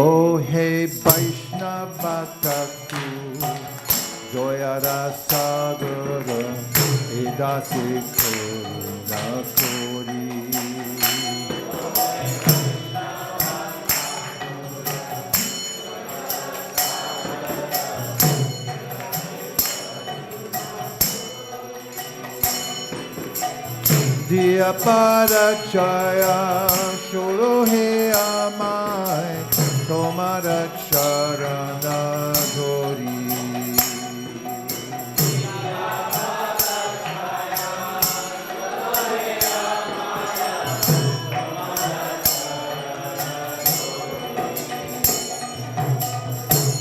Oh hey Vaishnava Taku Doyara Sagara ISKCON Diya Parachaya Shuru He Amai Tomara Charana Dhori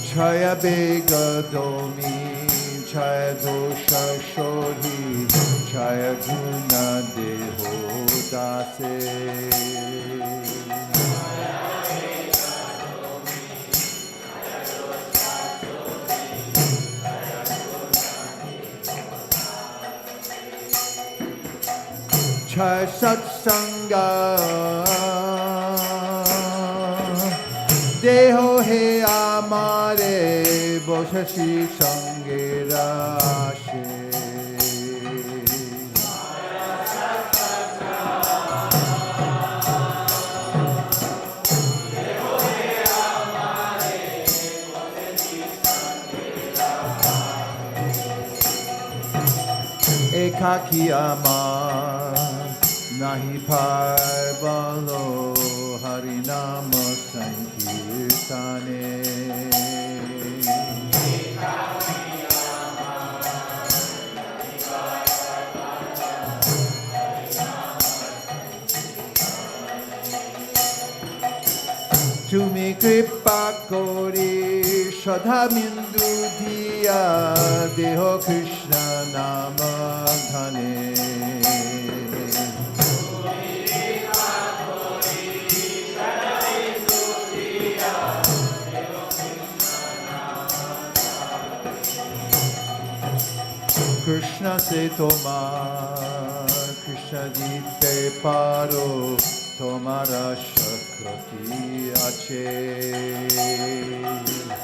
Chaya Bega Domi Chaya Dosha Shodhi Chaya Guna Deho Dase Chaya Satsanga Deho He Amare Boshashi Sangerashe Ekaki Amar Nahi Parvalo Harinama Sankirtane Tumi Kripa Kori Shraddha Bindu Diya Deho Krishna Nama Dhane Krishna se tomar Krishna dite paro tomara shakrati ache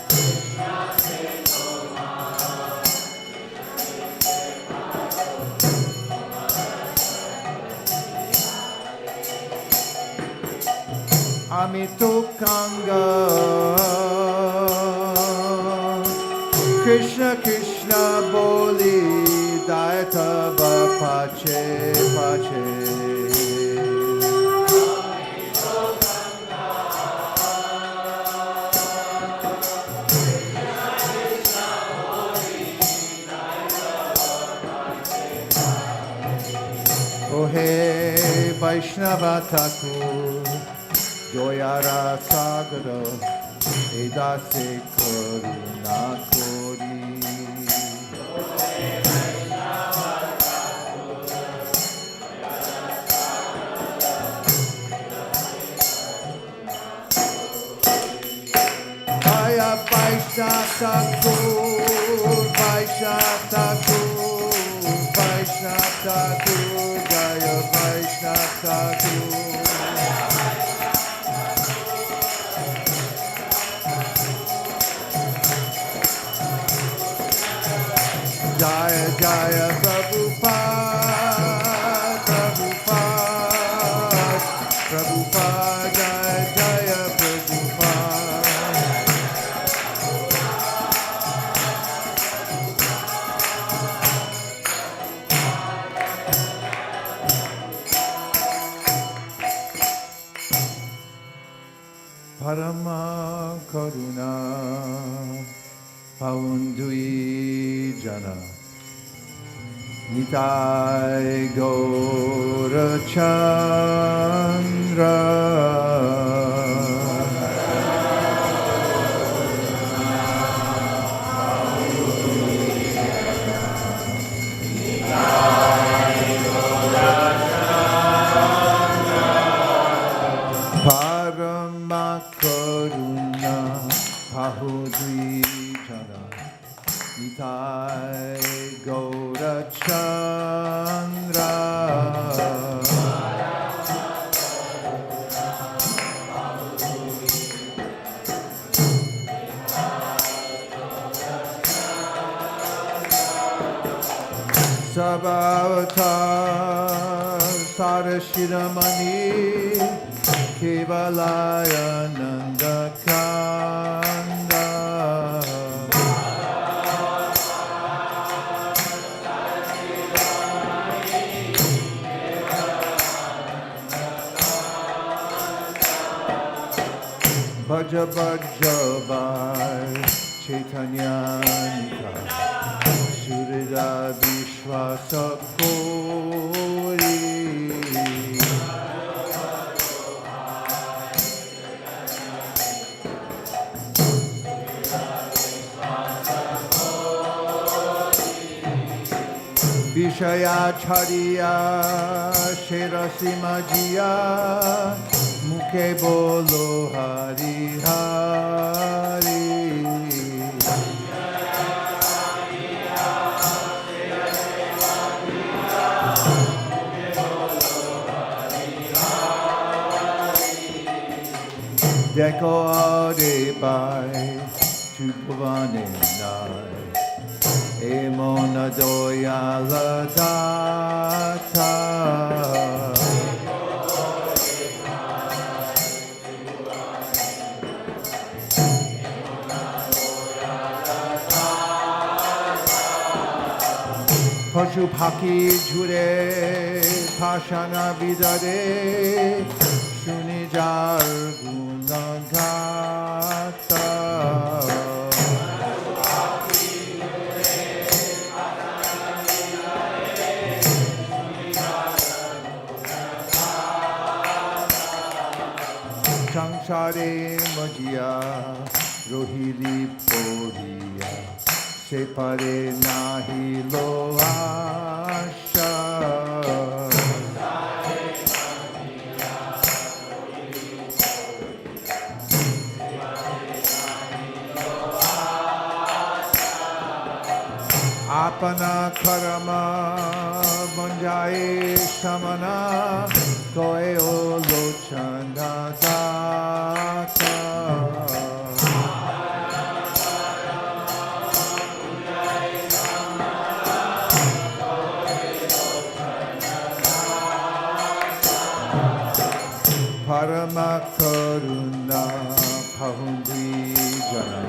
Krishna se tomar Amito Kanga Krishna Krishna Boli Daita Pache Pache Oh hey Vaishnava Thakur Doyara Sagara ISKCON Vaishnava Jaya Vaishnava Jaya Jaya Prabhupada Prabhupada Prabhupada Jaya Jaya Prabhupada Parama Karuna Paundui Jana Nitai Gaura Chandra Parama Karuna Paundui Jana Nitai Gaura Chandra Sabhavatar Sarashiramani Kevalaya Nandakanda Bhaja Bhaja Bhai Chaitanya Nika Surya Vishwasa Kori Vishaya Chariya Shirasimajiya Mukhe Bolo Hari Hari Deko Ade Bai Chupavane Nai Emona Doyala Data Pashupaki Jure Pashana Vidare Shunijar Gunagata Sangsare Majia Rohili Poriya Separe Nahi Lo Asha Apana Karama Banjaye Samana Koe Olochana Data Parama Karuna Pahundi Jana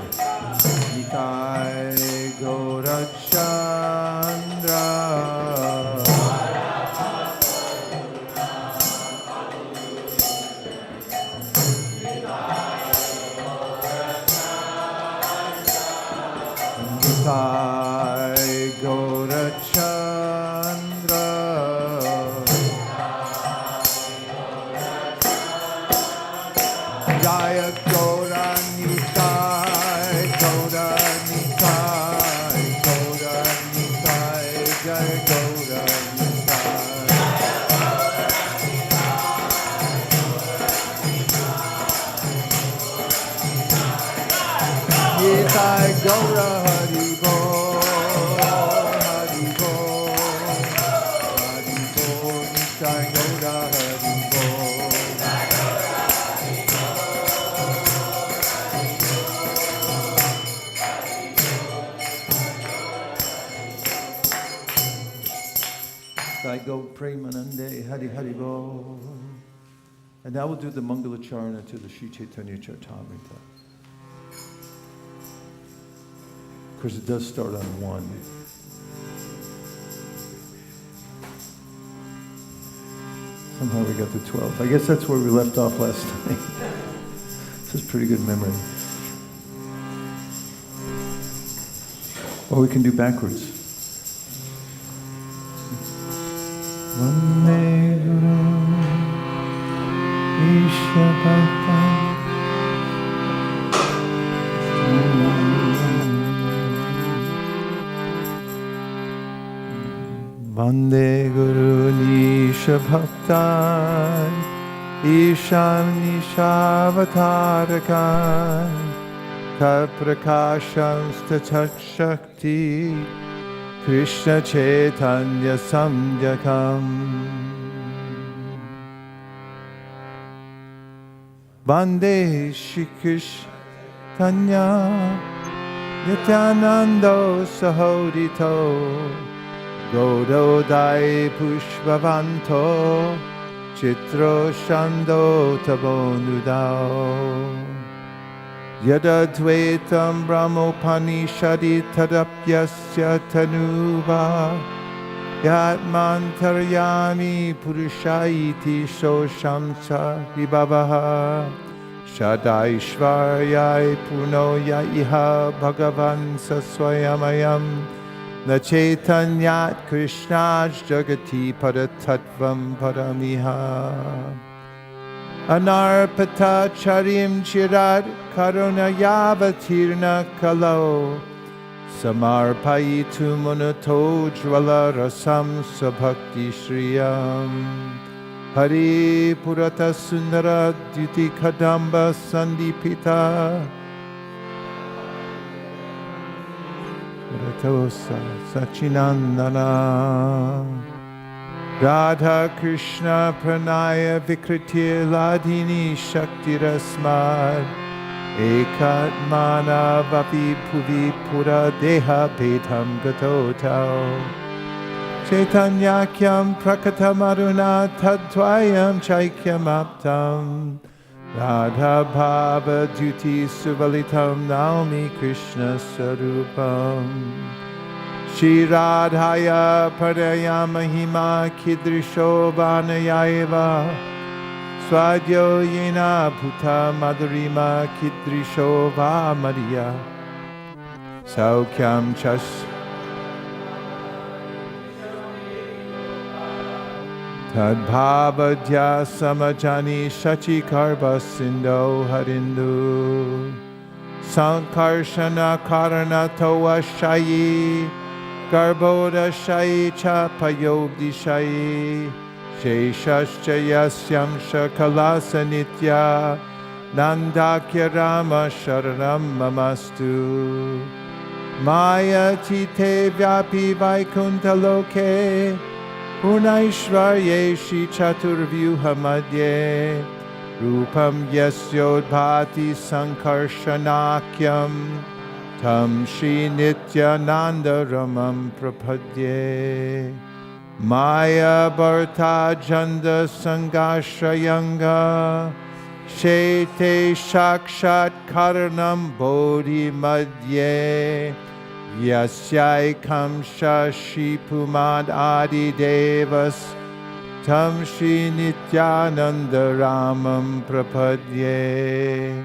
Nikai Gaurachandra Nikai Gaurachandra Jaya Gaura Nikai Gaura Nikai Gaura Nikai Jaya Gaura Nikai Nikai Gaura Hari Bo Hari Bo Hari Bo Nikai Gaura Hari Bo I go Premanande Hari Hari Bo. And now we'll do the Mangala Charana to the Sri Chaitanya Charitamrita. Of course, it does start on 1. Somehow we got to 12. I guess that's where we left off last night. This is pretty good memory. Or we can do backwards. Vande Guru Ishabhata Vande Guru Nishabhata Ishan Nishavatarakan Taprakasham Stachakti Krishna Chaitanya Samyakam Vande Shri Krishna Nityanando Sahodito Gododai Pushpavanto Chitro Shando Tabonudao Yada Dvaitam Brahmopanishadi Tadapyasya Tanuva Yatmantaryami Purushaiti Soshamsa Vibhavaha Shadaishvaryai Punoya Iha Bhagavan Saswayamayam Na Chaitanyat Krishnaj Jagati Padatattvam Paramiha Anarpata Charim Chirat Karunayavatirna Kalau Samarpayitu Munato Jvala Rasam Sabhakti Shriyam Hari Purata Sundara Duti Kadamba Sandipita Puratosa Sachinandana Radha Krishna Pranaya Vikriti Ladini Shakti Rasmad Ekatmana Vapi Puvi Pura Deha Petam Gatotao Chaitanyakyam Prakatamaruna Tadvayam Chaikyam Aptam Radha Bhava Duti Suvalitam Naumi Krishna Sarupam Shri Radhaya Padaya Mahima Kidrisho Vanayaiva Swadyo Yena Bhuta Madhurima Kidrisho Vamariya Saukyam Chas Tadbhavadya Samajani Shachikarva Sindo Harindu Sankarshana Karanato Shayi Garbhoda Shayi Chapayobdi Shayi Sheshascha Yasyam Shakalasa Nitya Nandakya Rama Sharanam Mamastu Maya Tite Vyapi Vaikunta Loke Punaishvarye Shi Chaturvyuha Madhye Rupam Yasyodbhati Sankarshanakyam Tam Shri Nityananda Ramam Prapadye Maya Bharta Janda Sangashrayanga Shete Shakshat Karanam Bodhi Madhye Yasyai Kamsha Shipumad Adi Devas Tam Shri Nityananda Ramam Prapadye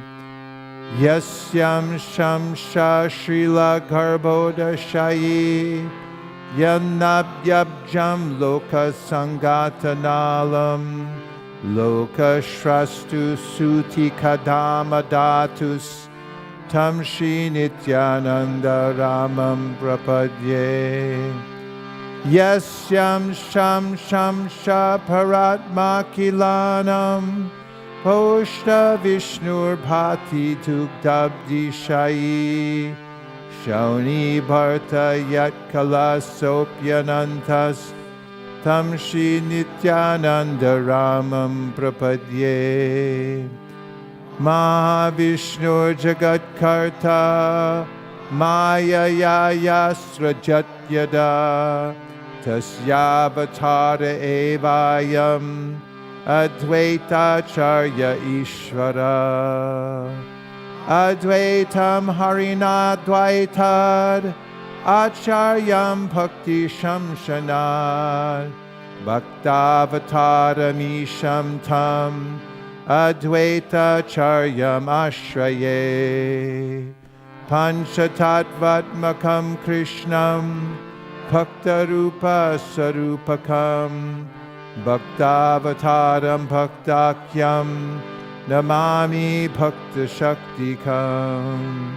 Yasyam Shamsha Srila Garbhoda Shayi Yanabhyabjam Loka Sangatanalam Loka Shrastu Suti Kadamadatus Tam Shri Nityananda Ramam Prapadye Yasyam Sham Shamsha Paratma Kilanam Poshta Vishnur Bhati Tugdabdi Shayi Shauni Bharta Yat Kala Sopyanantas Tam Shri Nityananda Ramam Prapadye Mahavishnur Jagat Karta Maya Yasrajat Yada Tasyavatara Evayam Advaita Charya Ishvara Advaitam Harina Dvaitad Acharyam Bhakti Shamshanad Bhaktavataram Isham Tam Advaita Charyam Ashraye Panchatattvatmakam Krishnam Bhaktarupa Sarupakam Bhaktavataram Bhaktakyam Namami Bhakta Shaktikam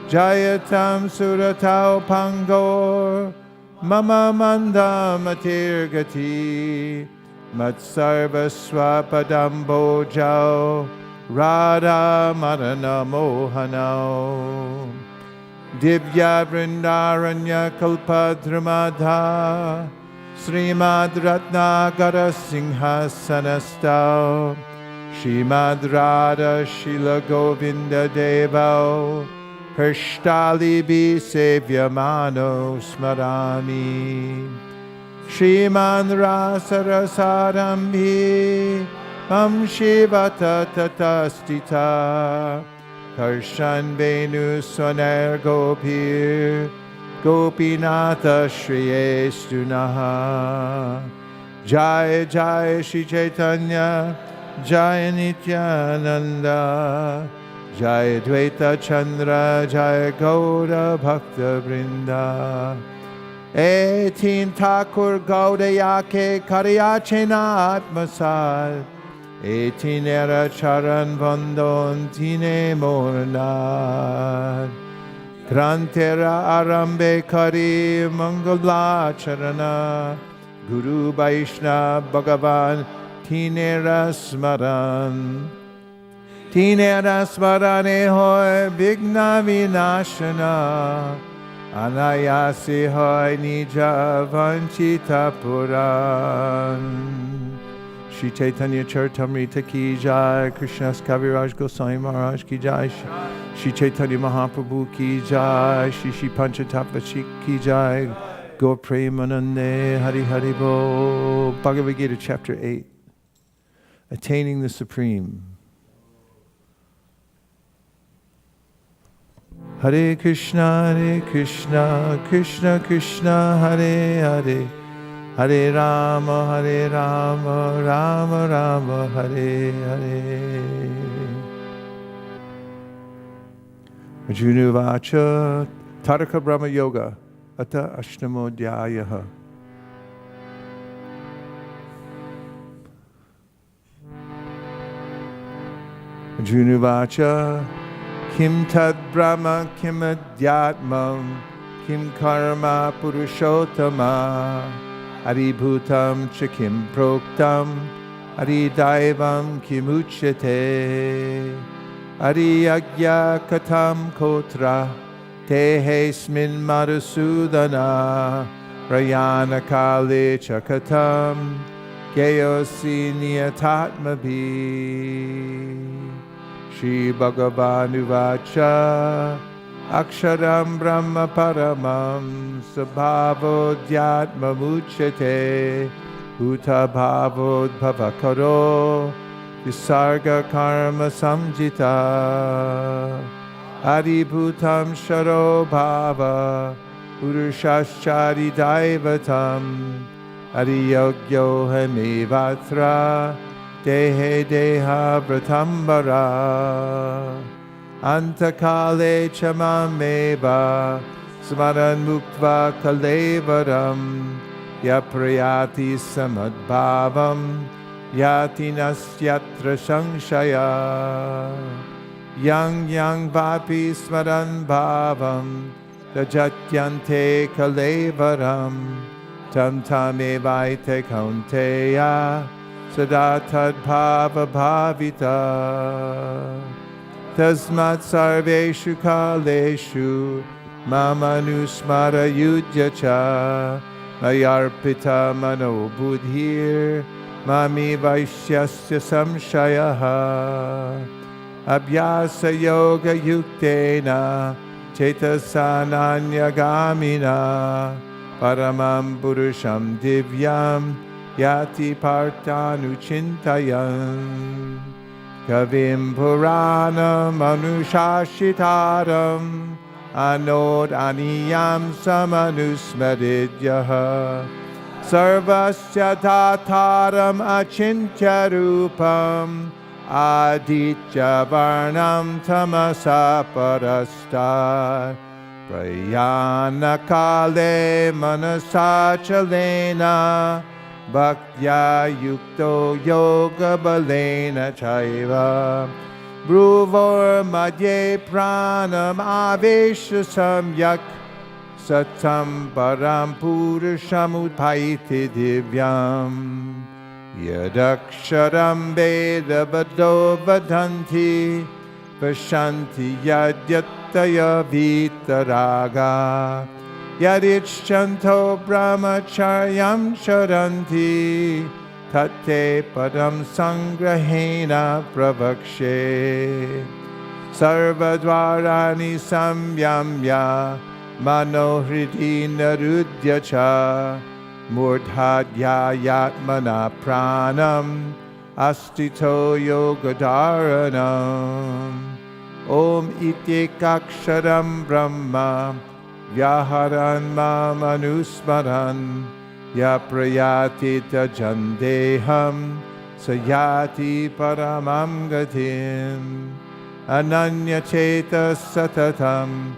Jayatam Suratau Pangor Mama Manda Matirgati Matsarva Swapadam Bojao Radha Marana Mohanao Divya Vrindaranya Kalpadrumadha Srimad Ratnagara Singhasanastao Shrimad Radha Shila Govinda Devao Pershtali Bi Sevyamano Smarami Shriman Rasarasarambi Mam Shivata Tatastita Karshan Venu Swaner Gopir Gopinatha Shriyestunaha Jai Jai Shri Chaitanya Jai Nityananda Jai Dvaita Chandra Jai Gaura Bhakta Vrinda Etin Thakur Gaudayake Kariyachena Atmasal Etin Era Charan Vandon Tine Mornad Grantera Arambe Kari Mangala Charana Guru Vaishna Bhagavan Tinera Smaran Tinera Smarane Hoy Vigna Vinashana Anayasi Hoy Nija Vanchita Puran Shri Chaitanya Charitamrita Ki Jai Krishna's Kaviraj Goswami Maharaj Ki Jai Shri Chaitanya Mahaprabhu Ki Jai Shri Panchatattva Ki Jai Go Premanande Hari Hari Bo. Bhagavad Gita chapter 8. Attaining the Supreme. Hare Krishna, Krishna Krishna, Hare Hare, Hare Rama, Rama Rama, Hare Hare. Arjuna Vacha, Taraka Brahma Yoga, Ata Ashtamo Dhyayaha. Arjuna Vacha, Kim tad brahma kim adhyatmam kim karma purushottama adibhutam cha kim proktam adidaivam kim uchyate adiyagya katam kotra tehesmin madhusudana prayana kale cha katam geyosi niyatatmabi. Shri Bhagavan Uvacha Aksharam Brahma Paramam Sabhavo Dhyatma Muchyate Uta Bhavo Bhavakaro Visarga Karma Samjita Adibhutam Sharo Bhava Urushashchari Daivatam Adiyogyo Hemevatra Dehe deha vratambara Antakale chamameva Smaran muktva kalevaram Yaprayati samadbhavam Yati nasyatra sangshaya Yang vapi smaran bhavam Dajatyante kalevaram Tam tamevaite kaunteya Sada tadbhava bhavita Tasmat sarveshu kaleshu Mama nusmara yudyacha Mayarpita mano buddhir Mami vaishyasya samshayaha Abhyasa yoga yuktena Chetasananyagamina Paramam purusham divyam Yati partanuchintayan Kavim puranam anushashitaram Anod aniyam samanusmaridyaha Sarvasya tataram achintya rupam Aditya varnam tamasa parastar Prayana kale manasachalena Bhaktya yukto yoga balena chaiva Bruvor madhye pranam avesha samyak Satam param purusham utpaiti divyam Yadaksharam veda vado vadanti Vashanti yadyataya vitaraga Yadichchanto brahmacharyam charanti Tate padam sangrahena pravakshe Sarvadvarani samyamya Manohriti narudyacha Murdhadyayatmana pranam astito yogadharanam. Om itikaksharam brahma vyaharan mamanusmaran ya prayati tajandeham sayati paramam gatim. Ananya cheta satatam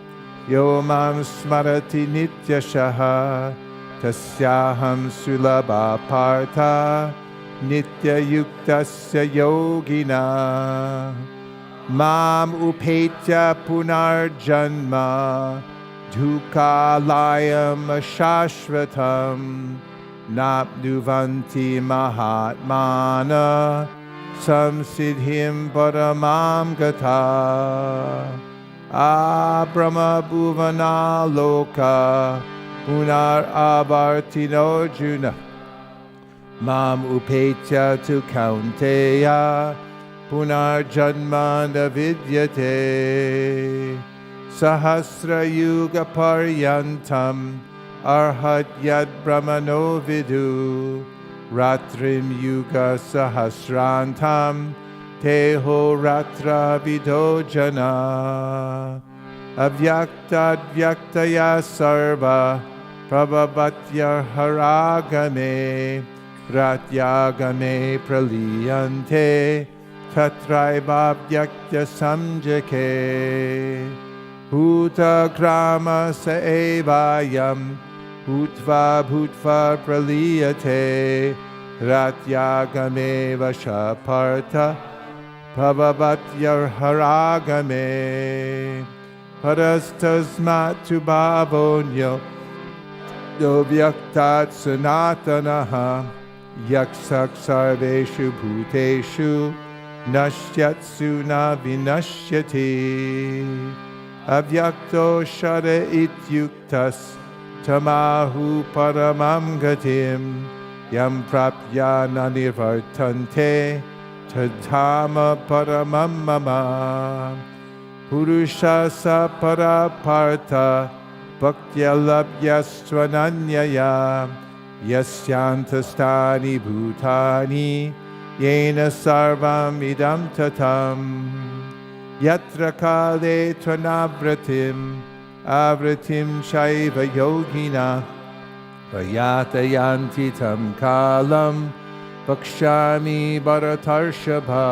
yo mam smarati nityashaha tasyaham sulabha partha nitya yuktasya yogina. Mam upetya punarjanma dukalayam ashashvatam napnuvanti mahatmana samsiddhim paramam gata. Abrahma bhuvana loka punar avartino juna mam upetya tu kaunteya punar janma vidyate. Sahasra yuga paryantam arhat yad brahmano vidu ratrim yuga sahasrantam teho ratra vido jana. Avyakta vyaktaya sarva prabhavatya haragame ratyagame praliyante tatraiva vyaktya samjake. Bhuta krama sa evayam bhutva bhutva praliyate ratyagame vashapartha prabhavatya haragame. Parastasmat tubhavonyo dovyaktat sanatanaha yaksak sarveshu bhuteshu nashyatsu na vinashyati. Avyakto shara ityuktas tamahu paramam gatim yam prapya nanirvartante tadhama paramam mama. Purusha sa parapartha bhaktya labhyastvananyaya yasyantastani bhutani yena sarvam idam tatam. Yatra kale tvanavratim avratim shaiva yogina vayatayanti tam kalam vakshami bharatarshava.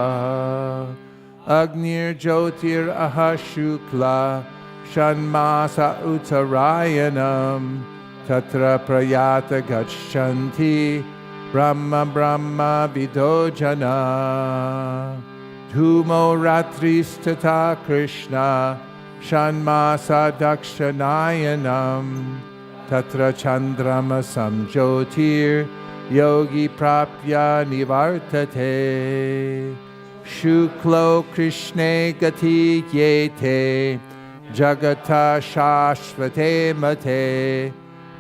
Agnir Jyotir Ahashukla Shanmasa Uttarayanam Tatra Prayata Gachanti Brahma Brahma Vidojana. Dhumo Ratristata Krishna Shanmasa Dakshanayanam Tatra Chandrama Samjyotir Yogi Prapya Nivartate. Shuklo Krishne Gati Yete Jagata Shashvate Mate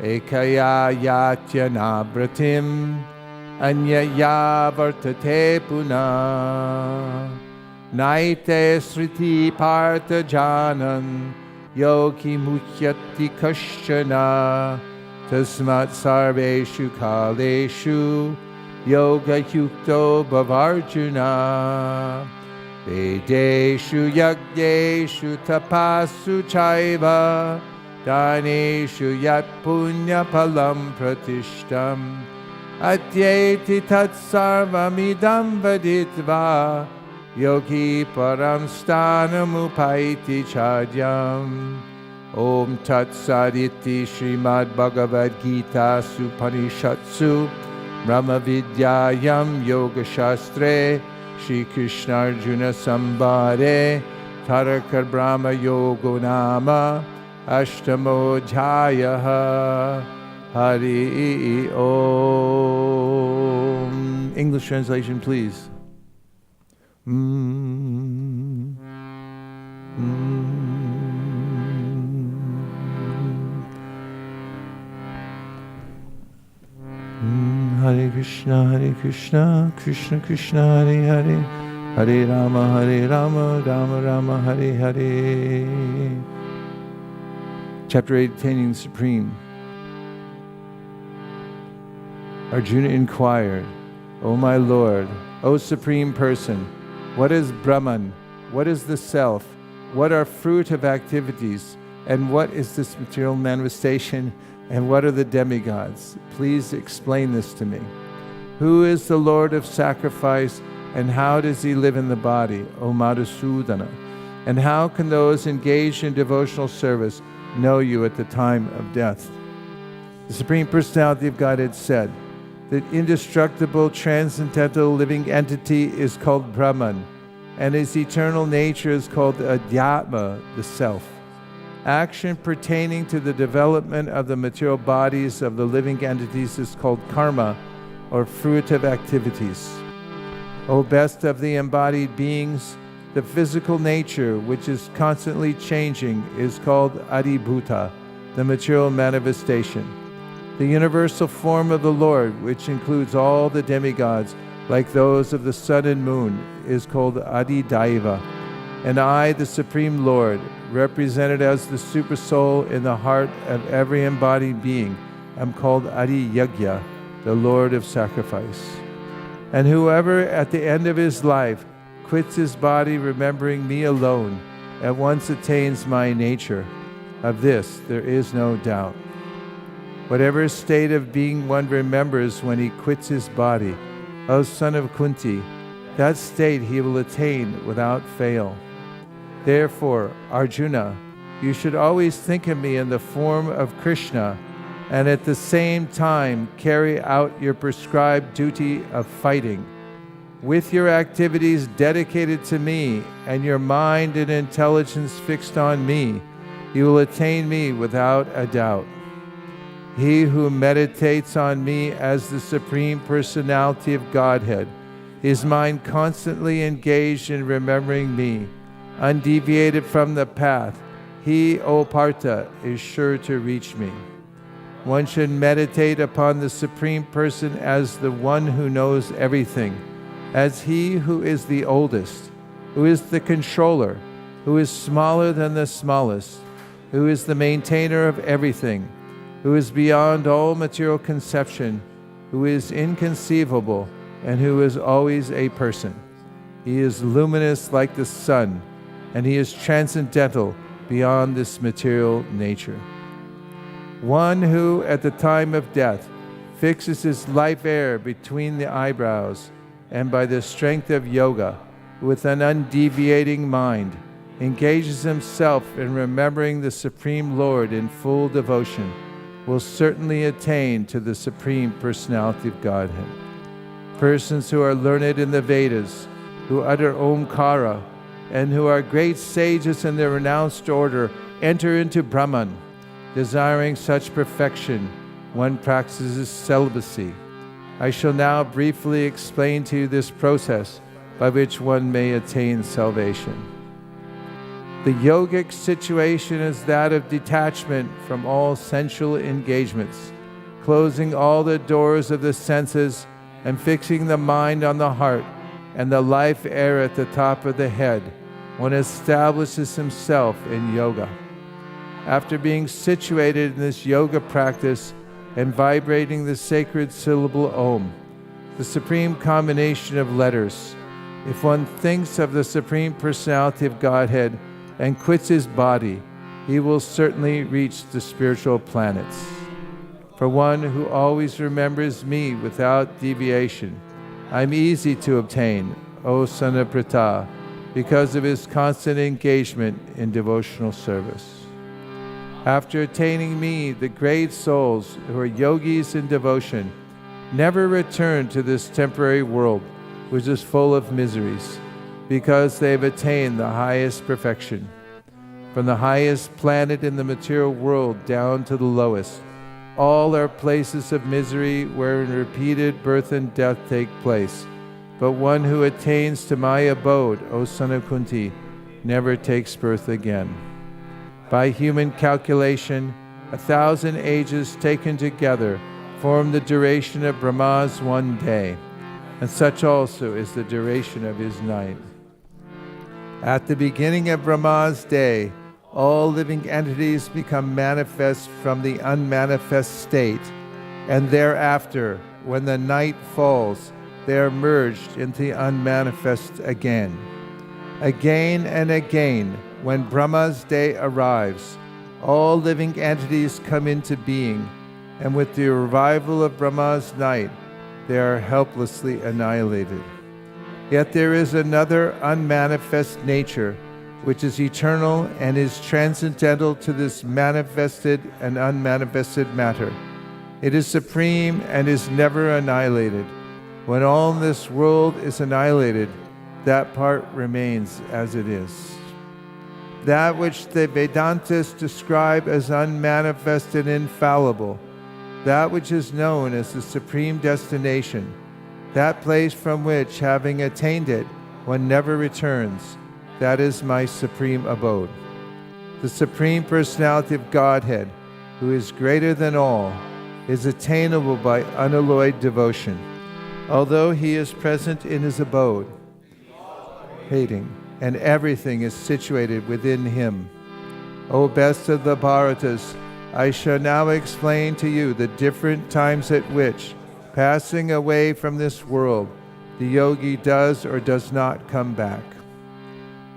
Ekaya Yatya Nabratim Anyaya Vartate Puna. Naite Sriti Partha Janan Yogi Mukhyati Kashana Tasmat Sarveshu Kaleshu Yoga Yukto Bhavarjuna. Vedeshu Yagyeshu Tapasu Chaiva Daneshu Yat Punya Palam Pratishtam Atyeti Tat Sarvamidam Vaditva Yogi Param Stanam Upaiti Chadyam. Om Tat Saditi Srimad-Bhagavatam Supanishatsu Brahma Vidyayam Yoga Shastre Shri Krishna Arjuna Sambhare Tarakar Brahma Yogo Nama Ashtamo Jhayaha Hari Om. English translation, please. Hare Krishna, Krishna Krishna, Hare Hare, Hare Rama, Rama Rama, Hare Hare. Chapter 8, Attaining the Supreme. Arjuna inquired, O my Lord, O Supreme Person, what is Brahman? What is the Self? What are fruit of activities? And what is this material manifestation? And what are the demigods? Please explain this to me. Who is the Lord of sacrifice, and how does he live in the body, O Madhusudana? And how can those engaged in devotional service know you at the time of death? The Supreme Personality of Godhead said, the indestructible, transcendental living entity is called Brahman, and his eternal nature is called Adhyatma, the Self. Action pertaining to the development of the material bodies of the living entities is called karma, or fruit of activities. O best of the embodied beings, the physical nature, which is constantly changing, is called Adibhuta, the material manifestation. The universal form of the Lord, which includes all the demigods, like those of the sun and moon, is called Adidaiva. And I, the Supreme Lord, represented as the Supersoul in the heart of every embodied being, am called Adi-Yagya, the Lord of Sacrifice. And whoever at the end of his life quits his body remembering me alone, at once attains my nature. Of this there is no doubt. Whatever state of being one remembers when he quits his body, O son of Kunti, that state he will attain without fail. Therefore, Arjuna, you should always think of me in the form of Krishna, and at the same time carry out your prescribed duty of fighting. With your activities dedicated to me, and your mind and intelligence fixed on me, you will attain me without a doubt. He who meditates on me as the Supreme Personality of Godhead, his mind constantly engaged in remembering me, undeviated from the path, he, O Partha, is sure to reach me. One should meditate upon the Supreme Person as the one who knows everything, as he who is the oldest, who is the controller, who is smaller than the smallest, who is the maintainer of everything, who is beyond all material conception, who is inconceivable, and who is always a person. He is luminous like the sun, and he is transcendental beyond this material nature. One who, at the time of death, fixes his life air between the eyebrows, and by the strength of yoga, with an undeviating mind, engages himself in remembering the Supreme Lord in full devotion, will certainly attain to the Supreme Personality of Godhead. Persons who are learned in the Vedas, who utter Omkara, and who are great sages in their renounced order, enter into Brahman. Desiring such perfection, one practices celibacy. I shall now briefly explain to you this process by which one may attain salvation. The yogic situation is that of detachment from all sensual engagements, closing all the doors of the senses and fixing the mind on the heart and the life air at the top of the head. One establishes himself in yoga. After being situated in this yoga practice and vibrating the sacred syllable Om, the supreme combination of letters, if one thinks of the Supreme Personality of Godhead and quits his body, he will certainly reach the spiritual planets. For one who always remembers me without deviation, I'm easy to obtain, O son of Pritha, because of his constant engagement in devotional service. After attaining me, the great souls who are yogis in devotion never return to this temporary world, which is full of miseries, because they have attained the highest perfection. From the highest planet in the material world down to the lowest, all are places of misery wherein repeated birth and death take place. But one who attains to my abode, O son of Kunti, never takes birth again. By human calculation, 1,000 ages taken together form the duration of Brahma's one day, and such also is the duration of his night. At the beginning of Brahma's day, all living entities become manifest from the unmanifest state, and thereafter, when the night falls, they are merged into the unmanifest again. Again and again, when Brahma's day arrives, all living entities come into being, and with the arrival of Brahma's night, they are helplessly annihilated. Yet there is another unmanifest nature, which is eternal and is transcendental to this manifested and unmanifested matter. It is supreme and is never annihilated. When all in this world is annihilated, that part remains as it is. That which the Vedantists describe as unmanifested and infallible, that which is known as the supreme destination, that place from which, having attained it, one never returns, that is my supreme abode. The Supreme Personality of Godhead, who is greater than all, is attainable by unalloyed devotion. Although he is present in his abode, hating, and everything is situated within him. O best of the Bharatas, I shall now explain to you the different times at which, passing away from this world, the yogi does or does not come back.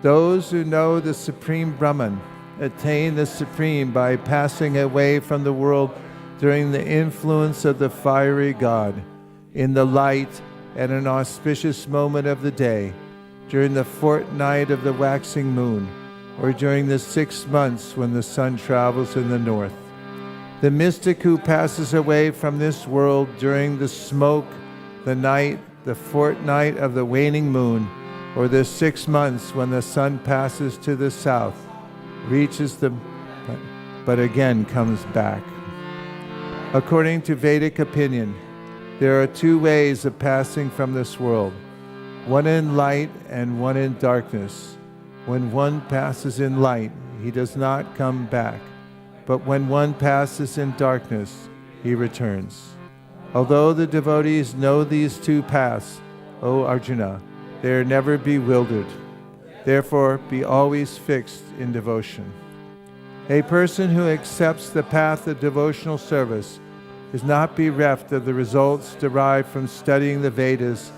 Those who know the Supreme Brahman attain the Supreme by passing away from the world during the influence of the fiery God, in the light at an auspicious moment of the day, during the fortnight of the waxing moon, or during the 6 months when the sun travels in the north. The mystic who passes away from this world during the smoke, the night, the fortnight of the waning moon, or the 6 months when the sun passes to the south, reaches but again comes back. According to Vedic opinion, there are 2 ways of passing from this world, one in light and one in darkness. When one passes in light, he does not come back, but when one passes in darkness, he returns. Although the devotees know these 2 paths, O Arjuna, they are never bewildered. Therefore, be always fixed in devotion. A person who accepts the path of devotional service is not bereft of the results derived from studying the Vedas,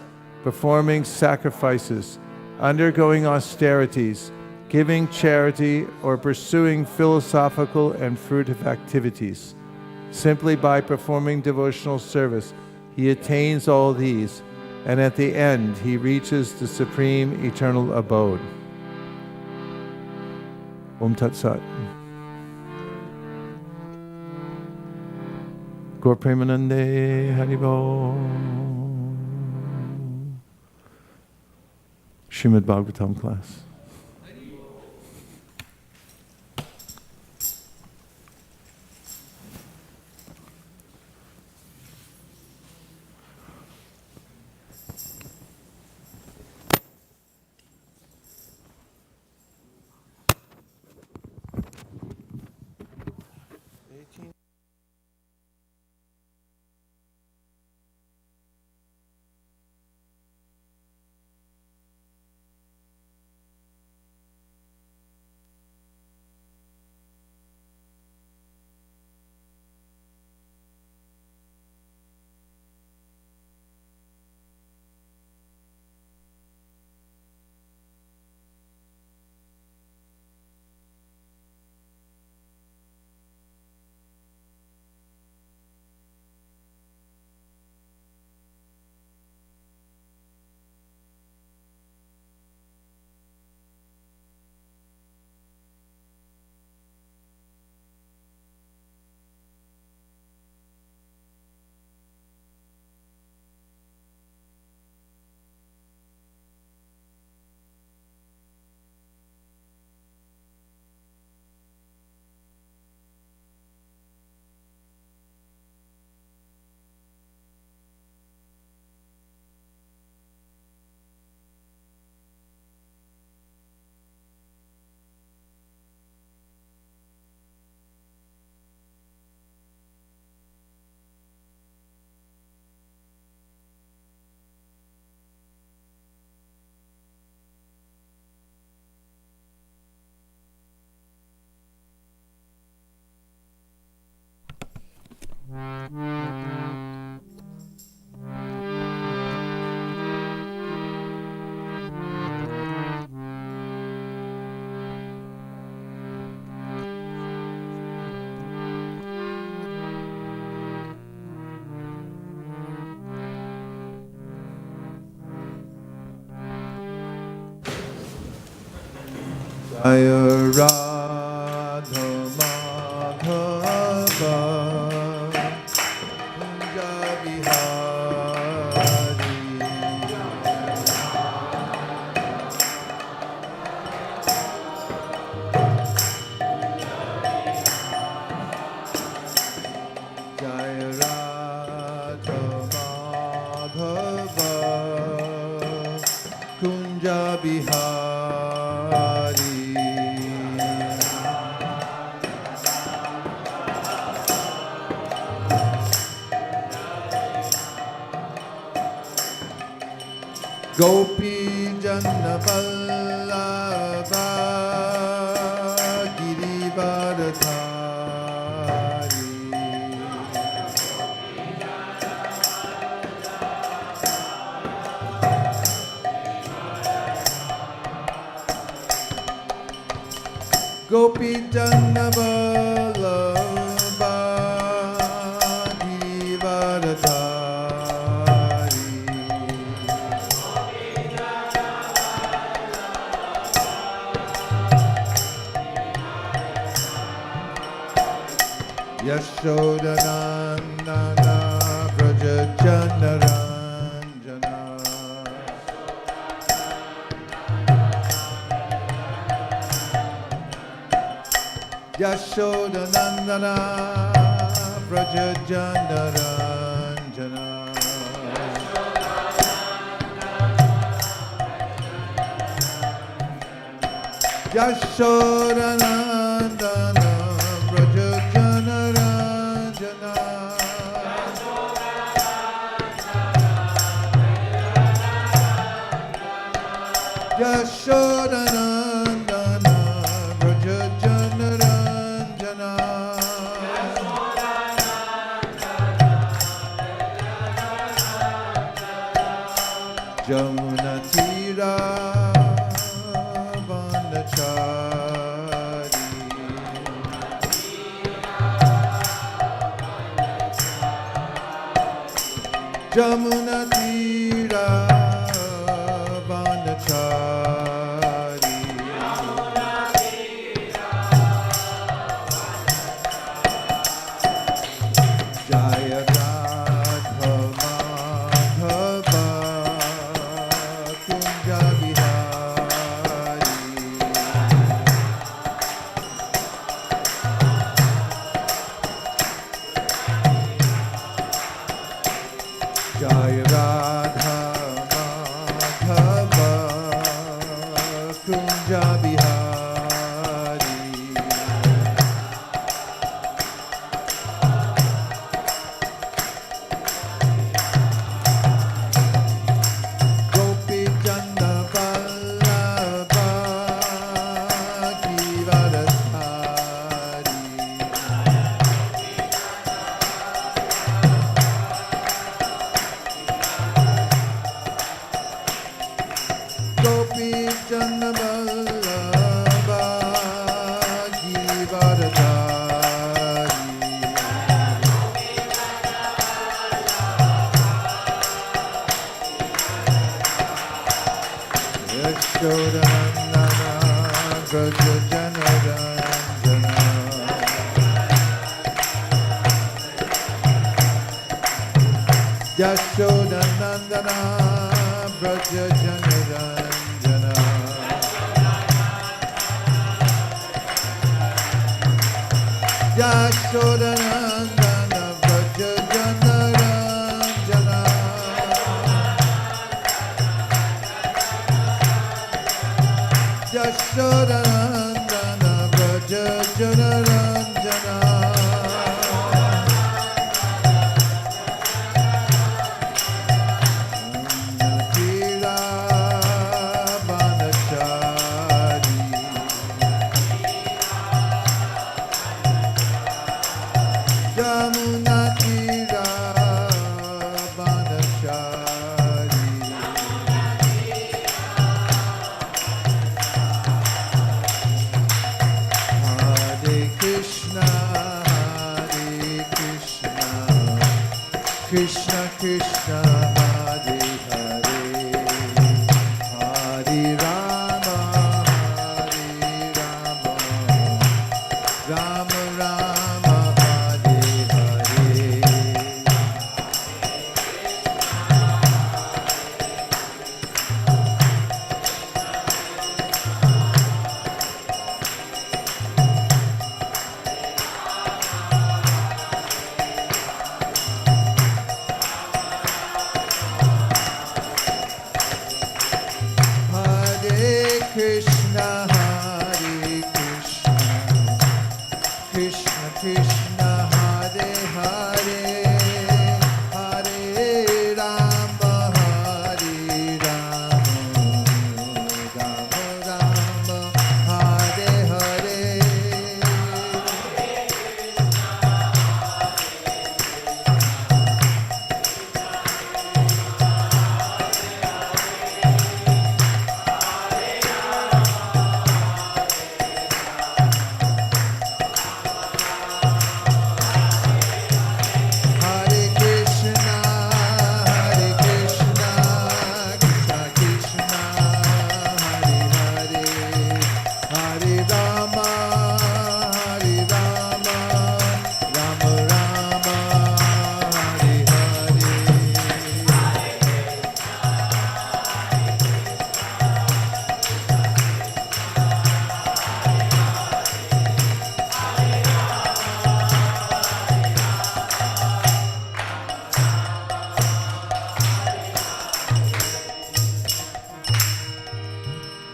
performing sacrifices, undergoing austerities, giving charity, or pursuing philosophical and fruitive activities. Simply by performing devotional service, he attains all these, and at the end he reaches the supreme eternal abode. Om Tat Sat. Gaur Premanande Haribol. Srimad-Bhagavatam class. Radha Madhava Kunja Bihari Jaya Radha Madhava Kunja Bihari Gopi Janna Vallabha Girivardhari Gopi Janna Vallabha Girivardhari Yashodanandana Vraja Janaranjana Yashodanandana Vraja Janaranjana Yashodanandana Vraja Janaranjana Yashodanandana Vraja Janaranjana Jamuna Tira Vanachari Jamuna Tira Vanachari Jaya Radha Madhava Kunja Bihari Jaya Radha Madhava Kunja Bihari Gopi Jana Vallabha Girivardhari Gopi Jana Vallabha Girivardhari Yashodanandana Vraja Janaranjana Yashodanandana Vraja Janaranjana Yashodanandana Vraja Janaranjana Yashodanandana Vraja Janaranjana Tira Vanachari Jamuna Tira Vanachari Hare Krishna Krishna Krishna Hare Hare Hare Rama Hare Krishna, Krishna Krishna, Hare Hare, Hare Rama, Hare Rama, Rama Rama, Hare Hare.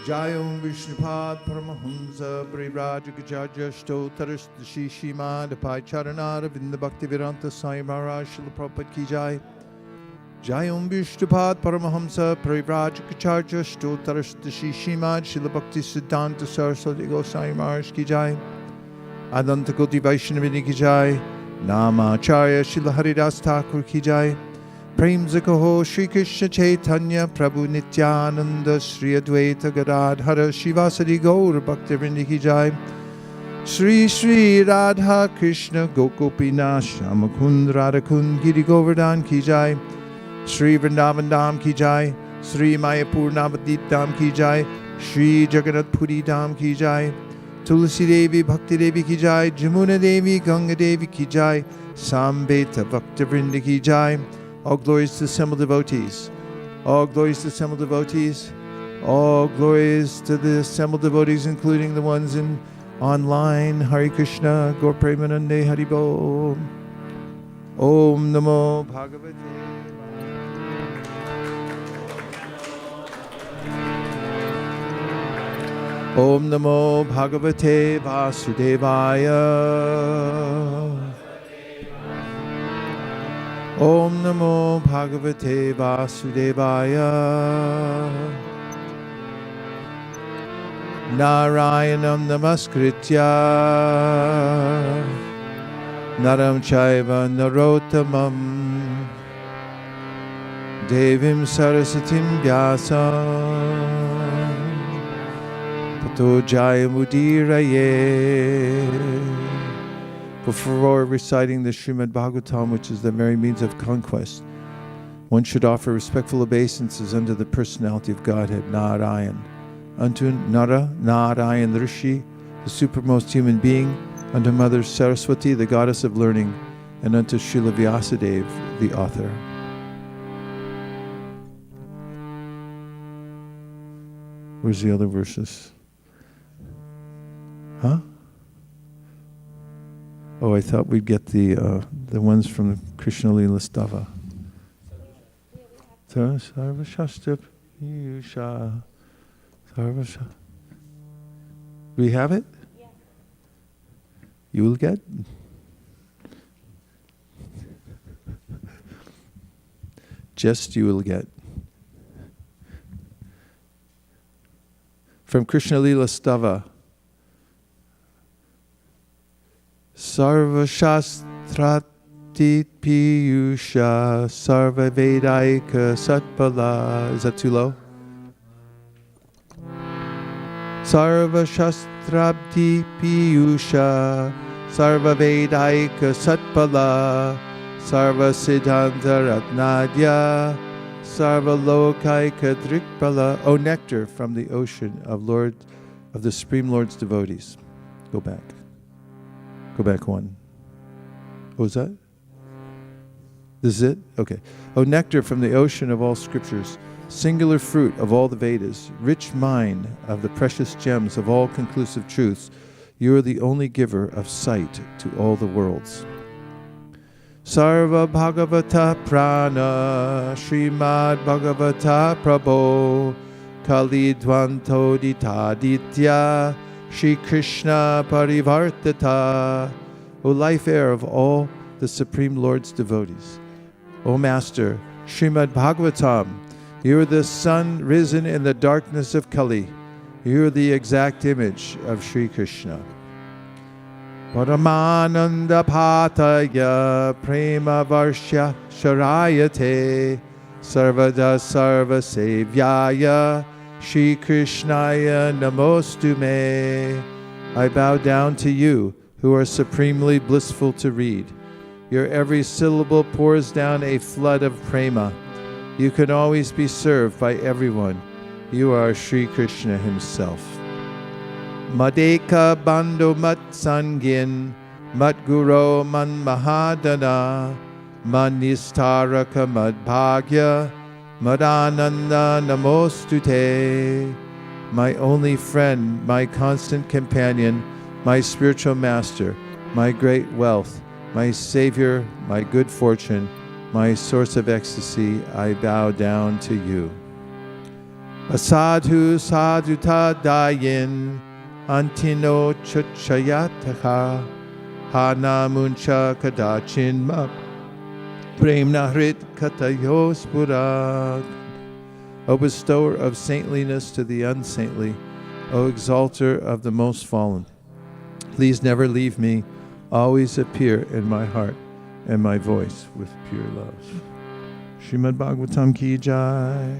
Jayom Vishnupad Paramahamsa Parivrajakacharya Stotaras Shishimad Pai Charanara Vinda Bhakti Vedanta Sai Maharaj Srila Prabhupada Ki Jai. Jayom Vishnupad Paramahamsa Parivrajakacharya Stotaras Shishimad Srila Bhakti Siddhanta Saraswati Gosai Maharaj Ki Jai. Adanta Koti Vaishnavini Ki Jai. Namacharya Srila Haridas Thakur Ki Jai. Prem Zakaho Shri Krishna Chaitanya Prabhu Nityananda Shri Advaita Gadadhara Shivasadi Gaur Bhaktivinoda Ki Jai. Shri Shri Radha Krishna Gokopina Shamakund Radhakund Giri Govardhan Ki Jai. Shri Vrindavan Dham Ki Jai. Shri Mayapur Navadip Dham Ki Jai. Shri Jagannath Puri Dham Ki Jai. Tulsi Devi Bhakti Devi Ki Jai. Jamuna Devi Ganga Devi Ki Jai. Sambeta Bhaktivinoda Ki Jai. All glories to assembled devotees. All glories to assembled devotees. All glories to the assembled devotees, including the ones in online. Hare Krishna, Gaur Premanande, Haribo. Om Namo Bhagavate. Om Namo Bhagavate Vasudevaya. Om Namo Bhagavate Vasudevaya. Narayanam Namaskritya Naram Chaiva Narottamam Devim Sarasatim Vyasam Tato Jayamudiraye. Before reciting the Srimad-Bhagavatam, which is the very means of conquest, one should offer respectful obeisances unto the personality of Godhead, Narayan, unto Narayan the Rishi, the supermost human being, unto Mother Saraswati, the goddess of learning, and unto Srila Vyasadeva, the author. Where's the other verses? Huh? Oh, I thought we'd get the ones from the Krishna Lila Stava. Sarva Shastra Yusha. Sarva Shastra. We have it? Yeah. You will get? Just you will get. From Krishna Lila Stava. Sarva Shastrati Piyusha Sarva Vedaika Satpala. Is that too low? Sarva Shastrabdi Piyusha Sarva Vedaika Satpala Sarva Siddhanta Ratnadya Sarva Lokaika Drikpala. O nectar from the ocean of the Supreme Lord's devotees. Go back. Go back one. What was that? This is it? Okay. O nectar from the ocean of all scriptures, singular fruit of all the Vedas, rich mine of the precious gems of all conclusive truths, you are the only giver of sight to all the worlds. Sarva Bhagavata Prana Srimad-Bhagavata Prabho Kali Dvantoditaditya Shri Krishna Parivartata. O life air of all the Supreme Lord's devotees. O Master, Srimad-Bhagavatam, you are the sun risen in the darkness of Kali. You are the exact image of Sri Krishna. Paramananda Pataya Prema Varsya Sharayate Sarvada Sarva Sevyaya Shri Krishnaya Namostume. I bow down to you, who are supremely blissful to read. Your every syllable pours down a flood of prema. You can always be served by everyone. You are Sri Krishna himself. Madeka Bando Mat Sangin, Mat Guru Man Mahadana, Manistaraka Mad Bhagya, Madananda Namostute. My only friend, my constant companion, my spiritual master, my great wealth, my savior, my good fortune, my source of ecstasy, I bow down to you. Asadhu sadhuta dayin, antino chuchayataha, hana muncha kadachin ma, premna hrit katayos purag. O bestower of saintliness to the unsaintly, O exalter of the most fallen, please never leave me, always appear in my heart and my voice with pure love. Srimad-Bhagavatam ki jai.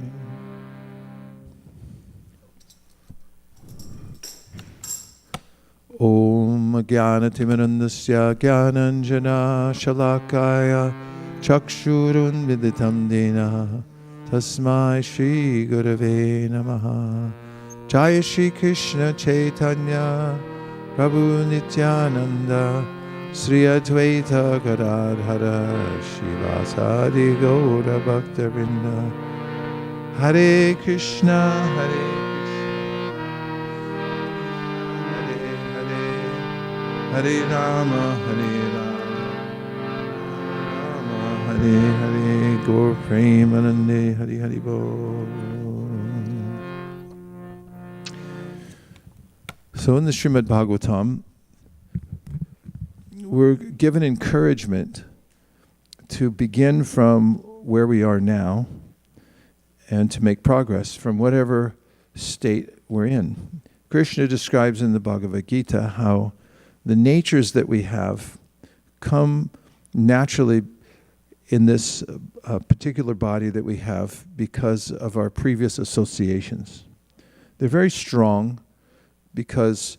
Om Jnanatimirandasya Jnananjana Shalakaya Chakshurun Viditam Dena Tasmai Shri Gurave Namaha. Jaya Shri Krishna Chaitanya Prabhu Nityananda Sri Advaita Gadadhara Shivasadi Gaura Bhaktavinda. Hare Krishna Hare Hare Rama, Hare Rama, Rama Hare Hare, Gaur Premanande, Hare Hare Bol. So in the Srimad-Bhagavatam, we're given encouragement to begin from where we are now and to make progress from whatever state we're in. Krishna describes in the Bhagavad Gita how the natures that we have come naturally in this particular body that we have because of our previous associations. They're very strong because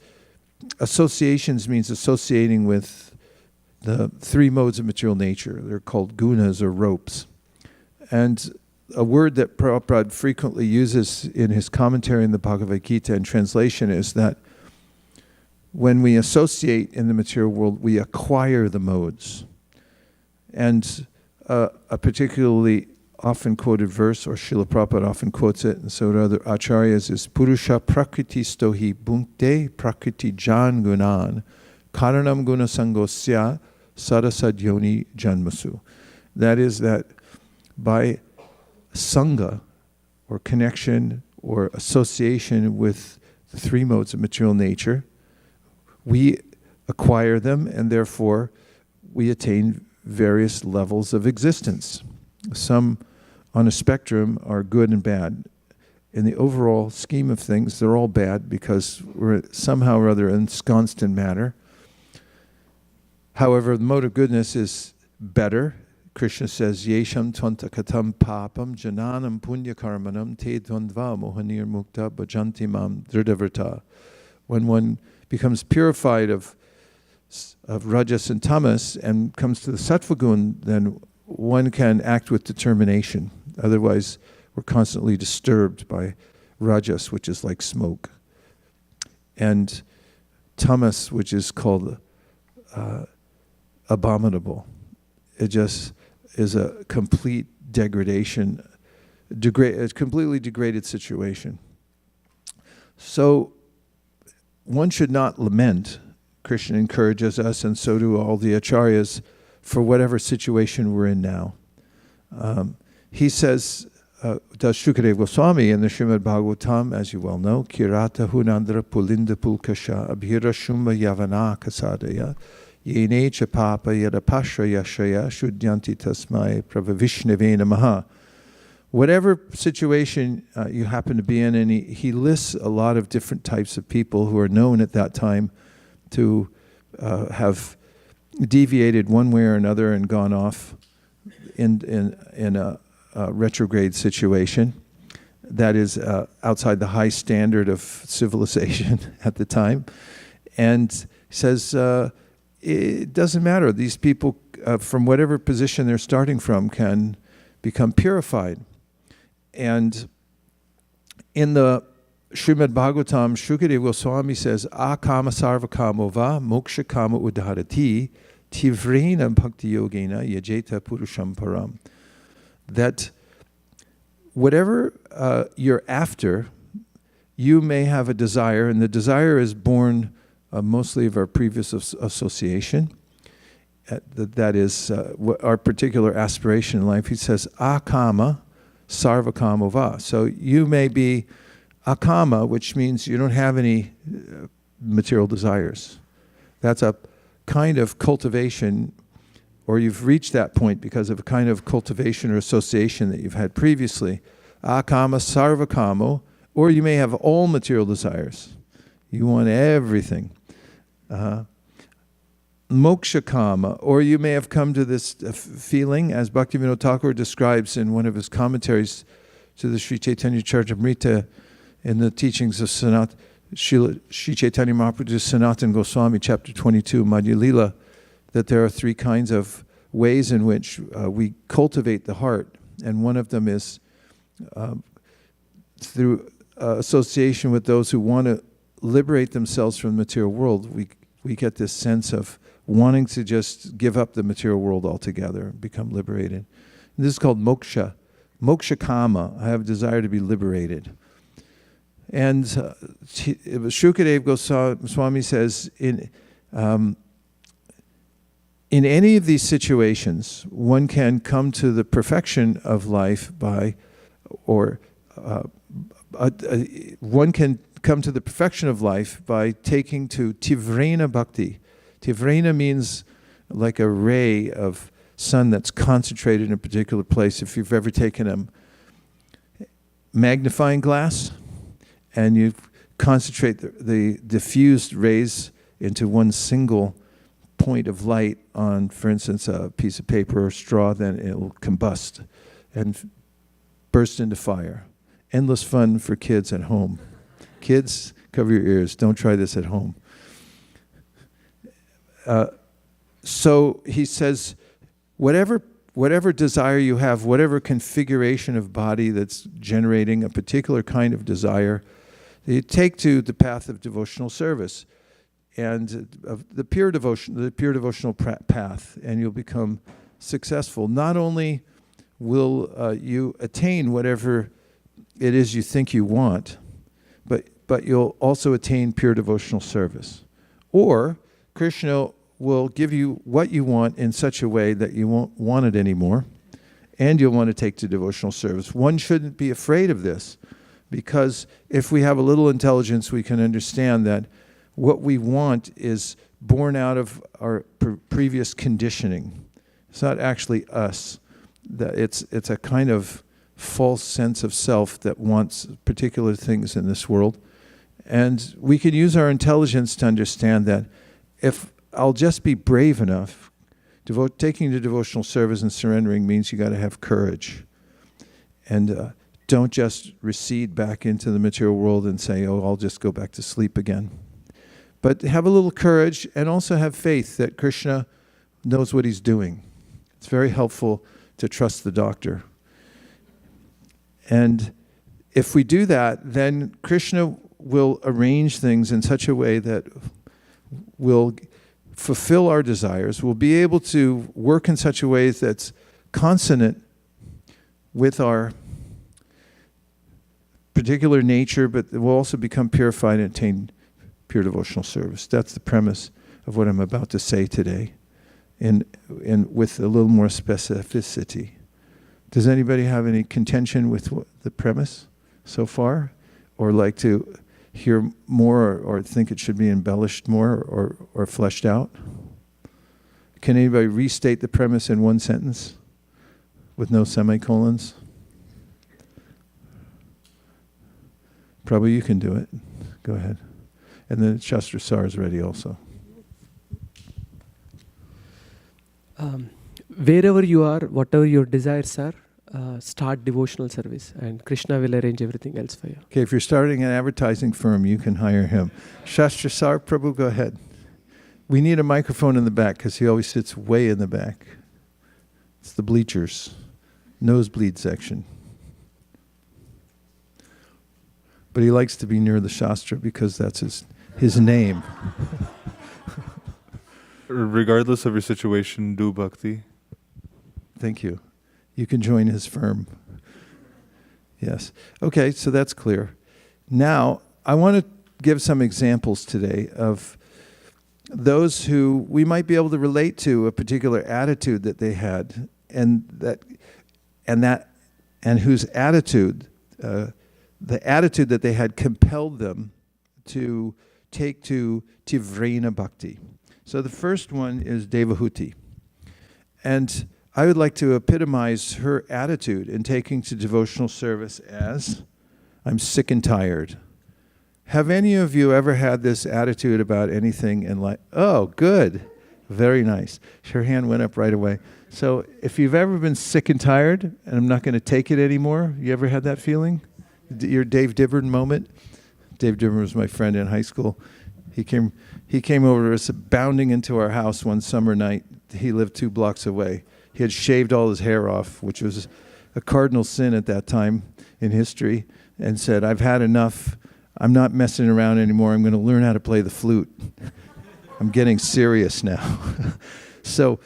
associations means associating with the three modes of material nature. They're called gunas or ropes. And a word that Prabhupada frequently uses in his commentary in the Bhagavad Gita and translation is that when we associate in the material world, we acquire the modes. And a particularly often quoted verse, or Srila Prabhupada often quotes it, and so do other acharyas, is Purusha prakriti stohi bhunkte prakriti jan gunan karanam guna sangosya sarasadyoni janmasu. That is that by sangha, or connection, or association with the three modes of material nature, we acquire them, and therefore we attain various levels of existence. Some on a spectrum are good and bad. In the overall scheme of things, they're all bad because we're somehow or other ensconced in matter. However, the mode of goodness is better. Krishna says, Yesham tvantakatam papam jananam punya karmanam te dvandva mohanir mukta bhajanti mam dridhavrta. When one becomes purified of rajas and tamas and comes to the sattva gun, then one can act with determination. Otherwise, we're constantly disturbed by rajas, which is like smoke, and tamas, which is called abominable. It just is a complete degradation, a completely degraded situation. So one should not lament. Krishna encourages us, and so do all the acharyas, for whatever situation we're in now. He says, does Shukadeva Goswami in the Srimad-Bhagavatam, as you well know, Kirata Hunandra Pulinda Pulkasha Abhira Shumba Yavana Kasadaya Yene Chapapa Yadapashra Yashaya Shuddyanti Tasmai Pravavishneve Namaha. Whatever situation you happen to be in, and he lists a lot of different types of people who are known at that time to have deviated one way or another and gone off in a retrograde situation that is outside the high standard of civilization at the time. And he says, it doesn't matter. These people, from whatever position they're starting from, can become purified. And in the Srimad-Bhagavatam, Shukadeva Goswami says, Akama sarvakamo va moksha kama udharati tivrena bhakti yogena yajeta purusham param. That whatever you're after, you may have a desire, and the desire is born mostly of our previous association. That is our particular aspiration in life. He says, akama sarvakama va. So you may be akama, which means you don't have any material desires. That's a kind of cultivation, or you've reached that point because of a kind of cultivation or association that you've had previously. Akama sarvakamo, or you may have all material desires. You want everything. Moksha kama, or you may have come to this feeling, as Bhaktivinoda Thakur describes in one of his commentaries to the Sri Chaitanya Charitamrita in the teachings of Sri Chaitanya Mahaprabhu's Sanatana Goswami, chapter 22, Madhya Lila, that there are three kinds of ways in which we cultivate the heart. And one of them is through association with those who want to liberate themselves from the material world. We get this sense of wanting to just give up the material world altogether, become liberated. And this is called moksha. Moksha kama. I have a desire to be liberated. And Shukadeva Goswami says, in any of these situations, one can come to the perfection of life by, one can come to the perfection of life by taking to tivrena bhakti. Tivrena means like a ray of sun that's concentrated in a particular place. If you've ever taken a magnifying glass and you concentrate the diffused rays into one single point of light on, for instance, a piece of paper or straw, then it'll combust and burst into fire. Endless fun for kids at home. Kids, cover your ears. Don't try this at home. So he says, whatever desire you have, whatever configuration of body that's generating a particular kind of desire, you take to the path of devotional service and the pure devotional path, and you'll become successful. Not only will you attain whatever it is you think you want, but you'll also attain pure devotional service. Or Krishna will give you what you want in such a way that you won't want it anymore, and you'll want to take to devotional service. One shouldn't be afraid of this, because if we have a little intelligence, we can understand that what we want is born out of our previous conditioning. It's not actually us. It's a kind of false sense of self that wants particular things in this world. And we can use our intelligence to understand that if I'll just be brave enough, taking to devotional service and surrendering means you got to have courage. And don't just recede back into the material world and say, oh, I'll just go back to sleep again. But have a little courage and also have faith that Krishna knows what he's doing. It's very helpful to trust the doctor. And if we do that, then Krishna will arrange things in such a way that will fulfill our desires. We'll be able to work in such a way that's consonant with our particular nature, but we'll also become purified and attain pure devotional service. That's the premise of what I'm about to say today, and with a little more specificity. Does anybody have any contention with the premise so far? Or like to hear more or think it should be embellished more or fleshed out? Can anybody restate the premise in one sentence with no semicolons? Prabhu, you can do it. Go ahead. And then Shastra Sar is ready also. Wherever you are, whatever your desires are, start devotional service and Krishna will arrange everything else for you. Okay, if you're starting an advertising firm, you can hire him. Shastra Sar, Prabhu, go ahead. We need a microphone in the back because he always sits way in the back. It's the bleachers, nosebleed section. But he likes to be near the Shastra because that's his name. Regardless of your situation, do bhakti. Thank you. You can join his firm. Yes. Okay, so that's clear. Now, I want to give some examples today of those who we might be able to relate to a particular attitude that they had, and whose attitude, the attitude that they had compelled them to take to Tivrena Bhakti. So the first one is Devahuti. And I would like to epitomize her attitude in taking to devotional service as, I'm sick and tired. Have any of you ever had this attitude about anything in life? Oh, good. Very nice. Her hand went up right away. So if you've ever been sick and tired, and I'm not going to take it anymore, you ever had that feeling? Your Dave Divern moment? Dave Divern was my friend in high school. He came over to us, bounding into our house one summer night. He lived 2 blocks away. He had shaved all his hair off, which was a cardinal sin at that time in history, and said, I've had enough. I'm not messing around anymore. I'm going to learn how to play the flute. I'm getting serious now. So,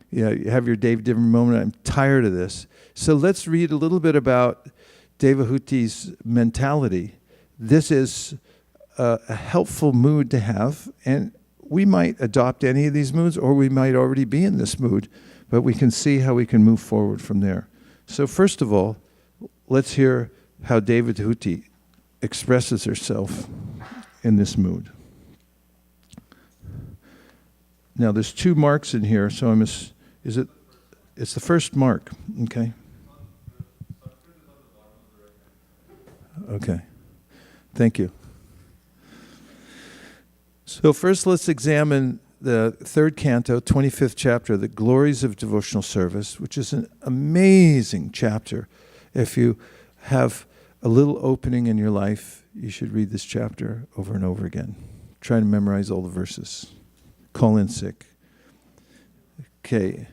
yeah, you have your Dave Divern moment. I'm tired of this. So let's read a little bit about Devahuti's mentality. This is a helpful mood to have, and we might adopt any of these moods, or we might already be in this mood, but we can see how we can move forward from there. So first of all, let's hear how Devahuti expresses herself in this mood. Now there's 2 marks in here, so it's the first mark, okay? Okay, thank you. So first let's examine the 3rd canto, 25th chapter, the Glories of Devotional Service, which is an amazing chapter. If you have a little opening in your life, you should read this chapter over and over again. Try to memorize all the verses. Call in sick. Okay.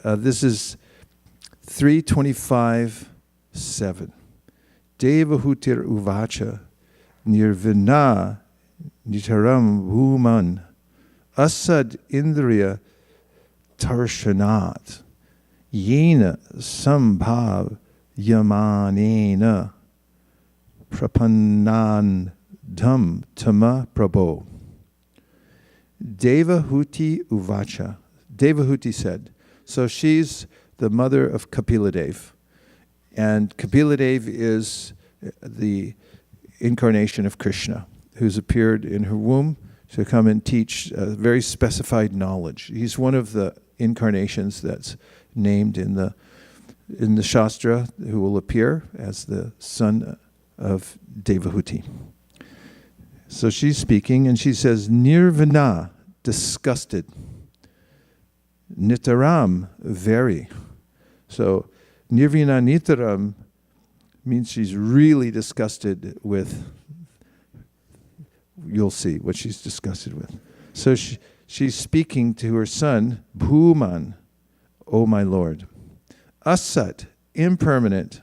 This is 325:7. Devahutir uvacha nirvina nitaram bhuman asad indriya tarshanat yena sambhav yamanena prapannan dham tama prabho. Devahuti uvacha. Devahuti said. So she's the mother of Kapiladev. And Kapiladev is the incarnation of Krishna, who's appeared in her womb to come and teach very specified knowledge. He's one of the incarnations that's named in the Shastra, who will appear as the son of Devahuti. So she's speaking, and she says, Nirvana, disgusted. Nitaram, very. So Nirvana Nitaram means she's really disgusted with, you'll see what she's disgusted with. So she's speaking to her son, Bhuman, O my Lord. Asat, impermanent.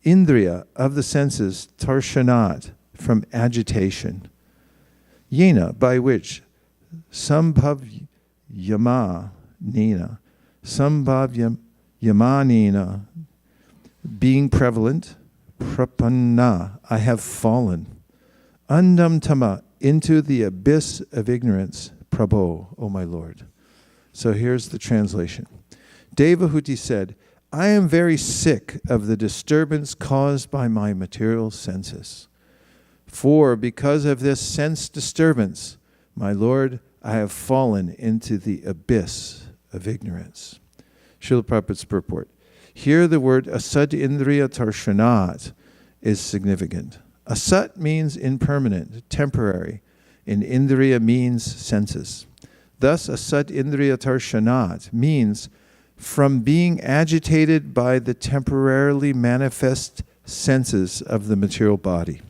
Indriya, of the senses, Tarshanat, from agitation. Yena, by which, Sambhav Yama Nina, Sambhav Yamanina, being prevalent, Prapanna, I have fallen. Andam Tama, into the abyss of ignorance, Prabho, O my Lord. So here's the translation. Devahuti said, I am very sick of the disturbance caused by my material senses. For because of this sense disturbance, my Lord, I have fallen into the abyss of ignorance. Srila Prabhupada's purport. Here the word asad indriya tarshanat is significant. Asat means impermanent, temporary, and indriya means senses. Thus, asat indriya tarshanat means from being agitated by the temporarily manifest senses of the material body.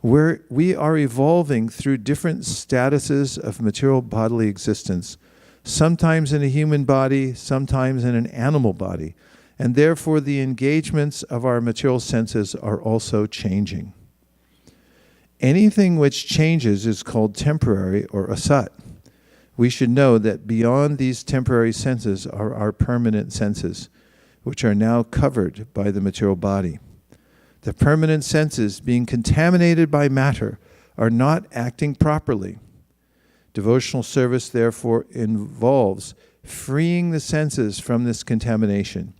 Where we are evolving through different statuses of material bodily existence, sometimes in a human body, sometimes in an animal body, and therefore the engagements of our material senses are also changing. Anything which changes is called temporary or asat. We should know that beyond these temporary senses are our permanent senses, which are now covered by the material body. The permanent senses, being contaminated by matter, are not acting properly. Devotional service, therefore, involves freeing the senses from this contamination.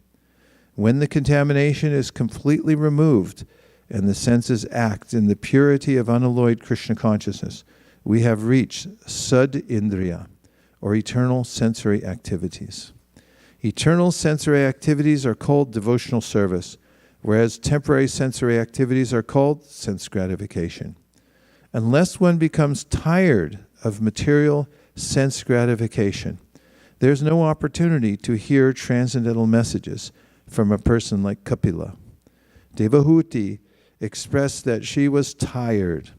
When the contamination is completely removed and the senses act in the purity of unalloyed Krishna consciousness, we have reached Sad Indriya, or eternal sensory activities. Eternal sensory activities are called devotional service, whereas temporary sensory activities are called sense gratification. Unless one becomes tired of material sense gratification, there's no opportunity to hear transcendental messages from a person like Kapila. Devahuti expressed that she was tired.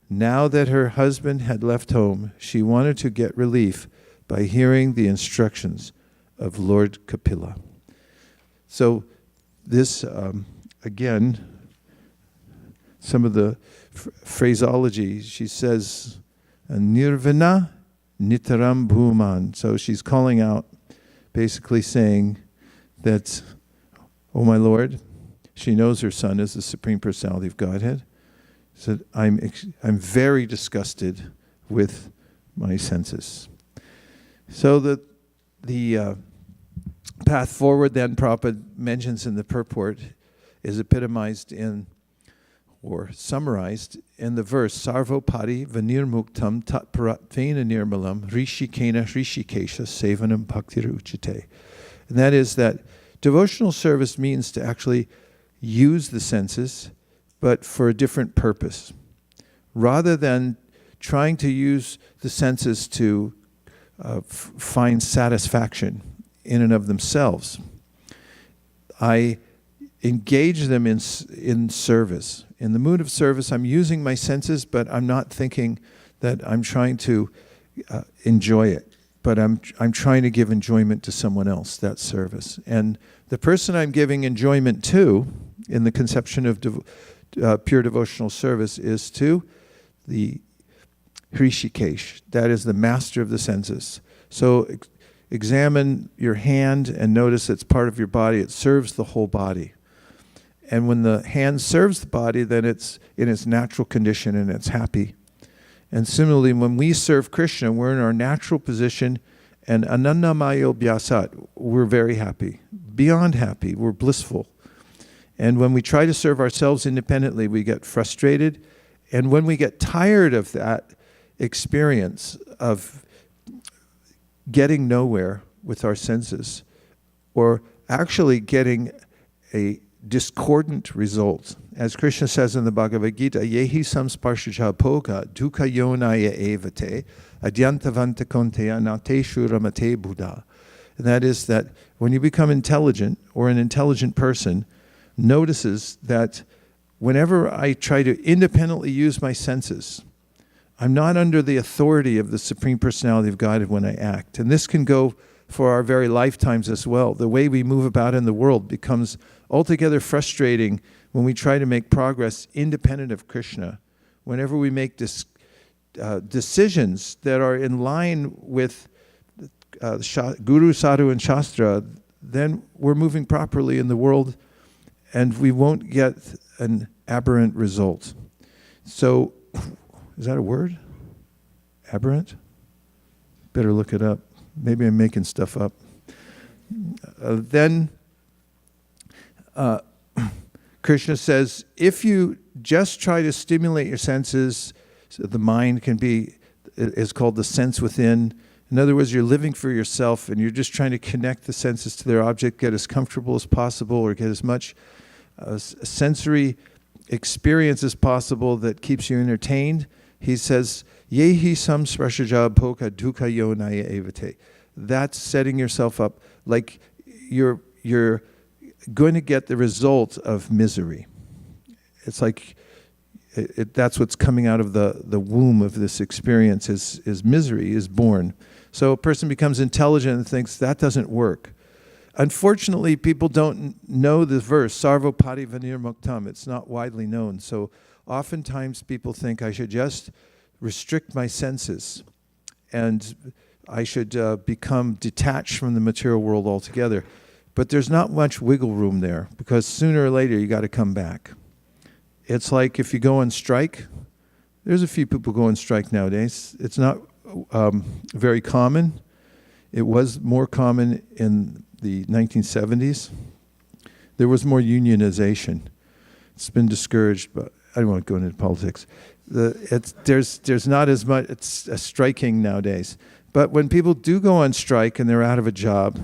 Now that her husband had left home, she wanted to get relief by hearing the instructions of Lord Kapila. So this, again, some of the phraseology, she says, Nirvana Nitaram Bhuman. So she's calling out, basically saying that, oh my Lord, she knows her son is the Supreme Personality of Godhead. Said, I'm very disgusted with my senses. So the path forward then Prabhupada mentions in the purport is epitomized in, or summarized in the verse, Sarvopati vanirmuktam tatparatvena nirmalam rishikena rishikesha sevanam bhaktiruchite. And that is that devotional service means to actually use the senses, but for a different purpose. Rather than trying to use the senses to find satisfaction in and of themselves, I engage them in service. In the mood of service, I'm using my senses, but I'm not thinking that I'm trying to enjoy it, but I'm trying to give enjoyment to someone else, that service. And the person I'm giving enjoyment to, in the conception of pure devotional service, is to the Hrishikesh, that is the master of the senses. So examine your hand and notice it's part of your body. It serves the whole body. And when the hand serves the body, then it's in its natural condition and it's happy. And similarly, when we serve Krishna, we're in our natural position, and anandamayo bhyasat, we're very happy, beyond happy, we're blissful. And when we try to serve ourselves independently, we get frustrated. And when we get tired of that experience of getting nowhere with our senses, or actually getting a discordant result, as Krishna says in the Bhagavad Gita, Yehi samsparshaja poka dukkha yonaya evate adyantavanta konteya nateshu ramate buddha. And that is that when you become intelligent, or an intelligent person notices that whenever I try to independently use my senses, I'm not under the authority of the Supreme Personality of Godhead when I act. And this can go for our very lifetimes as well. The way we move about in the world becomes altogether frustrating when we try to make progress independent of Krishna. Whenever we make decisions that are in line with Guru, Sadhu, and Shastra, then we're moving properly in the world, and we won't get an aberrant result. So, is that a word? Aberrant? Better look it up. Maybe I'm making stuff up. Then Krishna says, if you just try to stimulate your senses, so the mind is called the sense within. In other words, you're living for yourself and you're just trying to connect the senses to their object, get as comfortable as possible or get as much sensory experience as possible that keeps you entertained. He says, Yehi samsprashaja bhoka dukkha yonaya evate. That's setting yourself up like you're going to get the result of misery. It's like that's what's coming out of the womb of this experience is misery, is born. So a person becomes intelligent and thinks that doesn't work. Unfortunately, people don't know the verse, Sarvopati Vanirmuktam. It's not widely known. So oftentimes people think I should just restrict my senses and I should become detached from the material world altogether. But there's not much wiggle room there because sooner or later you got to come back. It's like if you go on strike, there's a few people go on strike nowadays. It's not very common. It was more common in the 1970s. There was more unionization. It's been discouraged, but I don't want to go into politics. There's not as much striking nowadays. But when people do go on strike and they're out of a job,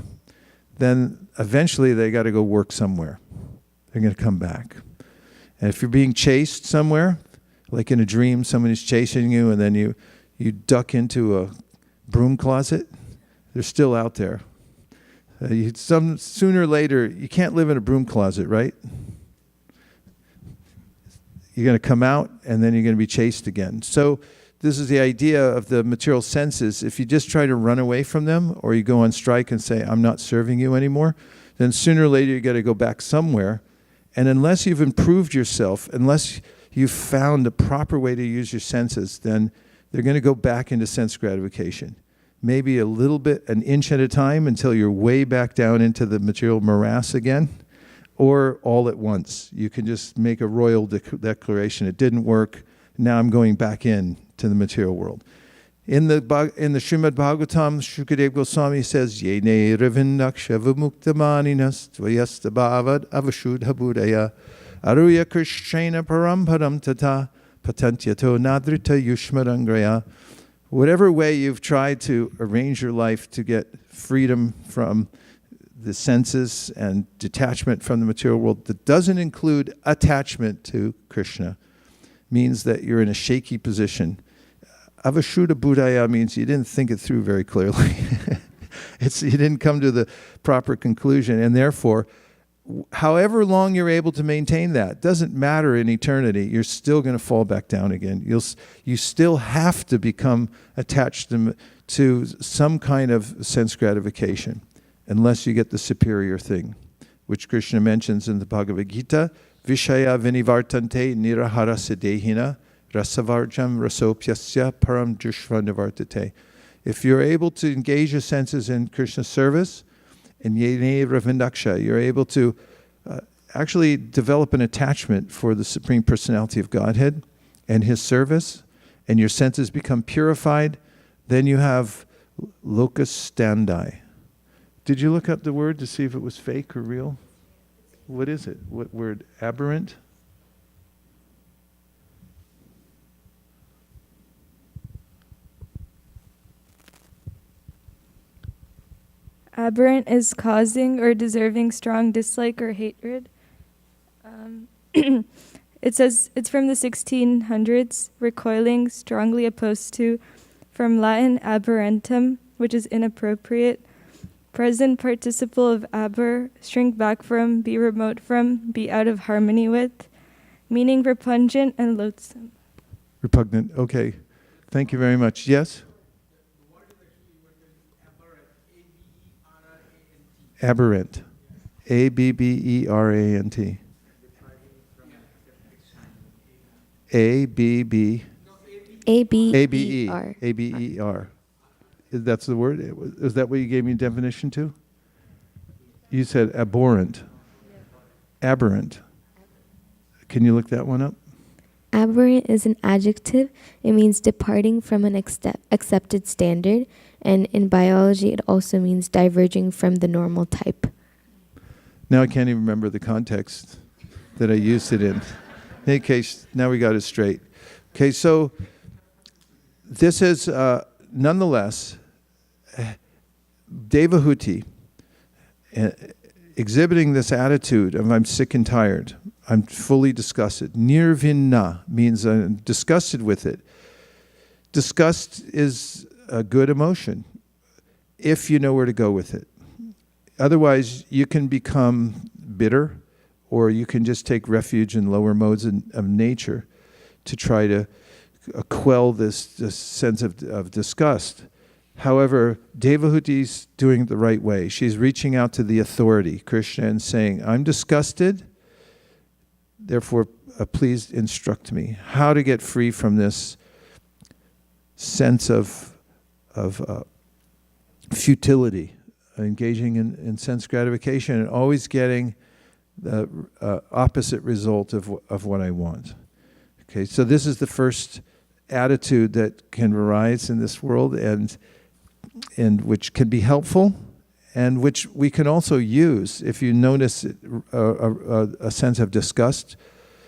then eventually they got to go work somewhere. They're going to come back. And if you're being chased somewhere, like in a dream, someone is chasing you and then you duck into a broom closet, they're still out there. Sooner or later, you can't live in a broom closet, right? You're going to come out and then you're going to be chased again. So this is the idea of the material senses. If you just try to run away from them or you go on strike and say, I'm not serving you anymore, then sooner or later you got to go back somewhere. And unless you've improved yourself, unless you've found the proper way to use your senses, then they're going to go back into sense gratification. Maybe a little bit, an inch at a time until you're way back down into the material morass again, or all at once. You can just make a royal declaration. It didn't work. Now I'm going back in to the material world. In the Srimad-Bhagavatam, Shukadeva Goswami says, Yene Ravindaksha Vimuktamaninas Tvayastabhavad Avashudha Buddhaya Aruya Krishna Paramparam Tata Patantyato Nadrita Yushmarangraya. Whatever way you've tried to arrange your life to get freedom from the senses and detachment from the material world that doesn't include attachment to Krishna means that you're in a shaky position. Avashuddha Buddhaya means you didn't think it through very clearly. You didn't come to the proper conclusion, and therefore, however long you're able to maintain that, doesn't matter in eternity, you're still going to fall back down again. You still have to become attached to some kind of sense gratification, unless you get the superior thing, which Krishna mentions in the Bhagavad Gita, Vishaya vinivartante nirahara sedehina rasavarjam rasopyasya param jushva nivartate. If you're able to engage your senses in Krishna's service, in yene ravindaksha, you're able to actually develop an attachment for the Supreme Personality of Godhead and His service, and your senses become purified, then you have locus standi. Did you look up the word to see if it was fake or real? What is it? What word? Aberrant? Aberrant is causing or deserving strong dislike or hatred. It says it's from the 1600s, recoiling, strongly opposed to, from Latin aberrantum, which is inappropriate. Present participle of aber, shrink back from, be remote from, be out of harmony with, meaning repugnant and loathsome. Repugnant, okay. Thank you very much. Yes? Aberrant. Abberant. A-B-B. A-B-E-R. A-B-E-R. That's the word? Is that what you gave me a definition to? You said abhorrent. Aberrant. Can you look that one up? Aberrant is an adjective. It means departing from an accepted standard. And in biology, it also means diverging from the normal type. Now I can't even remember the context that I used it in. In any case, now we got it straight. Okay, so this is nonetheless Devahuti exhibiting this attitude of I'm sick and tired. I'm fully disgusted. Nirvinna means I'm disgusted with it. Disgust is a good emotion if you know where to go with it. Otherwise, you can become bitter, or you can just take refuge in lower modes of nature to try to quell this sense of disgust. However, Devahuti's doing it the right way. She's reaching out to the authority, Krishna, and saying, I'm disgusted, therefore please instruct me how to get free from this sense of futility, engaging in sense gratification and always getting the opposite result of what I want. Okay, so this is the first attitude that can arise in this world, and which can be helpful, and which we can also use. If you notice a sense of disgust,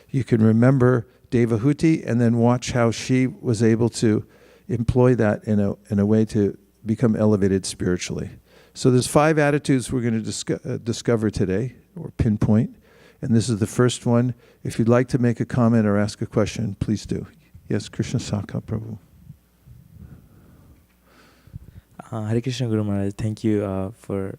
you can remember Devahuti and then watch how she was able to employ that in a way to become elevated spiritually. So there's 5 attitudes we're going to discover today, or pinpoint, and this is the first one. If you'd like to make a comment or ask a question, please do. Yes, Krishna Saka Prabhu. Hare Krishna Guru Maharaj, thank you for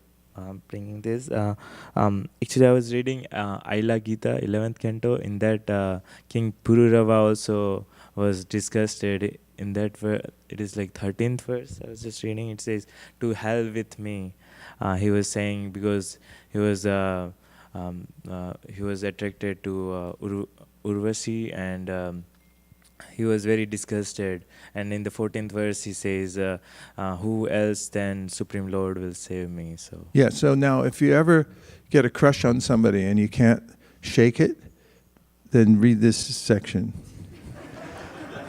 bringing this. Actually, I was reading Aila Gita, 11th canto. In that, King Pururava also was disgusted. In that it is like 13th verse. I was just reading. It says, "To hell with me." He was saying because he was attracted to Urvasi, and he was very disgusted. And in the 14th verse, he says, "Who else than Supreme Lord will save me?" So yeah. So now, if you ever get a crush on somebody and you can't shake it, then read this section.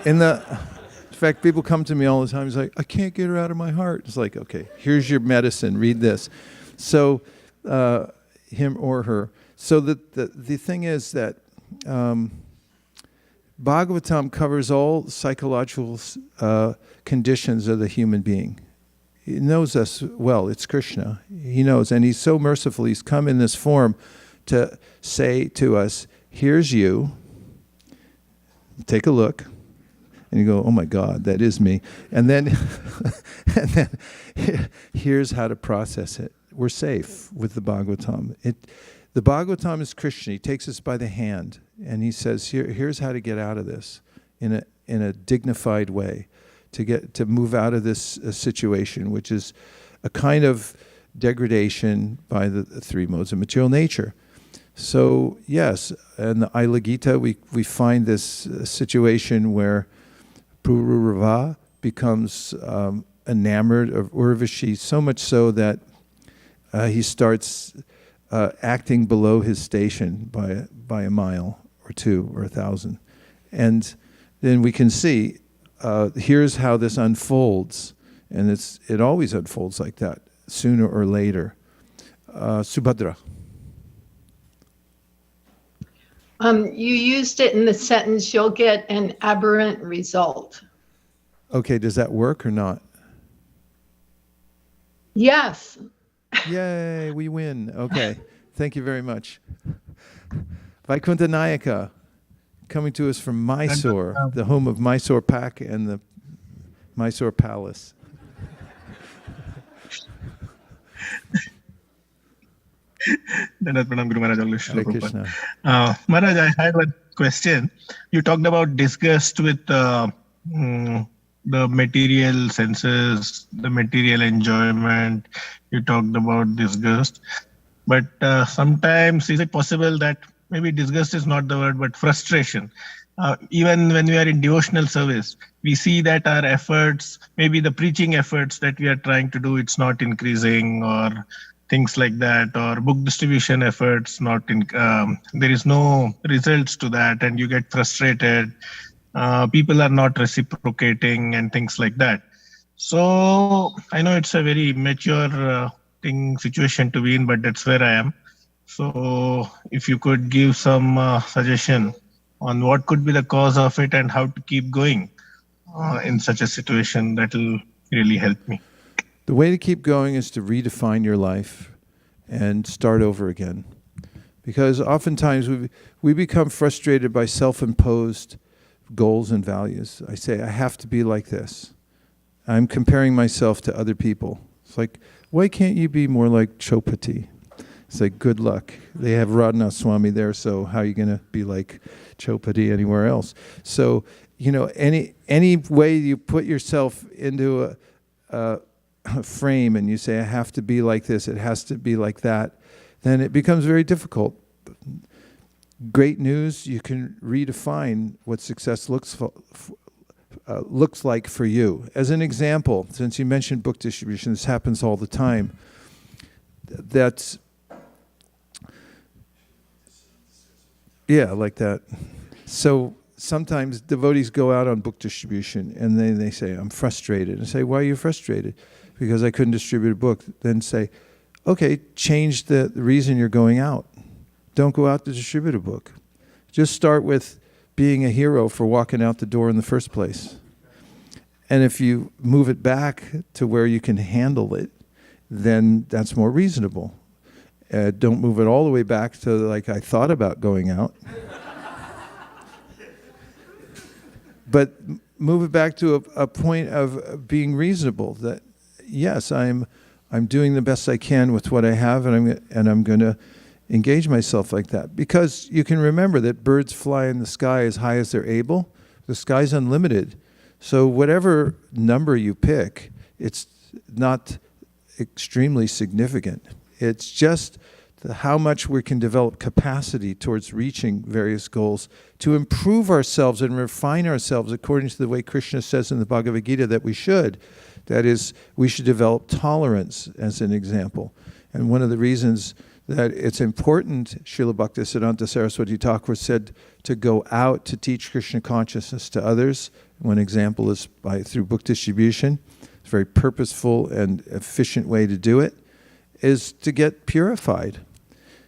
In fact, people come to me all the time. It's like, I can't get her out of my heart. It's like, okay, here's your medicine. Read this. So, him or her. So the thing is that Bhagavatam covers all psychological conditions of the human being. He knows us well. It's Krishna. He knows. And he's so merciful. He's come in this form to say to us, here's you. Take a look. And you go, oh my God, that is me. And then, here's how to process it. We're safe with the Bhagavatam. The Bhagavatam is Krishna. He takes us by the hand and he says, here's how to get out of this in a dignified way, to move out of this situation, which is a kind of degradation by the 3 modes of material nature. So yes, in the Aila Gita, we find this situation where Pururava becomes enamored of Urvashi, so much so that he starts acting below his station by a mile or 2 or 1,000. And then we can see, here's how this unfolds. And it always unfolds like that, sooner or later. Subhadra. You used it in the sentence, you'll get an aberrant result. Okay, does that work or not? Yes. Yay, we win. Okay, thank you very much. Vaikuntha Nayaka, coming to us from Mysore, the home of Mysore Pak and the Mysore Palace. Hare Krishna. Maharaj, I had one question. You talked about disgust with the material senses, the material enjoyment. You talked about disgust. But sometimes, is it possible that maybe disgust is not the word, but frustration? Even when we are in devotional service, we see that our efforts, maybe the preaching efforts that we are trying to do, it's not increasing, or things like that, or book distribution efforts not in there is no results to that, and you get frustrated. People are not reciprocating and things like that. So I know it's a very immature situation to be in, but that's where I am. So if you could give some suggestion on what could be the cause of it and how to keep going in such a situation, that will really help me. The way to keep going is to redefine your life and start over again. Because oftentimes we become frustrated by self-imposed goals and values. I say, I have to be like this. I'm comparing myself to other people. It's like, why can't you be more like Chopati? It's like, good luck. They have Radhanath Swami there, so how are you going to be like Chopati anywhere else? So, any way you put yourself into a frame and you say, I have to be like this, it has to be like that, then it becomes very difficult. Great news, you can redefine what success looks like for you. As an example, since you mentioned book distribution, this happens all the time. That's, yeah, like that. So sometimes devotees go out on book distribution and they say, I'm frustrated. And say, why are you frustrated? Because I couldn't distribute a book. Then say, okay, change the reason you're going out. Don't go out to distribute a book. Just start with being a hero for walking out the door in the first place. And if you move it back to where you can handle it, then that's more reasonable. Don't move it all the way back to like I thought about going out. But move it back to a point of being reasonable. That yes, I'm doing the best I can with what I have, and I'm going to engage myself like that. Because you can remember that birds fly in the sky as high as they're able. The sky's unlimited. So whatever number you pick, it's not extremely significant. It's just how much we can develop capacity towards reaching various goals to improve ourselves and refine ourselves according to the way Krishna says in the Bhagavad Gita that we should. That is, we should develop tolerance as an example. And one of the reasons that it's important, Srila Bhaktisiddhanta Saraswati Thakur said, to go out to teach Krishna consciousness to others. One example is through book distribution. It's a very purposeful and efficient way to do it, is to get purified.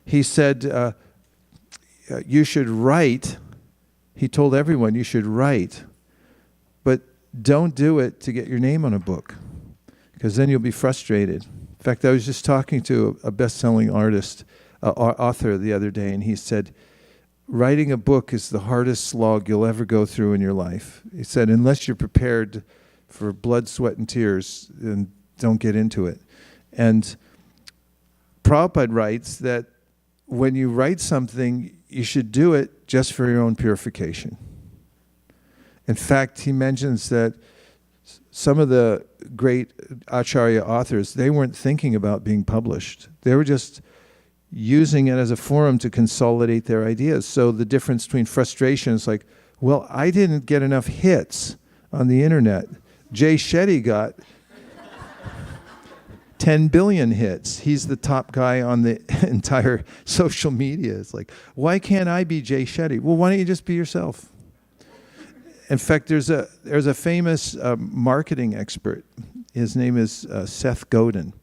He said, you should write. He told everyone you should write, but don't do it to get your name on a book, because then you'll be frustrated. In fact, I was just talking to a best-selling author the other day, and he said, writing a book is the hardest slog you'll ever go through in your life. He said, unless you're prepared for blood, sweat, and tears, then don't get into it. And Prabhupada writes that when you write something, you should do it just for your own purification. In fact, he mentions that some of the great Acharya authors, they weren't thinking about being published. They were just using it as a forum to consolidate their ideas. So the difference between frustration is like, well, I didn't get enough hits on the internet. Jay Shetty got 10 billion hits. He's the top guy on the entire social media. It's like, why can't I be Jay Shetty? Well, why don't you just be yourself? In fact, there's a famous marketing expert. His name is Seth Godin.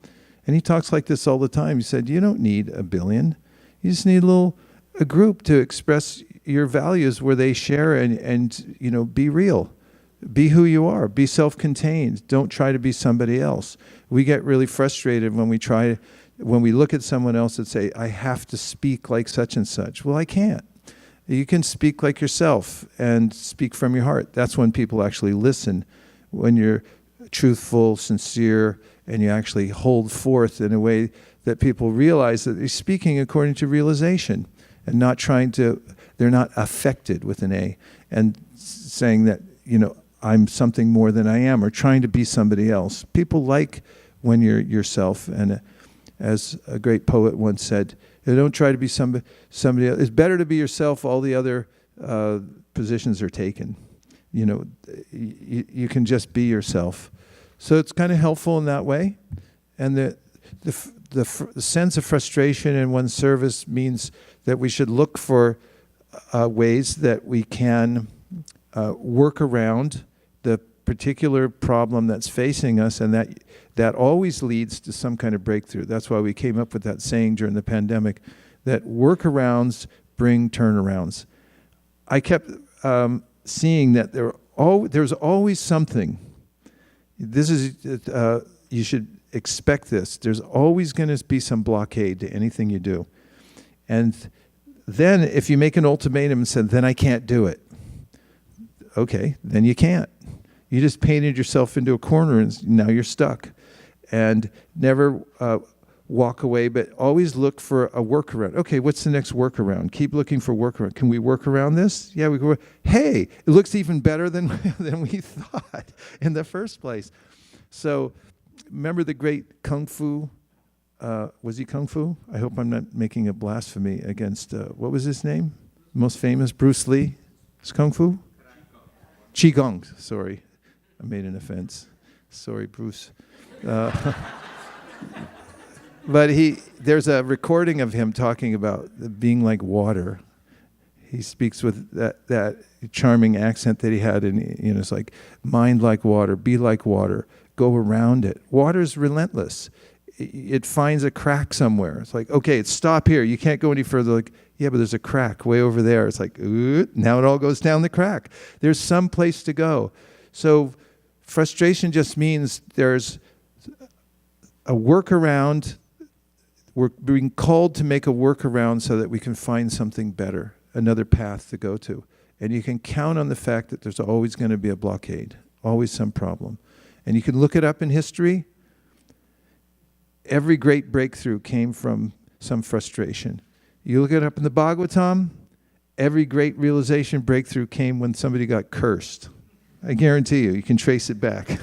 And he talks like this all the time. He said, you don't need a billion. You just need a group to express your values where they share and be real. Be who you are. Be self-contained. Don't try to be somebody else. We get really frustrated when we look at someone else and say, I have to speak like such and such. Well, I can't. You can speak like yourself and speak from your heart. That's when people actually listen. When you're truthful, sincere, and you actually hold forth in a way that people realize that they're speaking according to realization and not they're not affected with an A and saying that, I'm something more than I am or trying to be somebody else. People like when you're yourself. And as a great poet once said, don't try to be somebody else. It's better to be yourself. All the other positions are taken. You can just be yourself. So it's kind of helpful in that way. And the the sense of frustration in one's service means that we should look for ways that we can work around the particular problem that's facing us, and that always leads to some kind of breakthrough. That's why we came up with that saying during the pandemic, that workarounds bring turnarounds. I kept seeing that there's always something. This is you should expect this. There's always going to be some blockade to anything you do. And then if you make an ultimatum and say, then I can't do it. Okay, then you can't. You just painted yourself into a corner and now you're stuck. And never walk away, but always look for a workaround. Okay, what's the next workaround? Keep looking for workaround. Can we work around this? Yeah, we can. Hey, it looks even better than we thought in the first place. So remember the great Kung Fu, was he Kung Fu? I hope I'm not making a blasphemy against, what was his name? Most famous, Bruce Lee? Is Kung Fu? Qigong, sorry. I made an offense. Sorry, Bruce. But there's a recording of him talking about being like water. He speaks with that charming accent that he had, and it's like, mind like water, be like water, go around it. Water's relentless. It finds a crack somewhere. It's like, okay, stop here. You can't go any further. Like, yeah, but there's a crack way over there. It's like, now it all goes down the crack. There's some place to go. So frustration just means there's a workaround. We're being called to make a workaround so that we can find something better, another path to go to. And you can count on the fact that there's always going to be a blockade, always some problem. And you can look it up in history. Every great breakthrough came from some frustration. You look it up in the Bhagavatam, every great realization breakthrough came when somebody got cursed. I guarantee you can trace it back.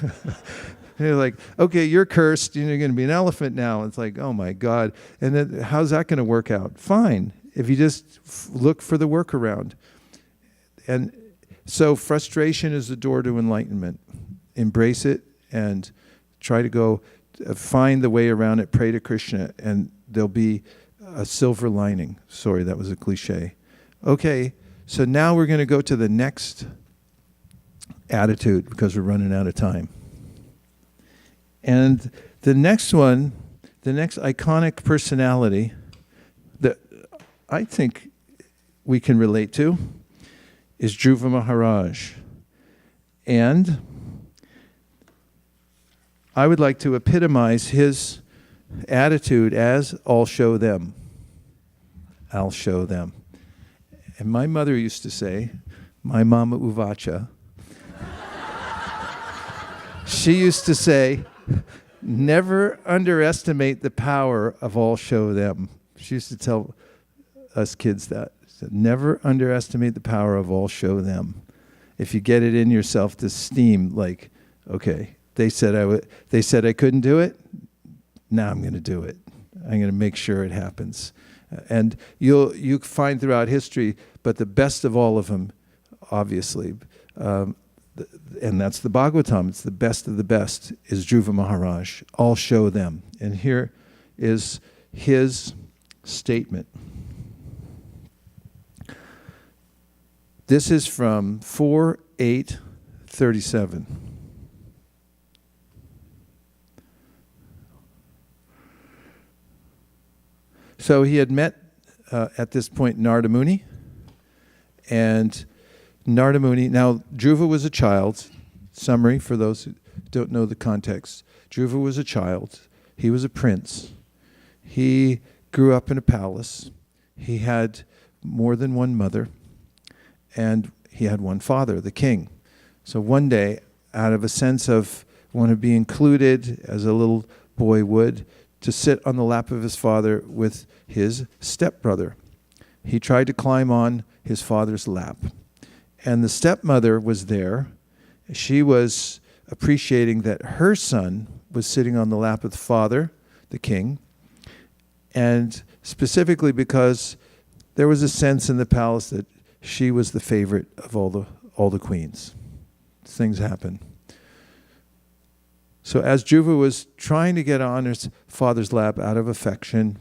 You're like, okay, you're cursed, you're going to be an elephant now. It's like, oh my God. And then how's that going to work out? Fine, if you just look for the workaround. And so frustration is the door to enlightenment. Embrace it and try to go find the way around it, pray to Krishna, and there'll be a silver lining. Sorry, that was a cliche. Okay, so now we're going to go to the next attitude because we're running out of time. And the next one, the next iconic personality that I think we can relate to is Dhruva Maharaj. And I would like to epitomize his attitude as I'll show them. I'll show them. And my mother used to say, my mama Uvacha, she used to say, never underestimate the power of I'll show them. She used to tell us kids that. Said, never underestimate the power of I'll show them. If you get it in your self-esteem, like, okay, they said I couldn't do it. Now I'm going to do it. I'm going to make sure it happens. And you find throughout history, but the best of all of them, obviously, and that's the Bhagavatam. It's the best of the best, is Dhruva Maharaj. I'll show them. And here is his statement. This is from 4:8:37. So he had met, at this point, Narada Muni. And Narada Muni, now Dhruva was a child. Summary for those who don't know the context. Dhruva was a child. He was a prince. He grew up in a palace. He had more than one mother. And he had one father, the king. So one day, out of a sense of want to be included, as a little boy would, to sit on the lap of his father with his stepbrother, he tried to climb on his father's lap. And the stepmother was there. She was appreciating that her son was sitting on the lap of the father, the king, and specifically because there was a sense in the palace that she was the favorite of all the queens. Things happen. So as Dhruva was trying to get on his father's lap out of affection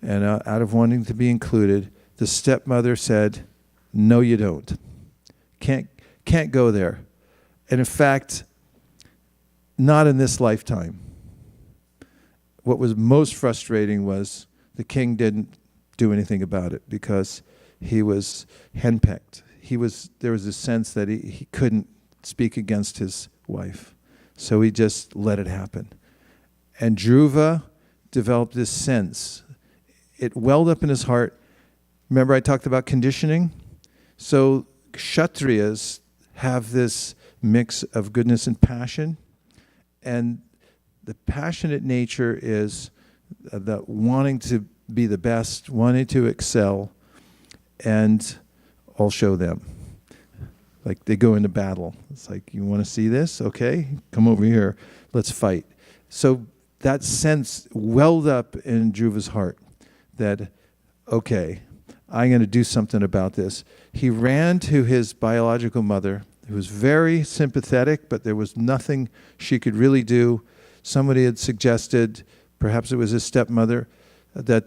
and out of wanting to be included, the stepmother said, "No, you don't. Can't go there. And in fact, not in this lifetime." What was most frustrating was the king didn't do anything about it because he was henpecked. There was a sense that he couldn't speak against his wife. So he just let it happen. And Dhruva developed this sense. It welled up in his heart. Remember I talked about conditioning? So Kshatriyas have this mix of goodness and passion. And the passionate nature is the wanting to be the best, wanting to excel, and I'll show them. Like they go into battle. It's like, you want to see this? Okay, come over here. Let's fight. So that sense welled up in Dhruva's heart that, okay, I'm going to do something about this. He ran to his biological mother, who was very sympathetic, but there was nothing she could really do. Somebody had suggested, perhaps it was his stepmother, that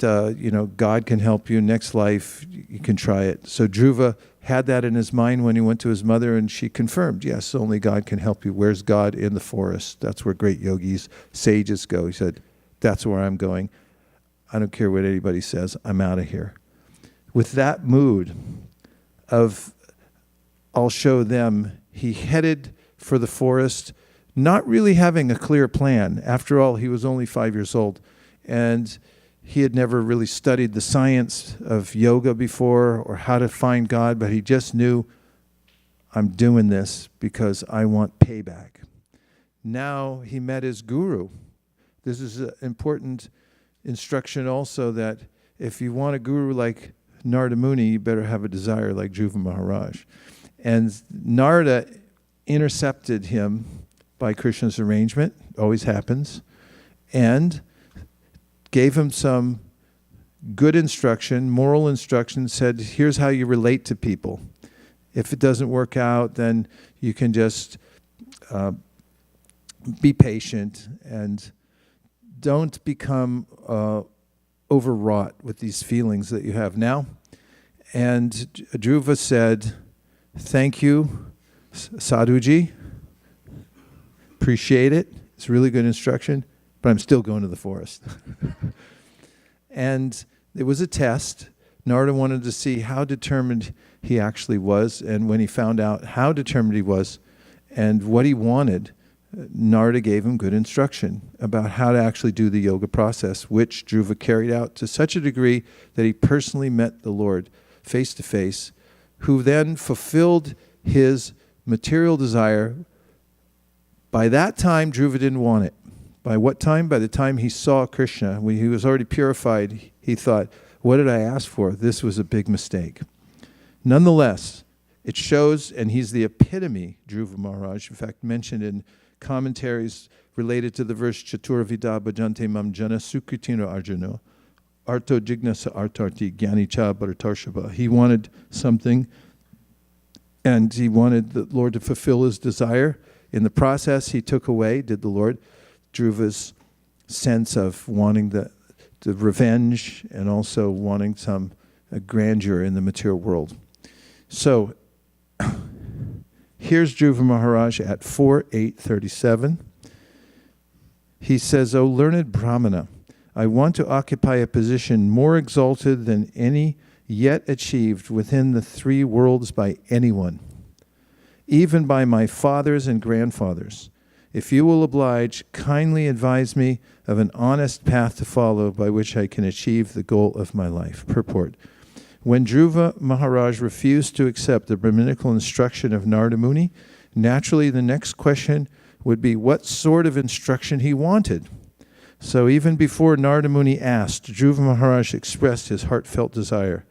God can help you. Next life, you can try it. So Dhruva had that in his mind when he went to his mother, and she confirmed, yes, only God can help you. Where's God? In the forest. That's where great yogis, sages go. He said, that's where I'm going. I don't care what anybody says. I'm out of here. With that mood of, I'll show them, he headed for the forest, not really having a clear plan. After all, he was only 5 years old, and he had never really studied the science of yoga before or how to find God, but he just knew, I'm doing this because I want payback. Now he met his guru. This is an important instruction also, that if you want a guru like Narada Muni, you better have a desire like Dhruva Maharaj. And Narada intercepted him by Krishna's arrangement, always happens, and gave him some good instruction, moral instruction, said, here's how you relate to people. If it doesn't work out, then you can just be patient and don't become overwrought with these feelings that you have now. And Dhruva said, thank you, Sadhuji. Appreciate it. It's really good instruction, but I'm still going to the forest. And it was a test. Narada wanted to see how determined he actually was, and when he found out how determined he was and what he wanted, Narada gave him good instruction about how to actually do the yoga process, which Dhruva carried out to such a degree that he personally met the Lord face to face, who then fulfilled his material desire. By that time, Dhruva didn't want it. By what time? By the time he saw Krishna, when he was already purified, he thought, what did I ask for? This was a big mistake. Nonetheless, it shows, and he's the epitome, Dhruva Maharaj, in fact, mentioned in commentaries related to the verse Chaturvida bhajante mam jana sukritino arjuna arto jignasa artarti gyanicha bharatarshava. He wanted something, and he wanted the Lord to fulfill his desire. In the process, he took away, did the Lord, Dhruva's sense of wanting the revenge and also wanting some grandeur in the material world. So, here's Dhruva Maharaj at 4:8:37. He says, O learned Brahmana, I want to occupy a position more exalted than any yet achieved within the three worlds by anyone, even by my fathers and grandfathers. If you will oblige, kindly advise me of an honest path to follow by which I can achieve the goal of my life. Purport. When Dhruva Maharaj refused to accept the Brahminical instruction of Narada Muni, naturally the next question would be what sort of instruction he wanted. So even before Narada Muni asked, Dhruva Maharaj expressed his heartfelt desire.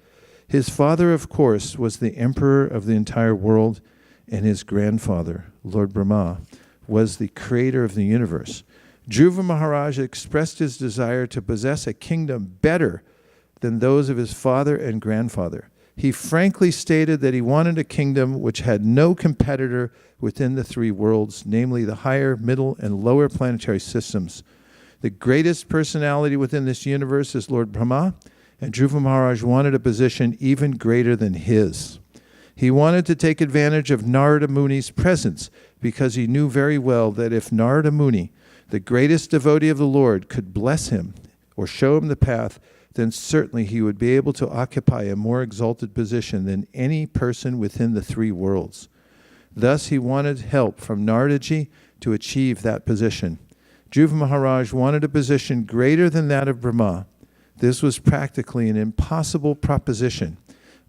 His father, of course, was the emperor of the entire world, and his grandfather, Lord Brahma, was the creator of the universe. Dhruva Maharaj expressed his desire to possess a kingdom better than those of his father and grandfather. he frankly stated that he wanted a kingdom which had no competitor within the three worlds, namely the higher, middle, and lower planetary systems. The greatest personality within this universe is Lord Brahma, and Dhruva Maharaj wanted a position even greater than his. He wanted to take advantage of Narada Muni's presence because he knew very well that if Narada Muni, the greatest devotee of the Lord, could bless him or show him the path, then certainly he would be able to occupy a more exalted position than any person within the three worlds. Thus he wanted help from Naradaji to achieve that position. Dhruva Maharaj wanted a position greater than that of Brahma. This was practically an impossible proposition,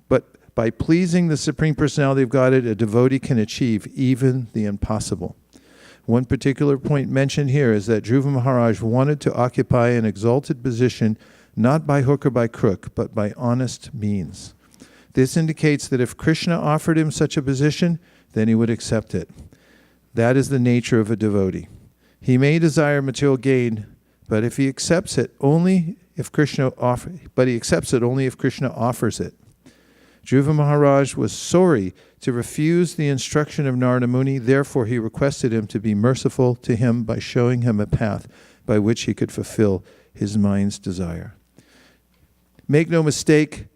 but by pleasing the Supreme Personality of Godhead, a devotee can achieve even the impossible. One particular point mentioned here is that Dhruva Maharaj wanted to occupy an exalted position not by hook or by crook, but by honest means. This indicates that if Krishna offered him such a position, then he would accept it. That is the nature of a devotee. He may desire material gain, but if he accepts it only if Krishna offers it. Dhruva Maharaj was sorry to refuse the instruction of Narada Muni, therefore he requested him to be merciful to him by showing him a path by which he could fulfill his mind's desire. Make no mistake,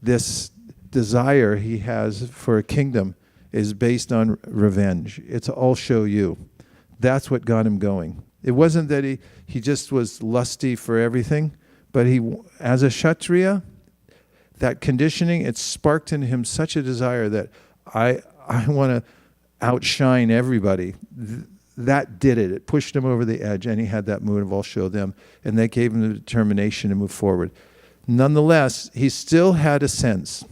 this desire he has for a kingdom is based on revenge. It's all show you. That's what got him going. It wasn't that he just was lusty for everything, but he, as a Kshatriya, that conditioning, it sparked in him such a desire that I want to outshine everybody. That did it. It pushed him over the edge, and he had that mood of I'll show them, and that gave him the determination to move forward. Nonetheless, he still had a sense,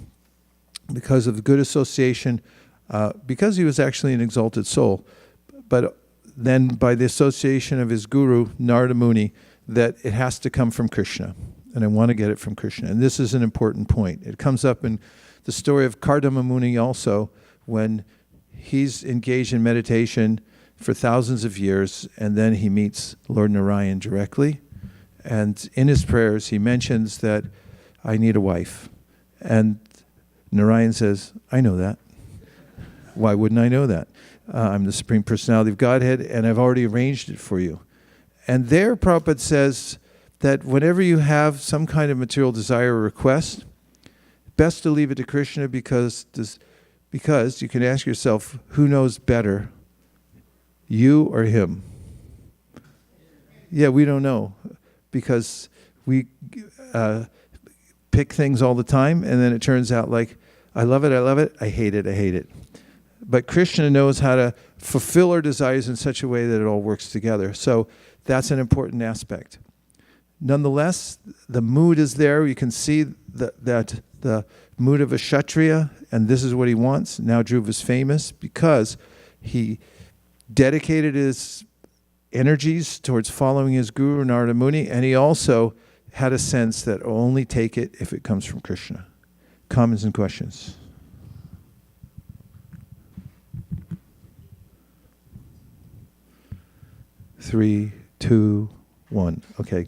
because of the good association, because he was actually an exalted soul, but then by the association of his guru, Narada Muni, that it has to come from Krishna. And I want to get it from Krishna. And this is an important point. It comes up in the story of Kardama Muni also, when he's engaged in meditation for thousands of years, and then he meets Lord Narayan directly. And in his prayers, he mentions that I need a wife. And Narayan says, I know that. Why wouldn't I know that? I'm the Supreme Personality of Godhead, and I've already arranged it for you. And there, Prabhupada says that whenever you have some kind of material desire or request, best to leave it to Krishna, because you can ask yourself, who knows better, you or him? Yeah, we don't know, because we pick things all the time, and then it turns out like, I love it, I hate it. But Krishna knows how to fulfill our desires in such a way that it all works together. So that's an important aspect. Nonetheless, the mood is there. You can see that the mood of a Kshatriya, and this is what he wants. Now Dhruva is famous because he dedicated his energies towards following his guru, Narada Muni, and he also had a sense that I'll only take it if it comes from Krishna. Comments and questions? Three, two, one. Okay.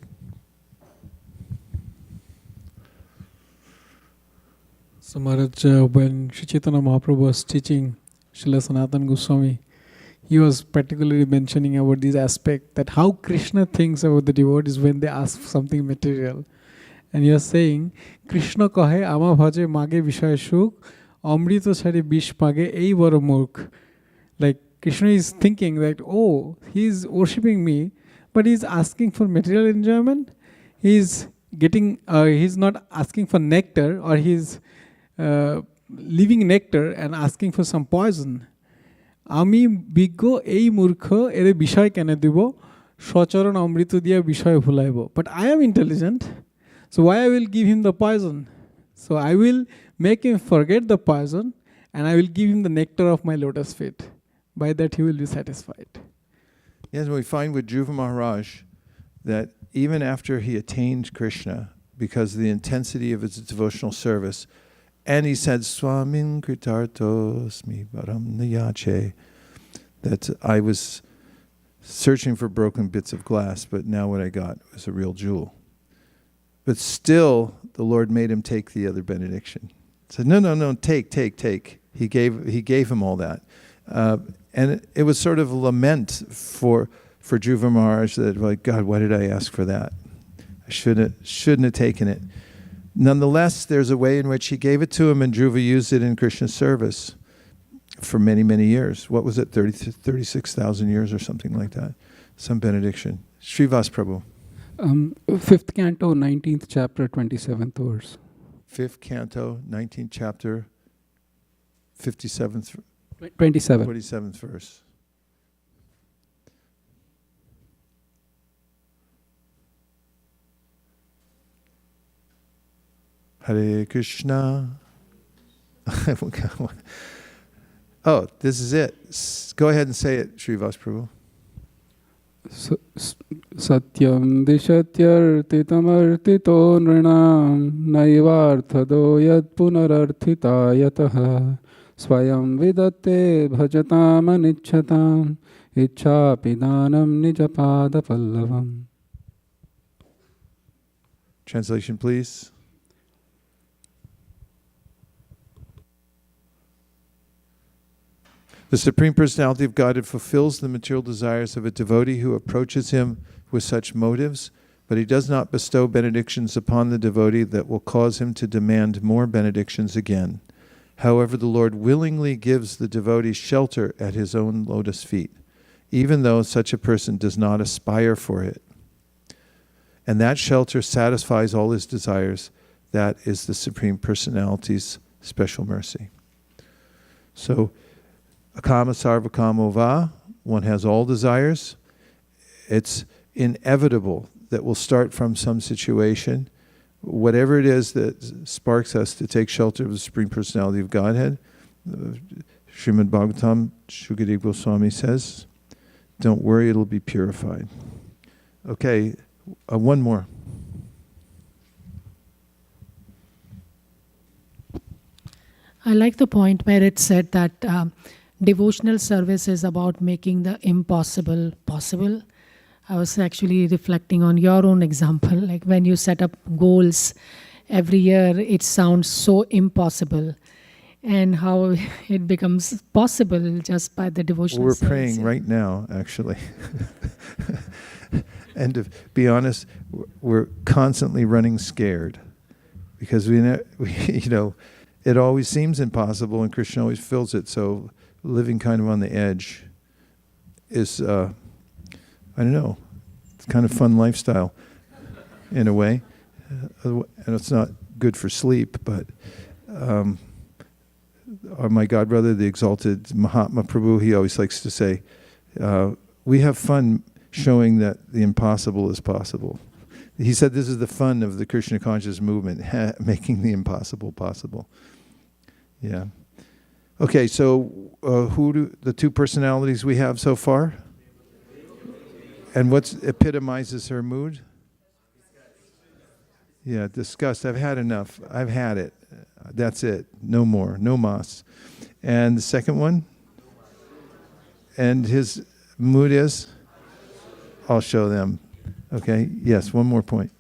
So Maharaj, when Sri Chaitanya Mahaprabhu was teaching Srila Sanatana Goswami, he was particularly mentioning about this aspect, that how Krishna thinks about the devotees when they ask something material. And he was saying, Krishna kahe ama bhaje mage vishay shuk, amrito chhari bish mage ei baro murkh. Like Krishna is thinking that, oh, he is worshipping me, but he is asking for material enjoyment. He is getting, he's not asking for nectar, or he's leaving nectar and asking for some poison. Ami biggo ei murkho ere bishay kene dibo sacharan amrito diya bishay bhulaibo. But I am intelligent, so why I will give him the poison? So I will make him forget the poison, and I will give him the nectar of my lotus feet. By that he will be satisfied. Yes, we find with Dhruva Maharaj that even after he attained Krishna, because of the intensity of his devotional service, and he said, Swamin kritartosmi varam niyache, that I was searching for broken bits of glass, but now what I got was a real jewel. But still, the Lord made him take the other benediction. Said, no, take. He gave him all that. And it was sort of a lament for Dhruva Maharaj that, like, God, why did I ask for that? I shouldn't have taken it. Nonetheless, there's a way in which he gave it to him, and Dhruva used it in Krishna's service for many, many years. What was it, 36,000 years or something like that? Some benediction. Srivas Prabhu. 5th canto, 19th chapter, 27th verse. 5th canto, 19th chapter, 27th verse. Hare Krishna. Oh, this is it. Go ahead and say it, Srivas Prabhu. Satyam dishatyartitamartito nrinam naivarthado yad punararthita yataha swayam vidate bhajatam anichchatam ichchapidanam nijapada pallavam. Translation, please. The Supreme Personality of Godhead fulfills the material desires of a devotee who approaches him with such motives, but he does not bestow benedictions upon the devotee that will cause him to demand more benedictions again. However, the Lord willingly gives the devotee shelter at his own lotus feet, even though such a person does not aspire for it. And that shelter satisfies all his desires. That is the Supreme Personality's special mercy. So, Akama sarvakamo va, one has all desires. It's inevitable that we'll start from some situation. Whatever it is that sparks us to take shelter of the Supreme Personality of Godhead, Srimad-Bhagavatam, Shukadeva Goswami says, don't worry, it'll be purified. Okay, one more. I like the point where it said that devotional service is about making the impossible possible. I was actually reflecting on your own example, like when you set up goals every year, it sounds so impossible, and how it becomes possible just by the devotional We're service. praying right now, actually. And to be honest, we're constantly running scared because we it always seems impossible, and Krishna always fills it. So living kind of on the edge is, I don't know, it's kind of fun lifestyle in a way. And it's not good for sleep, but my godbrother, the exalted Mahatma Prabhu, he always likes to say, we have fun showing that the impossible is possible. He said this is the fun of the Krishna conscious movement, making the impossible possible. Yeah. Okay, so who do the two personalities we have so far? And what epitomizes her mood? Yeah, disgust. I've had enough. I've had it. That's it. No more. No mas. And the second one? And his mood is? I'll show them. Okay, yes, one more point.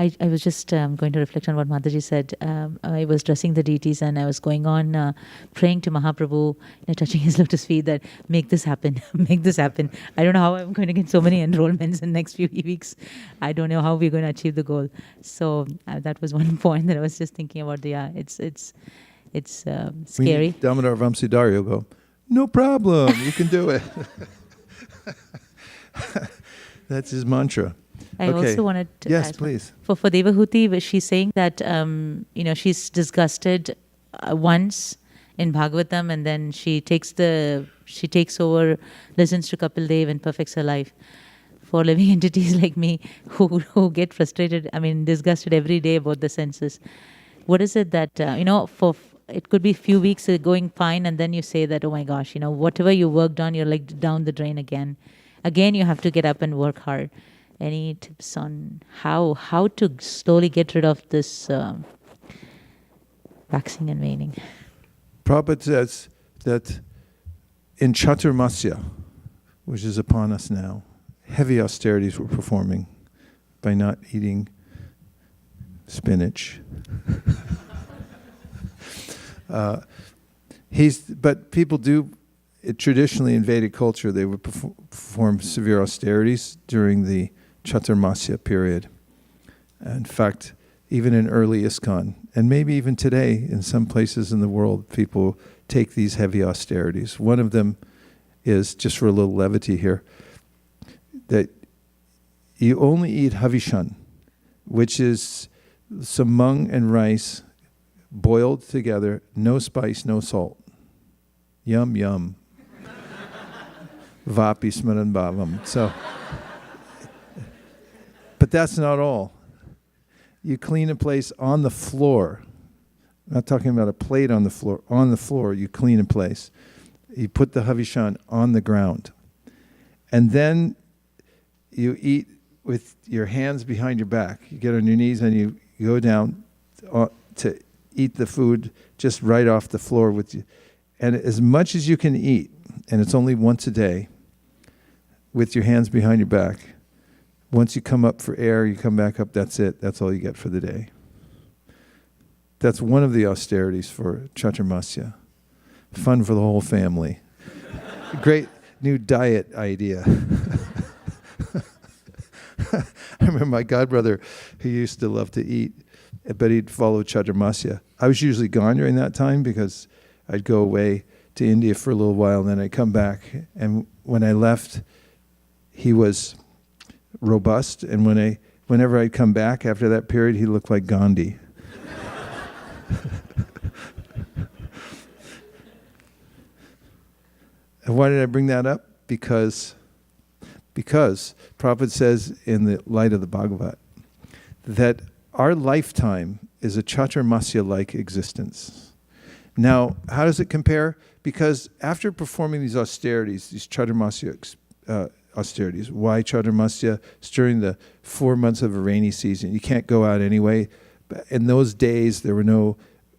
I was just going to reflect on what Mataji said. I was dressing the deities and I was going on praying to Mahaprabhu, touching his lotus feet that make this happen, make this happen. I don't know how I'm going to get so many enrollments in the next few weeks. I don't know how we're going to achieve the goal. So that was one point that I was just thinking about. It's scary. Damodar Vamsidhari will go, no problem, you can do it. That's his mantra. I also wanted to yes, ask please. For Devahuti, she's saying that she's disgusted once in Bhagavatam, and then she takes over, listens to Kapil Dev, and perfects her life. For living entities like me who get frustrated, disgusted every day about the senses, what is it that it could be a few weeks going fine, and then you say that, oh my gosh, whatever you worked on, you're like down the drain again. Again, you have to get up and work hard. Any tips on how to slowly get rid of this waxing and waning? Prabhupada says that in Chaturmasya, which is upon us now, heavy austerities we're performing by not eating spinach. But people do, traditionally in Vedic culture, they would perform severe austerities during the Chaturmasya period. In fact, even in early ISKCON, and maybe even today in some places in the world, people take these heavy austerities. One of them is, just for a little levity here, that you only eat havishan, which is some mung and rice boiled together, no spice, no salt. Yum, yum. Vapi smaran bhavam. So, but that's not all. You clean a place on the floor. I'm not talking about a plate on the floor. On the floor, you clean a place. You put the havishan on the ground. And then you eat with your hands behind your back. You get on your knees and you go down to eat the food just right off the floor with you. And as much as you can eat, and it's only once a day, with your hands behind your back. Once you come up for air, you come back up, that's it. That's all you get for the day. That's one of the austerities for Chaturmasya. Fun for the whole family. Great new diet idea. I remember my godbrother, who used to love to eat, but he'd follow Chaturmasya. I was usually gone during that time because I'd go away to India for a little while and then I'd come back. And when I left, he was robust, and whenever I'd come back after that period, he looked like Gandhi. And why did I bring that up? Because Prabhupada says in the light of the Bhagavat that our lifetime is a Chaturmasya-like existence. Now, how does it compare? Because after performing these austerities, these Chaturmasya austerities. Why Chaturmasya? It's during the 4 months of a rainy season. You can't go out anyway. In those days, there were no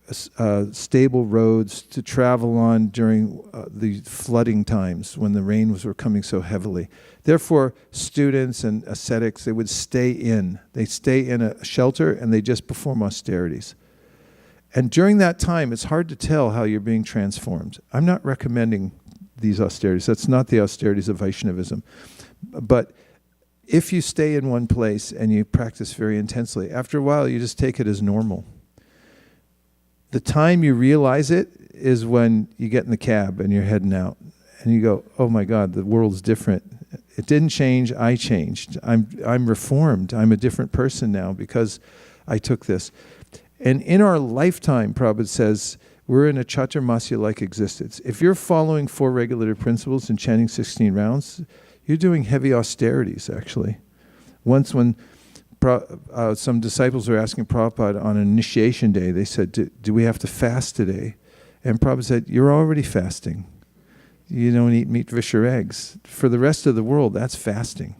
stable roads to travel on during the flooding times when the rains were coming so heavily. Therefore, students and ascetics, they would stay in. They stay in a shelter and they just perform austerities. And during that time, it's hard to tell how you're being transformed. I'm not recommending these austerities. That's not the austerities of Vaishnavism. But if you stay in one place and you practice very intensely, after a while you just take it as normal. The time you realize it is when you get in the cab and you're heading out and you go, oh my God, the world's different. It didn't change, I changed. I'm reformed. I'm a different person now because I took this. And in our lifetime, Prabhupada says, we're in a Chaturmasya-like existence. If you're following 4 regulative principles and chanting 16 rounds, you're doing heavy austerities, actually. Once when some disciples were asking Prabhupada on an initiation day, they said, do we have to fast today? And Prabhupada said, you're already fasting. You don't eat meat, fish, or eggs. For the rest of the world, that's fasting,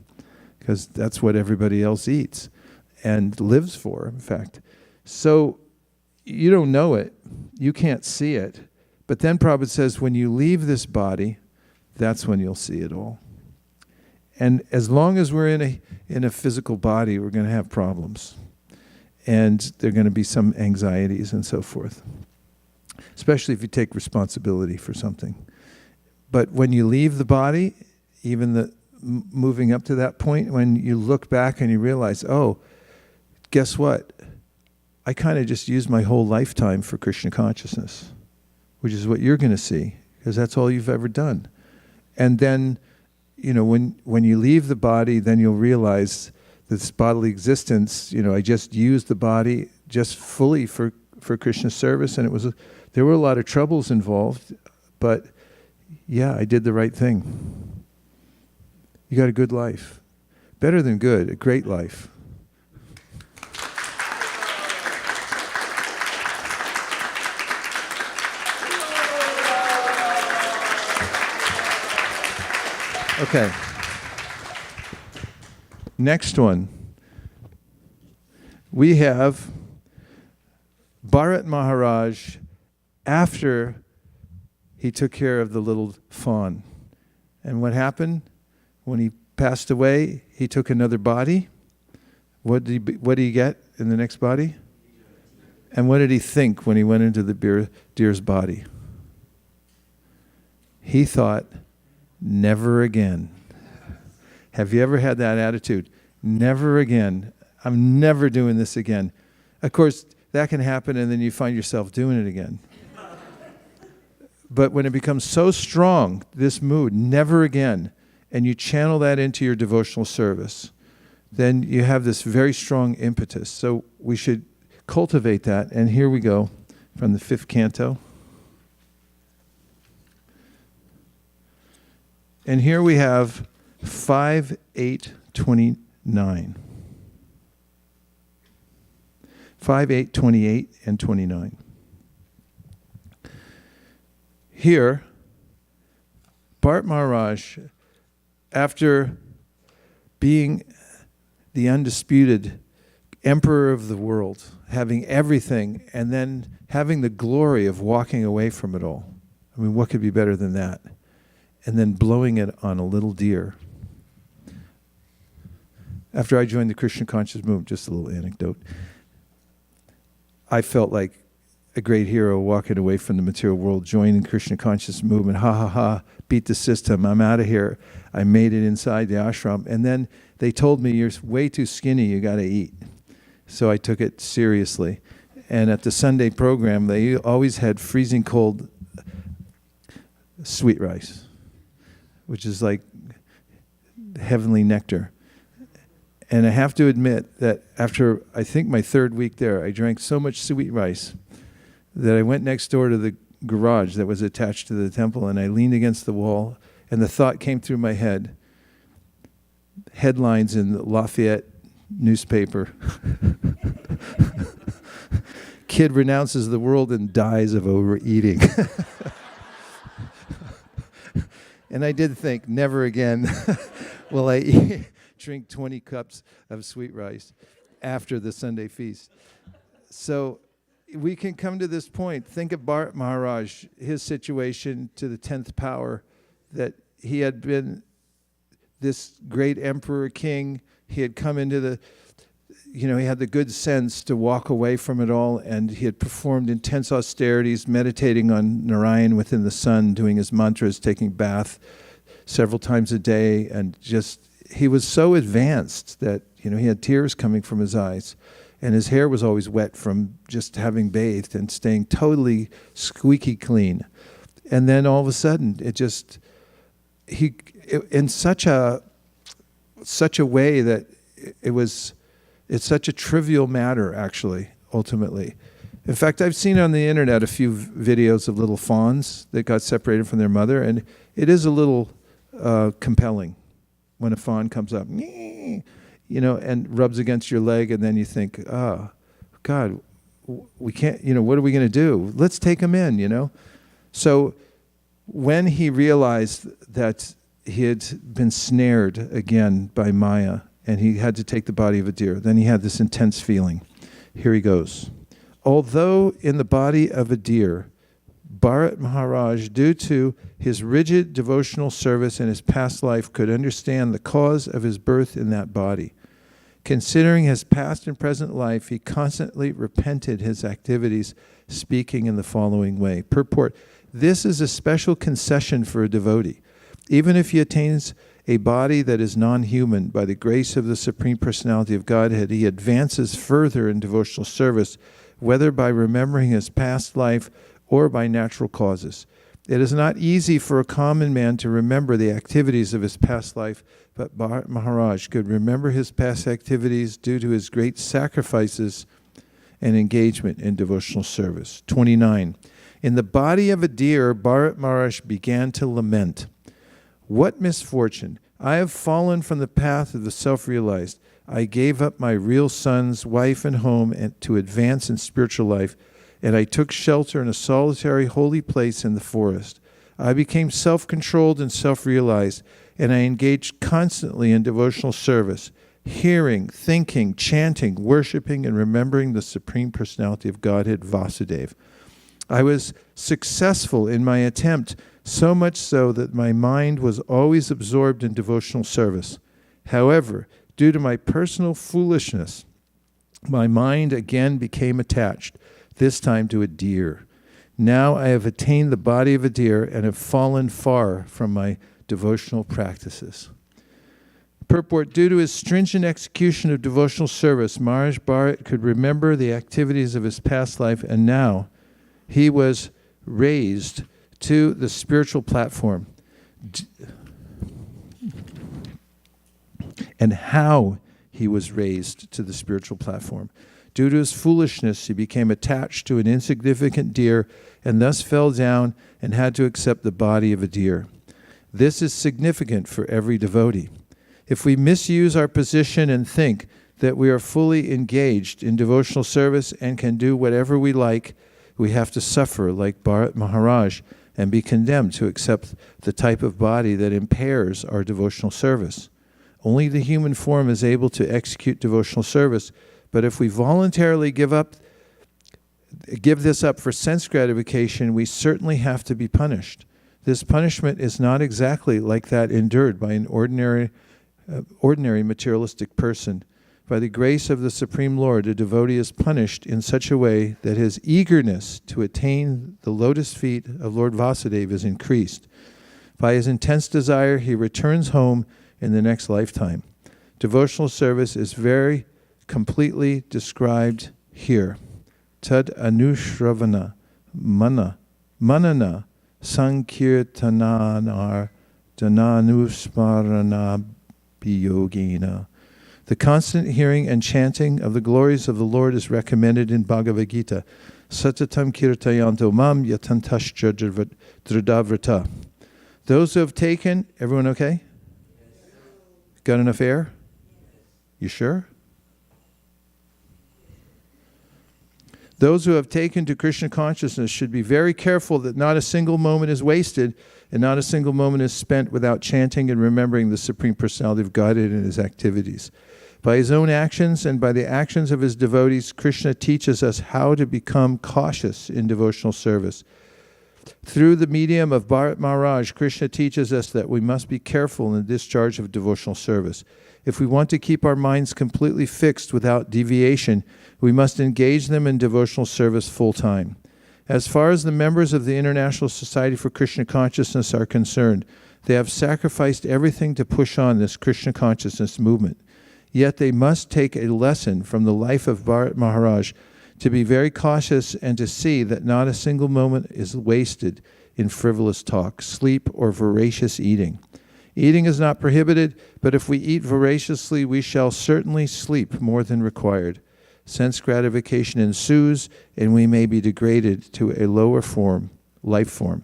because that's what everybody else eats and lives for, in fact. So you don't know it. You can't see it. But then Prabhupada says, when you leave this body, that's when you'll see it all. And as long as we're in a physical body, we're going to have problems. And there are going to be some anxieties and so forth. Especially if you take responsibility for something. But when you leave the body, even moving up to that point, when you look back and you realize, oh, guess what? I kind of just used my whole lifetime for Krishna consciousness, which is what you're going to see, because that's all you've ever done. And then, you know, when you leave the body, then you'll realize this bodily existence, you know, I just used the body just fully for Krishna service, and there were a lot of troubles involved, but yeah, I did the right thing. You got a good life. Better than good, a great life. Okay. Next one. We have Bharat Maharaj after he took care of the little fawn. And what happened? When he passed away, he took another body. What did he get in the next body? And what did he think when he went into the deer's body? He thought, never again. Have you ever had that attitude? Never again. I'm never doing this again. Of course, that can happen and then you find yourself doing it again. But when it becomes so strong, this mood, never again, and you channel that into your devotional service, then you have this very strong impetus. So we should cultivate that. And here we go from the 5th canto. And here we have 5, 8, 29. 5, 8, 28, and 29. Here, Bharat Maharaj, after being the undisputed emperor of the world, having everything, and then having the glory of walking away from it all. I mean, what could be better than that? And then blowing it on a little deer. After I joined the Krishna Conscious Movement, just a little anecdote, I felt like a great hero walking away from the material world, joining Krishna Conscious Movement. Ha ha ha, beat the system, I'm out of here. I made it inside the ashram. And then they told me, you're way too skinny, you got to eat. So I took it seriously. And at the Sunday program, they always had freezing cold sweet rice, which is like heavenly nectar. And I have to admit that after, I think, my 3rd week there, I drank so much sweet rice that I went next door to the garage that was attached to the temple, and I leaned against the wall, and the thought came through my head. Headlines in the Lafayette newspaper. Kid renounces the world and dies of overeating. And I did think, never again will I drink 20 cups of sweet rice after the Sunday feast. So we can come to this point. Think of Bharat Maharaj, his situation to the 10th power, that he had been this great emperor king. He had come into the, he had the good sense to walk away from it all, and he had performed intense austerities, meditating on Narayan within the sun, doing his mantras, taking bath several times a day, and just, he was so advanced that, he had tears coming from his eyes. And his hair was always wet from just having bathed and staying totally squeaky clean. And then all of a sudden, in such a way that it's such a trivial matter, actually, ultimately. In fact, I've seen on the internet a few videos of little fawns that got separated from their mother, and it is a little compelling when a fawn comes up, and rubs against your leg, and then you think, oh, God, we can't, what are we going to do? Let's take him in, So when he realized that he had been snared again by Maya, and he had to take the body of a deer, then he had this intense feeling. Here he goes. Although in the body of a deer, Bharat Maharaj, due to his rigid devotional service in his past life, could understand the cause of his birth in that body. Considering his past and present life, he constantly repented his activities, speaking in the following way. Purport: this is a special concession for a devotee. Even if he attains a body that is non-human, by the grace of the Supreme Personality of Godhead, he advances further in devotional service, whether by remembering his past life or by natural causes. It is not easy for a common man to remember the activities of his past life, but Bharat Maharaj could remember his past activities due to his great sacrifices and engagement in devotional service. 29. In the body of a deer, Bharat Maharaj began to lament. What misfortune! I have fallen from the path of the self-realized. I gave up my real sons, wife, and home to advance in spiritual life, and I took shelter in a solitary holy place in the forest. I became self-controlled and self-realized, and I engaged constantly in devotional service, hearing, thinking, chanting, worshiping, and remembering the Supreme Personality of Godhead, Vasudeva. I was successful in my attempt, so much so that my mind was always absorbed in devotional service. However, due to my personal foolishness, My mind again became attached, this time to a deer. Now I have attained the body of a deer and have fallen far from my devotional practices. Purport: due to his stringent execution of devotional service, Maharaj Bharat could remember the activities of his past life, and now he was raised to the spiritual platform. And how he was raised to the spiritual platform. Due to his foolishness, he became attached to an insignificant deer and thus fell down and had to accept the body of a deer. This is significant for every devotee. If we misuse our position and think that we are fully engaged in devotional service and can do whatever we like, we have to suffer like Bharat Maharaj and be condemned to accept the type of body that impairs our devotional service. Only the human form is able to execute devotional service, but if we voluntarily give this up for sense gratification, we certainly have to be punished. This punishment is not exactly like that endured by an ordinary materialistic person. By the grace of the Supreme Lord, a devotee is punished in such a way that his eagerness to attain the lotus feet of Lord Vasudeva is increased. By his intense desire, he returns home in the next lifetime. Devotional service is very completely described here. Tad anushravana manana sankirtananar dananusmarana biyogena. The constant hearing and chanting of the glories of the Lord is recommended in Bhagavad Gita. Satatam kirtayanto mam yatantascha dradavrata. Those who have taken, everyone okay? Got enough air? You sure? Those who have taken to Krishna consciousness should be very careful that not a single moment is wasted and not a single moment is spent without chanting and remembering the Supreme Personality of Godhead in his activities. By his own actions and by the actions of his devotees, Krishna teaches us how to become cautious in devotional service. Through the medium of Bharat Maharaj, Krishna teaches us that we must be careful in the discharge of devotional service. If we want to keep our minds completely fixed without deviation, we must engage them in devotional service full time. As far as the members of the International Society for Krishna Consciousness are concerned, they have sacrificed everything to push on this Krishna consciousness movement. Yet they must take a lesson from the life of Bharat Maharaj to be very cautious and to see that not a single moment is wasted in frivolous talk, sleep, or voracious eating. Eating is not prohibited, but if we eat voraciously, we shall certainly sleep more than required. Sense gratification ensues, and we may be degraded to a lower form, life form.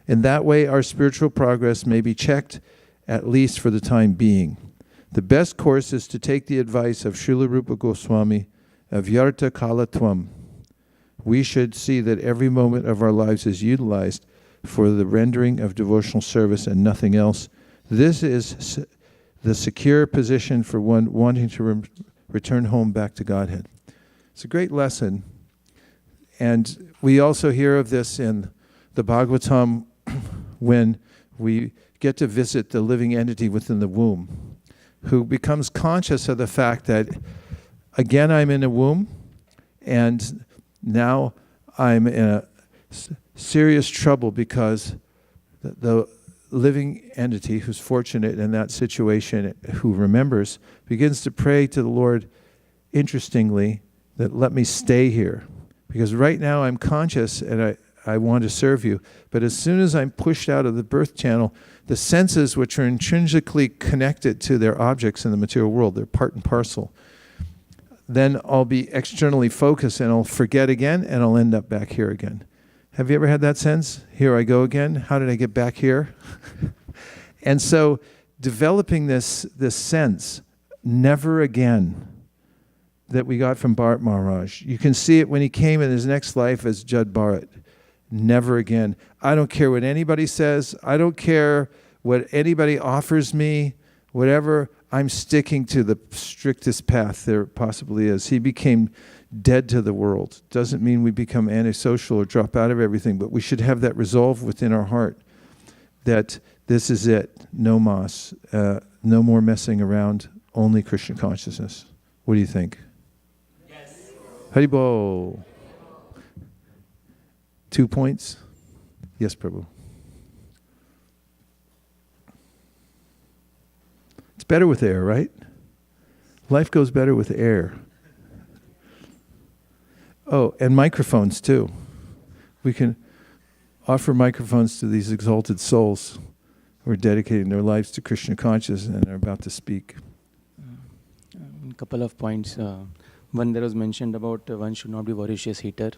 In that way, our spiritual progress may be checked, at least for the time being. The best course is to take the advice of Srila Rupa Goswami, Avyarta Kalatvam. We should see that every moment of our lives is utilized for the rendering of devotional service and nothing else. This is the secure position for one wanting to return home back to Godhead. It's a great lesson. And we also hear of this in the Bhagavatam when we get to visit the living entity within the womb, who becomes conscious of the fact that, again, I'm in a womb, and now I'm in serious trouble because the living entity who's fortunate in that situation, who remembers, begins to pray to the Lord, interestingly, that let me stay here. Because right now I'm conscious and I want to serve you. But as soon as I'm pushed out of the birth channel, the senses which are intrinsically connected to their objects in the material world, they're part and parcel, then I'll be externally focused and I'll forget again and I'll end up back here again. Have you ever had that sense? Here I go again. How did I get back here? And so developing this sense, never again, that we got from Bharat Maharaj. You can see it when he came in his next life as Jad Bharat. Never again. I don't care what anybody says. I don't care what anybody offers me. Whatever, I'm sticking to the strictest path there possibly is. He became dead to the world. Doesn't mean we become antisocial or drop out of everything, but we should have that resolve within our heart that this is it. No mas. No more messing around. Only Krishna consciousness. What do you think? Yes. Haribol. 2 points? Yes, Prabhu. It's better with air, right? Life goes better with air. Oh, and microphones too. We can offer microphones to these exalted souls who are dedicating their lives to Krishna consciousness and are about to speak. A couple of points. One, there was mentioned about one should not be voracious eater.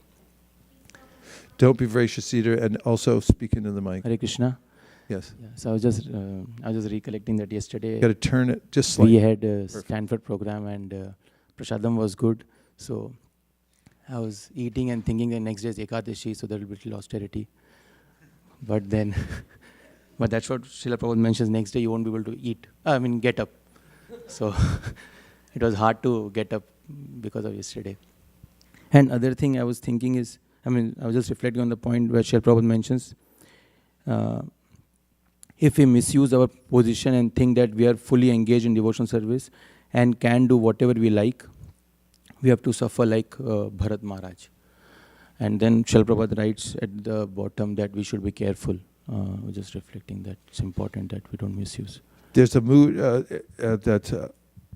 Don't be voracious eater, and also speak into the mic. Hare Krishna. Yes. Yeah, so I was just recollecting that yesterday. You got to turn it just slightly. We had a Stanford program and Prasadam was good. So I was eating and thinking the next day is Ekadashi, so there will be little austerity. But then, but that's what Srila Prabhupada mentions. Next day you won't be able to eat. Get up. So it was hard to get up because of yesterday. And other thing I was thinking is, I was just reflecting on the point where Srila Prabhupada mentions, if we misuse our position and think that we are fully engaged in devotional service and can do whatever we like, we have to suffer like Bharat Maharaj. And then Srila Prabhupada writes at the bottom that we should be careful. Just reflecting that it's important that we don't misuse. There's a mood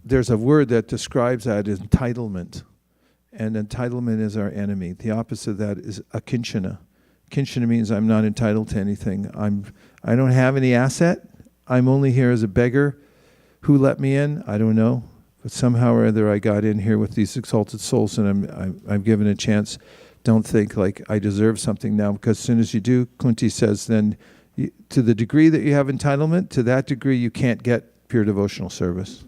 there's a word that describes that, entitlement. And entitlement is our enemy. The opposite of that is akinchana. Kinchana means I'm not entitled to anything. I don't have any asset. I'm only here as a beggar. Who let me in? I don't know. But somehow or other I got in here with these exalted souls, and I'm given a chance. Don't think like I deserve something now, because as soon as you do, Kunti says, then to the degree that you have entitlement, to that degree you can't get pure devotional service.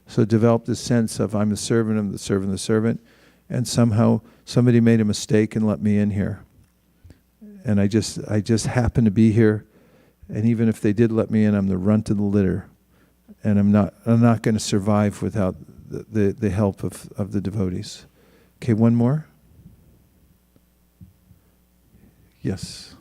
So develop this sense of I'm the servant of the servant of the servant, and somehow somebody made a mistake and let me in here. And I just happen to be here, and even if they did let me in, I'm the runt of the litter, and I'm not going to survive without the help of the devotees. Okay, one more. Yes.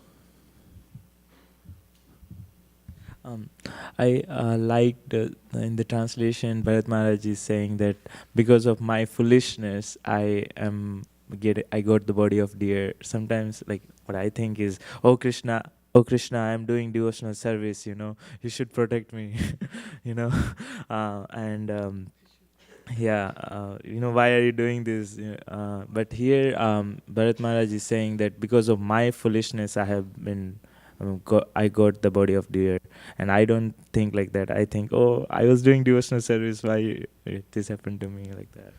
I liked in the translation, Bharat Maharaj is saying that because of my foolishness, I got the body of deer. Sometimes, like what I think is, oh Krishna, I am doing devotional service. You should protect me. Why are you doing this? But here, Bharat Maharaj is saying that because of my foolishness, I got the body of deer, and I don't think like that. I think, oh, I was doing devotional service. Why this happened to me like that?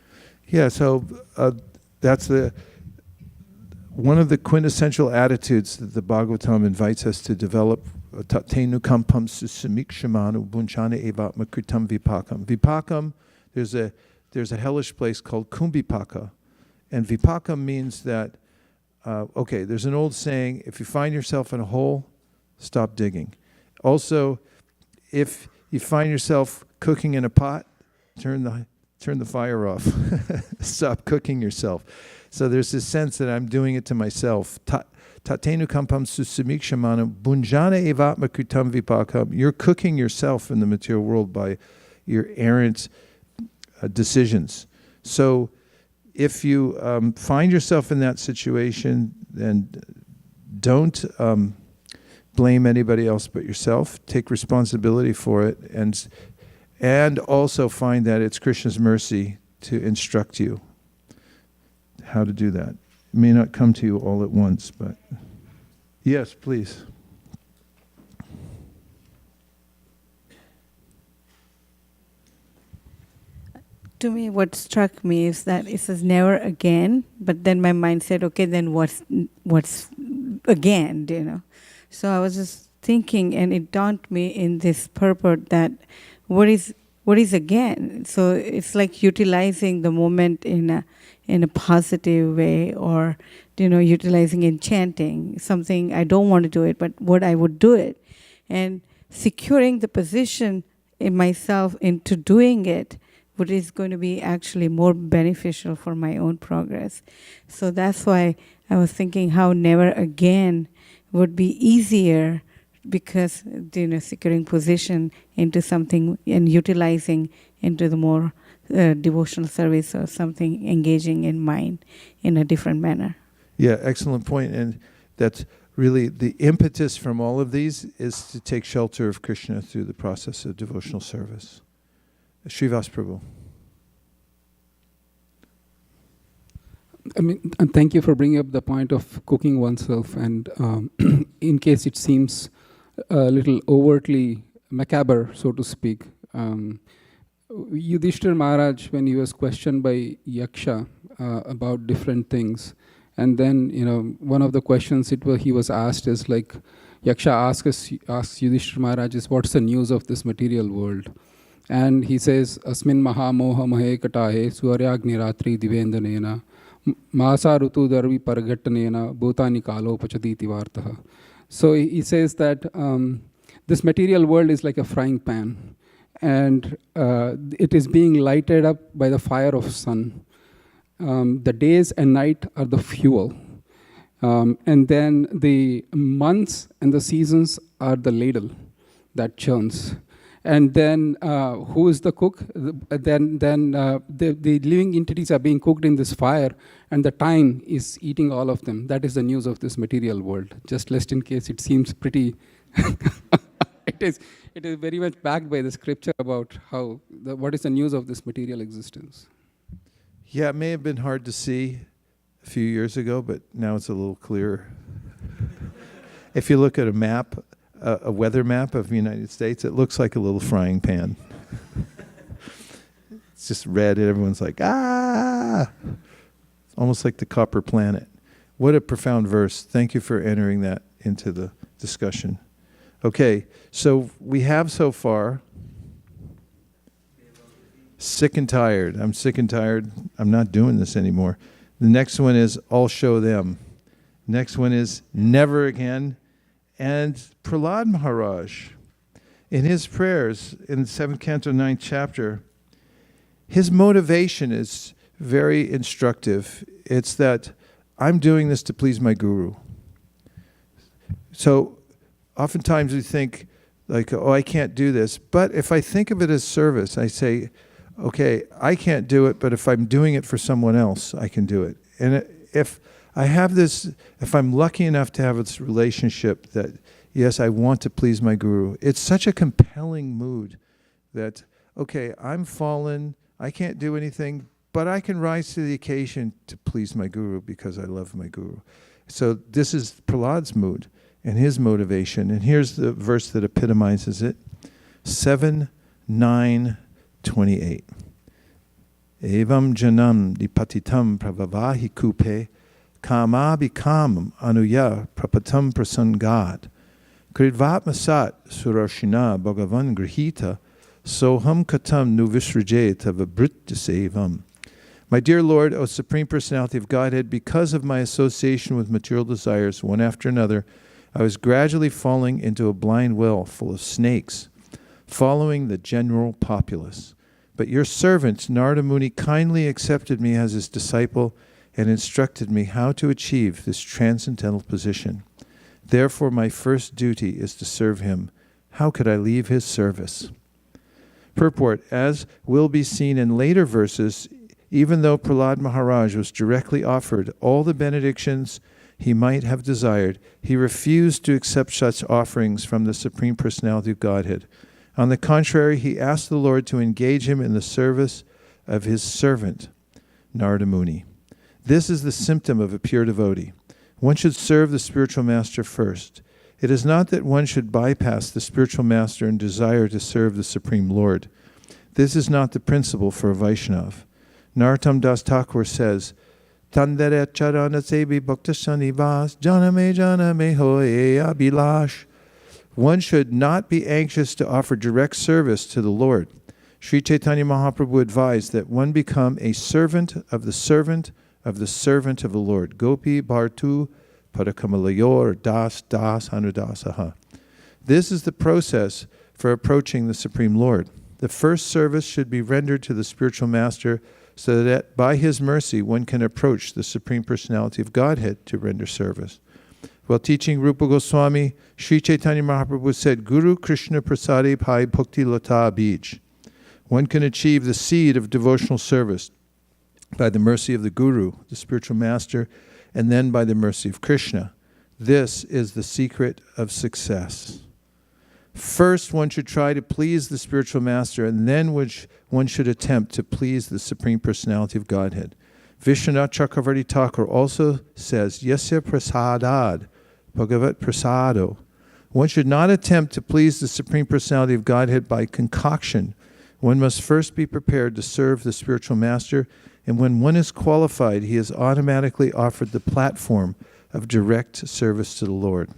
Yeah, so that's one of the quintessential attitudes that the Bhagavatam invites us to develop. Tatenu kampam susamikshimanu bunchana evatma kritam vipakam. Vipakam, there's a hellish place called Kumbhipaka, and vipakam means that there's an old saying: if you find yourself in a hole, stop digging. Also, if you find yourself cooking in a pot, turn the fire off. Stop cooking yourself. So there's this sense that I'm doing it to myself. Tatenu kampam susamikshimanu bunjana evatma kritam vipakam. You're cooking yourself in the material world by your errant decisions. So if you find yourself in that situation, then don't blame anybody else but yourself. Take responsibility for it, and also find that it's Krishna's mercy to instruct you how to do that. It may not come to you all at once, but yes, please. To me, what struck me is that it says never again, but then my mind said, okay, then what's again, So I was just thinking, and it dawned me in this purport that what is again? So it's like utilizing the moment in a positive way, or utilizing in chanting something. I don't want to do it, but what I would do it, and securing the position in myself into doing it, what is going to be actually more beneficial for my own progress. So that's why I was thinking how never again would be easier, because securing position into something and utilizing into the more devotional service or something, engaging in mind in a different manner. Yeah, excellent point. And that's really the impetus from all of these is to take shelter of Krishna through the process of devotional service. Srivas Prabhu. I mean, and thank you for bringing up the point of cooking oneself. And in case it seems a little overtly macabre, so to speak, Yudhishthira Maharaj, when he was questioned by Yaksha about different things, and then one of the questions he was asked is like, Yaksha asks Yudhishthira Maharaj is, what's the news of this material world? And he says, Asmin maha moha mahe katahe suaryagni ratri divendanena Masa rutu darvi paragattanena bhutani kalo pachaditi vartaha. So he says that this material world is like a frying pan, and it is being lighted up by the fire of sun. The days and night are the fuel. And then the months and the seasons are the ladle that churns. And then who is the cook? Then the living entities are being cooked in this fire, and the time is eating all of them. That is the news of this material world. Just in case it seems pretty, it is very much backed by the scripture about what is the news of this material existence. Yeah, it may have been hard to see a few years ago, but now it's a little clearer. If you look at a map, a weather map of the United States, it looks like a little frying pan. It's just red and everyone's like, ah! Almost like the copper planet. What a profound verse. Thank you for entering that into the discussion. Okay, so we have so far sick and tired. I'm sick and tired. I'm not doing this anymore. The next one is I'll show them. Next one is never again. And Prahlad Maharaj, in his prayers in the 7th canto, 9th chapter, his motivation is very instructive. It's that I'm doing this to please my guru. So oftentimes we think like, oh, I can't do this. But if I think of it as service, I say, okay, I can't do it, but if I'm doing it for someone else, I can do it. And if I have this, if I'm lucky enough to have this relationship that, yes, I want to please my guru, it's such a compelling mood that, okay, I'm fallen, I can't do anything, but I can rise to the occasion to please my guru because I love my guru. So this is Prahlad's mood and his motivation. And here's the verse that epitomizes it. 7:9:28. Evam janam dipatitam pravavahi kupe kama bikamam anuya prapatam prasangad kridvatmasat surashina bhagavan grihita soham katam nuvisrajeta vabrityasevam. My dear Lord, O Supreme Personality of Godhead, because of my association with material desires, one after another, I was gradually falling into a blind well full of snakes, following the general populace. But your servant, Narada Muni, kindly accepted me as his disciple and instructed me how to achieve this transcendental position. Therefore, my first duty is to serve him. How could I leave his service? Purport, as will be seen in later verses, even though Prahlad Maharaj was directly offered all the benedictions he might have desired, he refused to accept such offerings from the Supreme Personality of Godhead. On the contrary, he asked the Lord to engage him in the service of his servant, Narada Muni. This is the symptom of a pure devotee. One should serve the spiritual master first. It is not that one should bypass the spiritual master and desire to serve the Supreme Lord. This is not the principle for a Vaishnav. Narottam Das Thakur says, Tandere charana sebi bhakta sanivas janame hoye abhilash. One should not be anxious to offer direct service to the Lord. Sri Chaitanya Mahaprabhu advised that one become a servant of the servant of the servant of the Lord. Gopi Bhartu Padakamalayur Das Anudasaha. This is the process for approaching the Supreme Lord. The first service should be rendered to the spiritual master so that by his mercy one can approach the Supreme Personality of Godhead to render service. While teaching Rupa Goswami, Sri Chaitanya Mahaprabhu said, Guru Krishna Prasadi Bhai Bhakti Lata Bij. One can achieve the seed of devotional service by the mercy of the Guru, the spiritual master, and then by the mercy of Krishna. This is the secret of success. First, one should try to please the spiritual master, and then one should attempt to please the Supreme Personality of Godhead. Vishwanath Chakravarti Thakur also says, Yasya prasadad, bhagavat prasado. One should not attempt to please the Supreme Personality of Godhead by concoction. One must first be prepared to serve the spiritual master, and when one is qualified, he is automatically offered the platform of direct service to the Lord.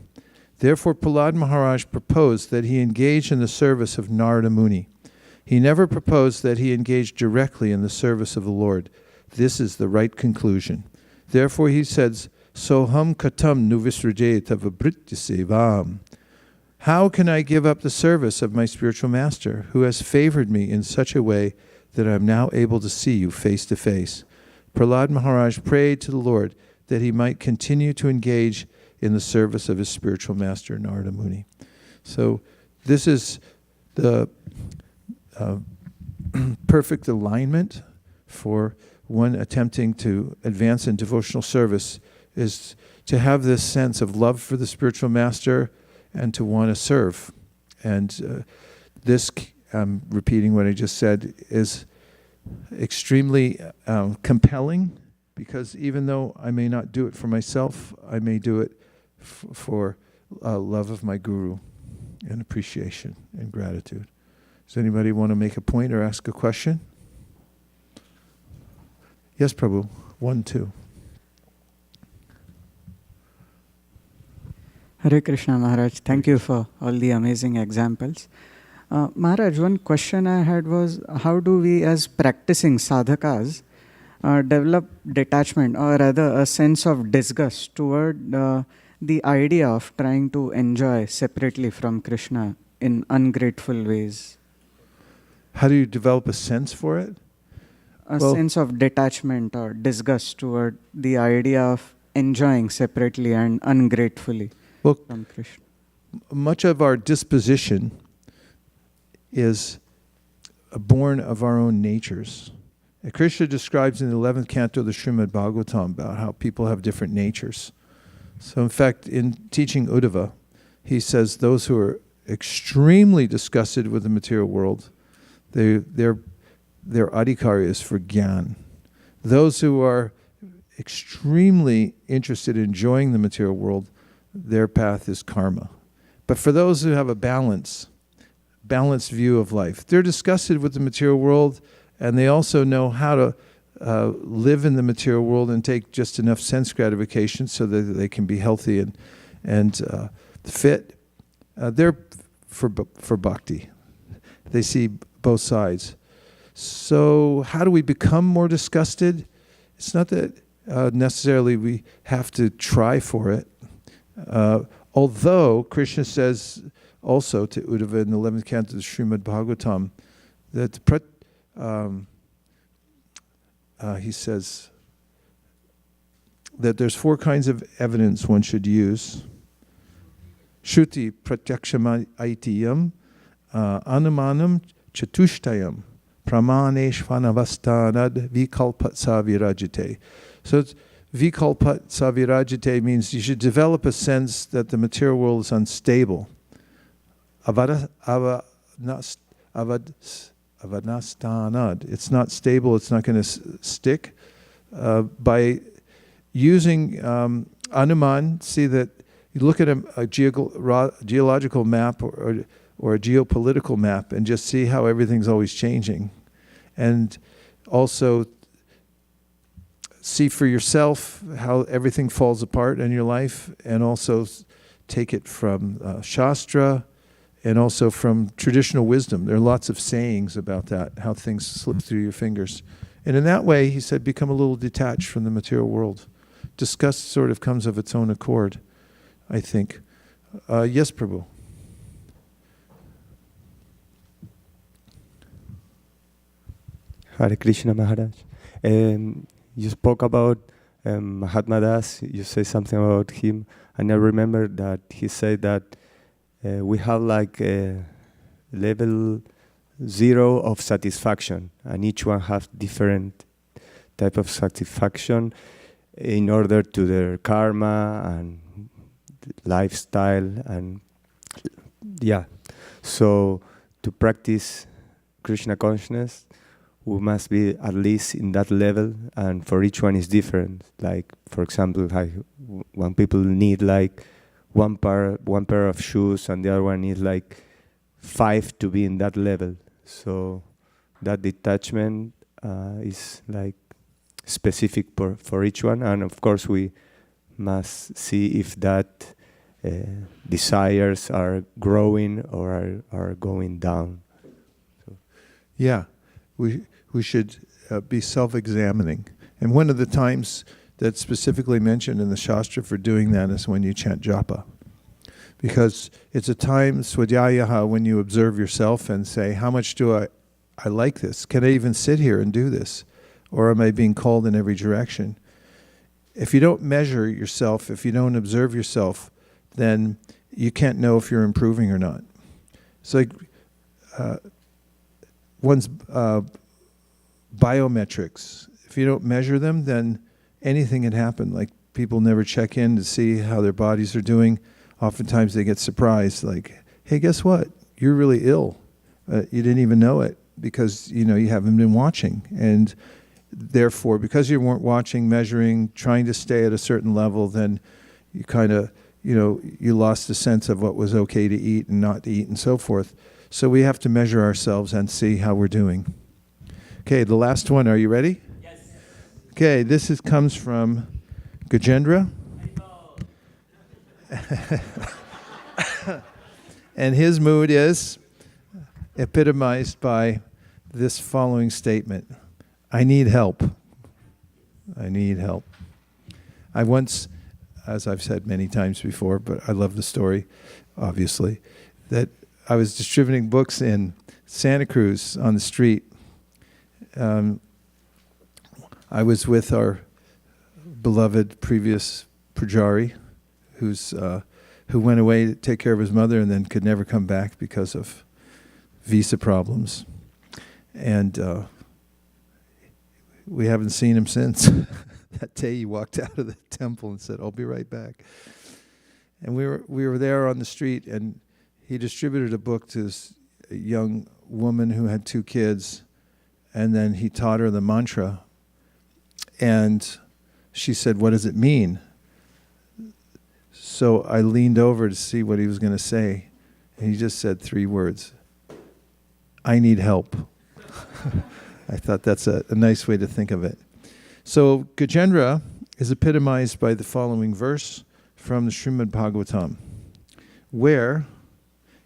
Therefore, Prahlad Maharaj proposed that he engage in the service of Narada Muni. He never proposed that he engage directly in the service of the Lord. This is the right conclusion. Therefore, he says, Soham katam nuvisrajeta vabhritya sevam. How can I give up the service of my spiritual master, who has favored me in such a way that I am now able to see you face to face? Prahlad Maharaj prayed to the Lord that he might continue to engage in the service of his spiritual master, Narada Muni. So this is the perfect alignment for one attempting to advance in devotional service, is to have this sense of love for the spiritual master and to want to serve. And this, I'm repeating what I just said, is extremely compelling, because even though I may not do it for myself, I may do it for love of my Guru and appreciation and gratitude. Does anybody want to make a point or ask a question? Yes, Prabhu. 1, 2. Hare Krishna, Maharaj. Thank you for all the amazing examples. Maharaj, one question I had was, how do we as practicing sadhakas develop detachment, or rather a sense of disgust toward the idea of trying to enjoy separately from Krishna in ungrateful ways? How do you develop a sense for it? A sense of detachment or disgust toward the idea of enjoying separately and ungratefully from Krishna. Much of our disposition is born of our own natures. Krishna describes in the 11th canto of the Srimad-Bhagavatam about how people have different natures. So in fact, in teaching Uddhava, he says those who are extremely disgusted with the material world, their adhikari is for gyan. Those who are extremely interested in enjoying the material world, their path is karma. But for those who have a balanced view of life, they're disgusted with the material world, and they also know how to live in the material world and take just enough sense gratification so that they can be healthy and fit. They're for bhakti. They see both sides. So how do we become more disgusted? It's not that necessarily we have to try for it. Although Krishna says also to Uddhava in the 11th canto of the Srimad-Bhagavatam that he says that there's 4 kinds of evidence one should use. Shruti pratyaksham aitiyam, anumanam chatushtayam, pramaneshvanavastanad vikalpat savirajite. So it's vikalpat savirajite means you should develop a sense that the material world is unstable. Avanastanad. It's not stable, it's not going to stick. By using Anuman, see that you look at a geological map or a geopolitical map and just see how everything's always changing. And also see for yourself how everything falls apart in your life, and also take it from Shastra, and also from traditional wisdom. There are lots of sayings about that, how things slip through your fingers. And in that way, he said, become a little detached from the material world. Disgust sort of comes of its own accord, I think. Yes, Prabhu. Hare Krishna, Maharaj. You spoke about Mahatma Das. You say something about him. And I remember that he said that we have like a level zero of satisfaction, and each one have different type of satisfaction in order to their karma and lifestyle, and so to practice Krishna consciousness, we must be at least in that level, and for each one is different. Like, for example, one people need like one pair of shoes, and the other one needs like 5 to be in that level. So that detachment is like specific for each one, and of course we must see if that desires are growing or are going down. So. Yeah, we should be self-examining. And one of the times that's specifically mentioned in the Shastra for doing that is when you chant Japa. Because it's a time, swadhyayaha, when you observe yourself and say, how much do I like this? Can I even sit here and do this? Or am I being called in every direction? If you don't measure yourself, if you don't observe yourself, then you can't know if you're improving or not. It's like one's biometrics. If you don't measure them, then anything can happen. Like, people never check in to see how their bodies are doing. Oftentimes they get surprised, like, hey, guess what? You're really ill. You didn't even know it because, you haven't been watching. And therefore, because you weren't watching, measuring, trying to stay at a certain level, then you kind of, you lost the sense of what was okay to eat and not to eat and so forth. So we have to measure ourselves and see how we're doing. Okay, the last one. Are you ready? Yes. Okay, this comes from Gajendra. And his mood is epitomized by this following statement. I need help. I need help. I once, as I've said many times before, but I love the story, obviously, that I was distributing books in Santa Cruz on the street. I was with our beloved previous Pujari, who went away to take care of his mother and then could never come back because of visa problems. And we haven't seen him since. That day he walked out of the temple and said, I'll be right back. And we were there on the street, and he distributed a book to this young woman who had 2 kids, and then he taught her the mantra. And she said, what does it mean? So I leaned over to see what he was going to say, and he just said 3 words. I need help. I thought that's a nice way to think of it. So Gajendra is epitomized by the following verse from the Srimad-Bhagavatam, where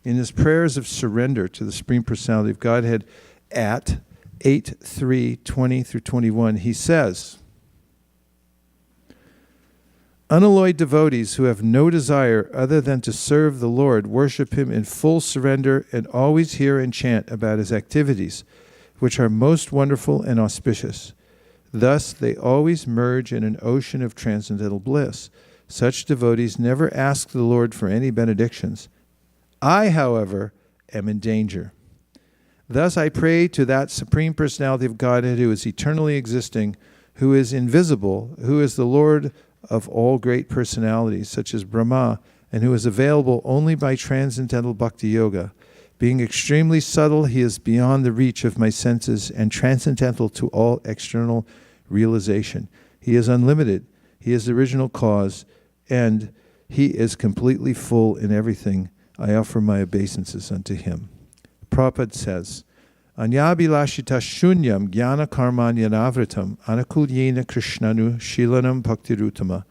in his prayers of surrender to the Supreme Personality of Godhead at 8:3:20 through 21, he says, unalloyed devotees who have no desire other than to serve the Lord worship him in full surrender and always hear and chant about his activities, which are most wonderful and auspicious. Thus they always merge in an ocean of transcendental bliss. Such devotees never ask the Lord for any benedictions. I, however, am in danger. Thus I pray to that Supreme Personality of Godhead who is eternally existing, who is invisible, who is the Lord of all great personalities, such as Brahma, and who is available only by transcendental bhakti yoga. Being extremely subtle, he is beyond the reach of my senses and transcendental to all external realization. He is unlimited. He is the original cause, and he is completely full in everything. I offer my obeisances unto him. Prabhupada says, Anyabhilashita shunyam jnana karmanyanavritam anakulyena krishnanu shilanam bhaktirutama.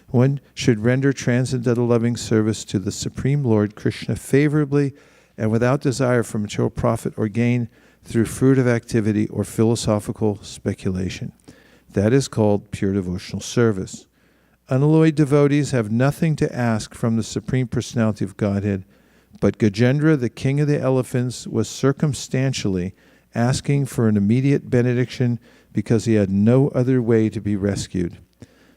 One should render transcendental loving service to the Supreme Lord Krishna favorably and without desire for material profit or gain through fruit of activity or philosophical speculation. That is called pure devotional service. Unalloyed devotees have nothing to ask from the Supreme Personality of Godhead, but Gajendra, the king of the elephants, was circumstantially asking for an immediate benediction because he had no other way to be rescued.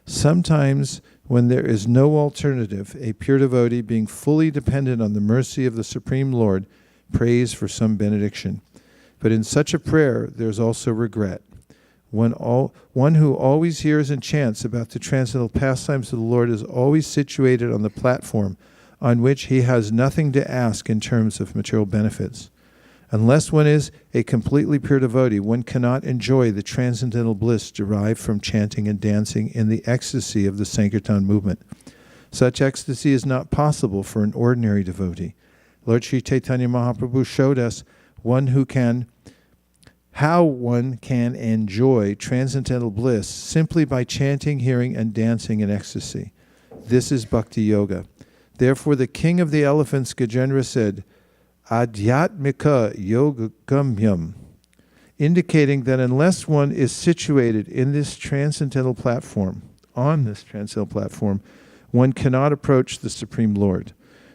Sometimes, when there is no alternative, a pure devotee, being fully dependent on the mercy of the Supreme Lord, prays for some benediction. But in such a prayer, there's also regret. One who always hears and chants about the transcendental pastimes of the Lord is always situated on the platform on which he has nothing to ask in terms of material benefits. Unless one is a completely pure devotee, one cannot enjoy the transcendental bliss derived from chanting and dancing in the ecstasy of the Sankirtan movement. Such ecstasy is not possible for an ordinary devotee. Lord Sri Chaitanya Mahaprabhu showed us how one can enjoy transcendental bliss simply by chanting, hearing, and dancing in ecstasy. This is Bhakti Yoga. Therefore, the king of the elephants, Gajendra, said, Adhyatmika Yoga Gamyam, indicating that unless one is situated in this transcendental platform, one cannot approach the Supreme Lord.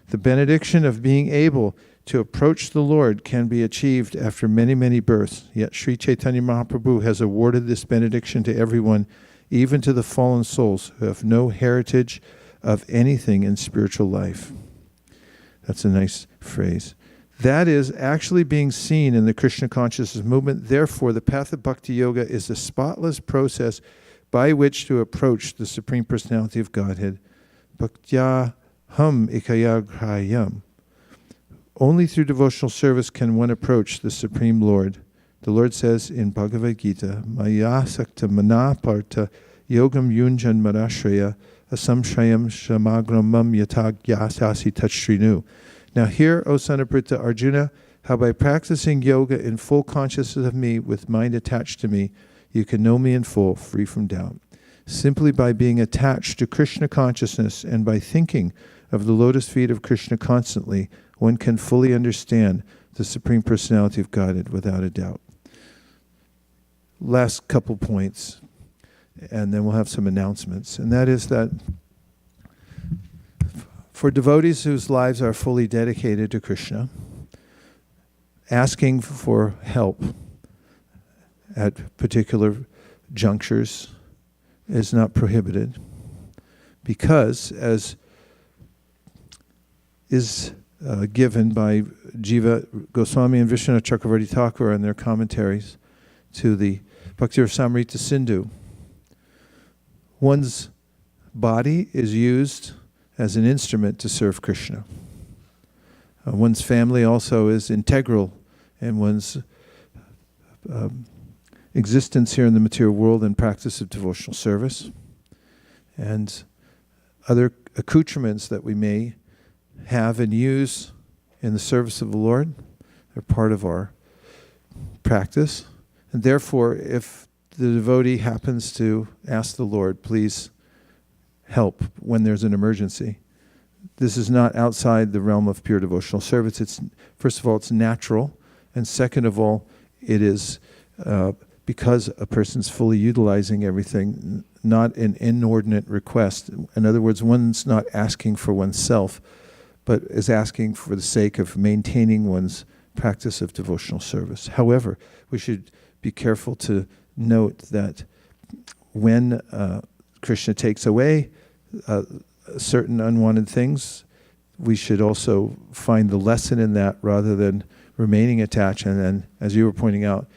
The benediction of being able to approach the Lord can be achieved after many, many births. Yet Sri Chaitanya Mahaprabhu has awarded this benediction to everyone, even to the fallen souls who have no heritage of anything in spiritual life. That's a nice phrase. That is actually being seen in the Krishna consciousness movement. Therefore, the path of Bhakti Yoga is a spotless process by which to approach the Supreme Personality of Godhead. Bhaktya hum ikayagrayam. Only through devotional service can one approach the Supreme Lord. The Lord says in Bhagavad Gita, Maya sakta manaparta yogam yunjan marashraya asamshayam shamagramam yatagyasasi tachrinu. Now hear, O son of Pritha Arjuna, how by practicing yoga in full consciousness of me, with mind attached to me, you can know me in full, free from doubt. Simply by being attached to Krishna consciousness and by thinking of the lotus feet of Krishna constantly, one can fully understand the Supreme Personality of Godhead without a doubt. Last couple points, and then we'll have some announcements. And that is that for devotees whose lives are fully dedicated to Krishna, asking for help at particular junctures is not prohibited, because, as is given by Jiva Goswami and Vishwanath Chakravarti Thakur in their commentaries to the Bhakti Rasamrita Sindhu, one's body is used as an instrument to serve Krishna. One's family also is integral in one's existence here in the material world and practice of devotional service. And other accoutrements that we may have and use in the service of the Lord are part of our practice. And therefore, if the devotee happens to ask the Lord, please help when there's an emergency, this is not outside the realm of pure devotional service. It's, first of all, it's natural. And second of all, it is because a person's fully utilizing everything, not an inordinate request. In other words, one's not asking for oneself, but is asking for the sake of maintaining one's practice of devotional service. However, we should be careful to note that when Krishna takes away certain unwanted things, we should also find the lesson in that rather than remaining attached and then, as you were pointing out,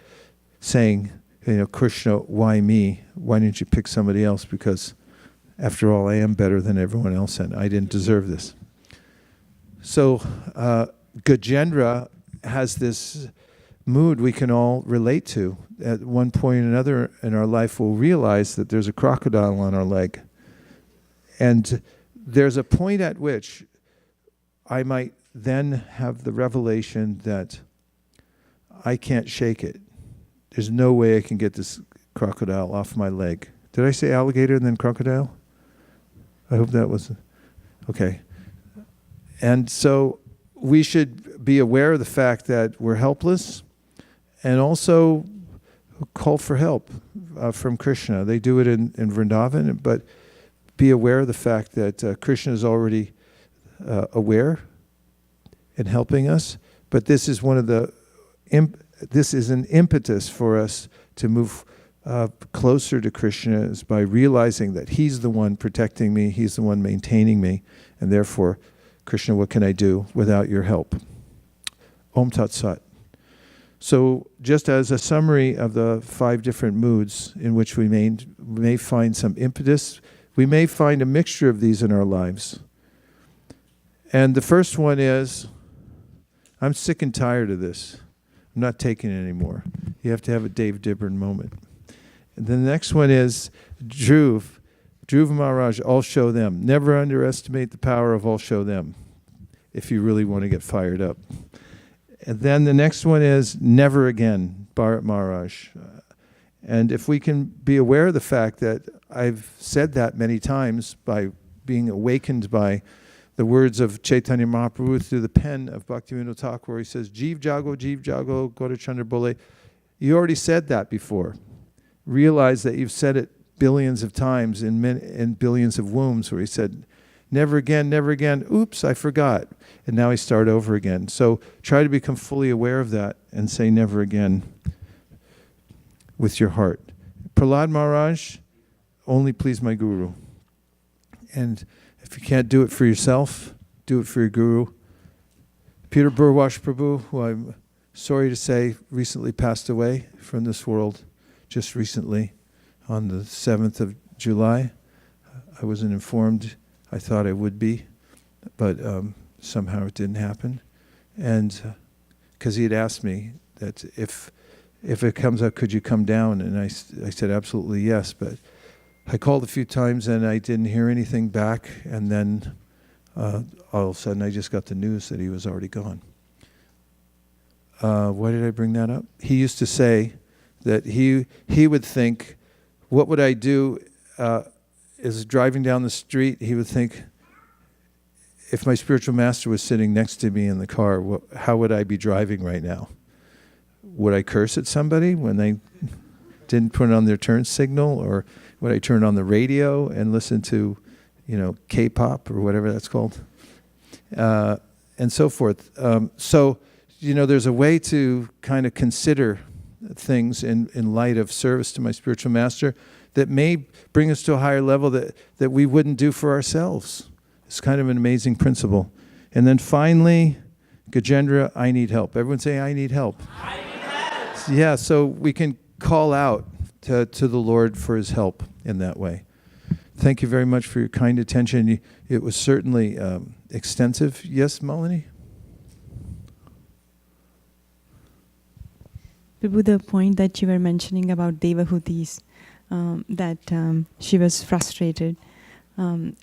saying, Krishna, why me? Why didn't you pick somebody else? Because after all, I am better than everyone else and I didn't deserve this. So Gajendra has this mood we can all relate to. At one point or another in our life, we'll realize that there's a crocodile on our leg. And there's a point at which I might then have the revelation that I can't shake it. There's no way I can get this crocodile off my leg. Did I say alligator and then crocodile? I hope that was okay. And so we should be aware of the fact that we're helpless and also call for help from Krishna. They do it in Vrindavan, but be aware of the fact that Krishna is already aware in helping us. But this is one of the this is an impetus for us to move closer to Krishna, is by realizing that He's the one protecting me, He's the one maintaining me, and therefore, Krishna, what can I do without your help? Om Tat Sat. So just as a summary of the 5 different moods in which we may find some impetus, we may find a mixture of these in our lives. And the first one is, I'm sick and tired of this. I'm not taking it anymore. You have to have a Dave Dibburn moment. And the next one is Dhruv Maharaj, all show them. Never underestimate the power of all show them if you really want to get fired up. And then the next one is never again, Bharat Maharaj. And if we can be aware of the fact that I've said that many times by being awakened by the words of Chaitanya Mahaprabhu through the pen of Bhaktivinoda Thakur, where he says, Jeev Jago, Gaura Chandra Bole. You already said that before. Realize that you've said it billions of times in billions of wombs, where he said, never again, never again. Oops, I forgot. And now I start over again. So try to become fully aware of that and say never again with your heart. Prahlad Maharaj, only please my Guru. And if you can't do it for yourself, do it for your Guru. Peter Burwash Prabhu, who I'm sorry to say recently passed away from this world, just recently on the 7th of July. I wasn't informed. I thought I would be, but somehow it didn't happen. And because he had asked me that if it comes up, could you come down? And I said, absolutely yes. But I called a few times and I didn't hear anything back. And then all of a sudden I just got the news that he was already gone. Why did I bring that up? He used to say that he would think, what would I do is driving down the street, he would think, if my spiritual master was sitting next to me in the car, how would I be driving right now? Would I curse at somebody when they didn't put on their turn signal? Or would I turn on the radio and listen to, K-pop or whatever that's called? And so forth. So, there's a way to kind of consider things in light of service to my spiritual master that may bring us to a higher level that we wouldn't do for ourselves. It's kind of an amazing principle. And then finally, Gajendra, I need help. Everyone say, I need help. I need help. Yeah, so we can call out to the Lord for his help in that way. Thank you very much for your kind attention. It was certainly extensive. Yes, Malini? Prabhu, the point that you were mentioning about Devahutis, that she was frustrated,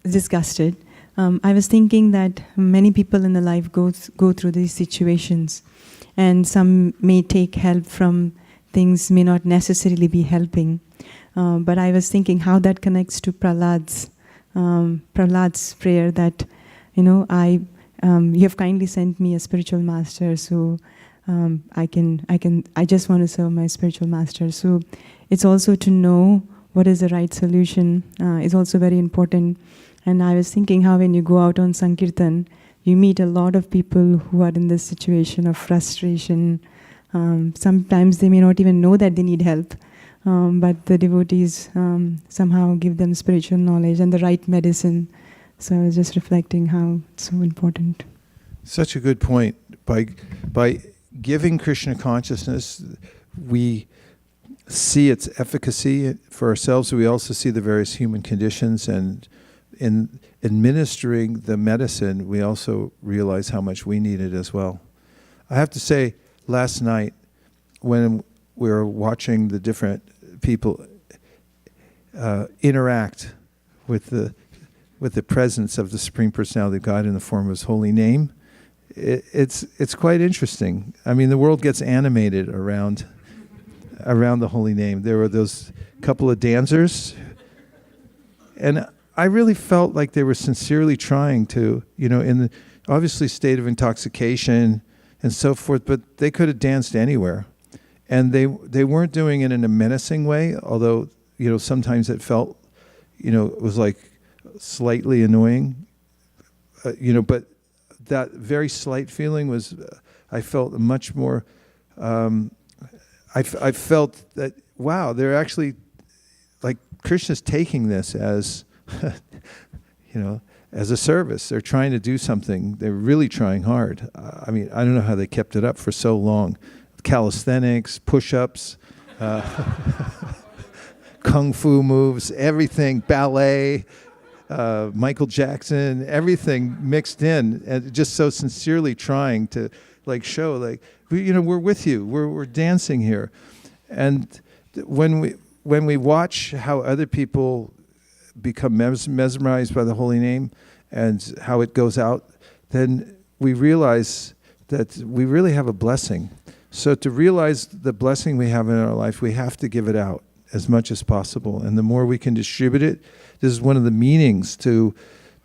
disgusted. I was thinking that many people in the life go through these situations, and some may take help from things may not necessarily be helping. But I was thinking how that connects to Prahlad's prayer that, you have kindly sent me a spiritual master, so I just want to serve my spiritual master. So it's also to know what is the right solution is also very important. And I was thinking how when you go out on Sankirtan, you meet a lot of people who are in this situation of frustration. Sometimes they may not even know that they need help, but the devotees somehow give them spiritual knowledge and the right medicine. So I was just reflecting how it's so important. Such a good point. By giving Krishna consciousness, we see its efficacy for ourselves. We also see the various human conditions, and in administering the medicine, we also realize how much we need it as well. I have to say, last night, when we were watching the different people interact with the presence of the Supreme Personality of God in the form of His holy name, it's quite interesting. I mean, the world gets animated around the holy name. There were those couple of dancers, and I really felt like they were sincerely trying to, in the obviously state of intoxication and so forth, but they could have danced anywhere. And they weren't doing it in a menacing way, although, sometimes it felt, it was like slightly annoying, but that very slight feeling was, I felt much more, I felt that, wow, they're actually, like, Krishna's taking this as, as a service. They're trying to do something. They're really trying hard. I mean, I don't know how they kept it up for so long. calisthenics, push-ups, kung fu moves, everything, ballet, Michael Jackson, everything mixed in, and just so sincerely trying to like show like we're with you, we're dancing here. And when we watch how other people become mesmerized by the holy name and how it goes out, then we realize that we really have a blessing. So to realize the blessing we have in our life, we have to give it out as much as possible. And the more we can distribute it, this is one of the meanings to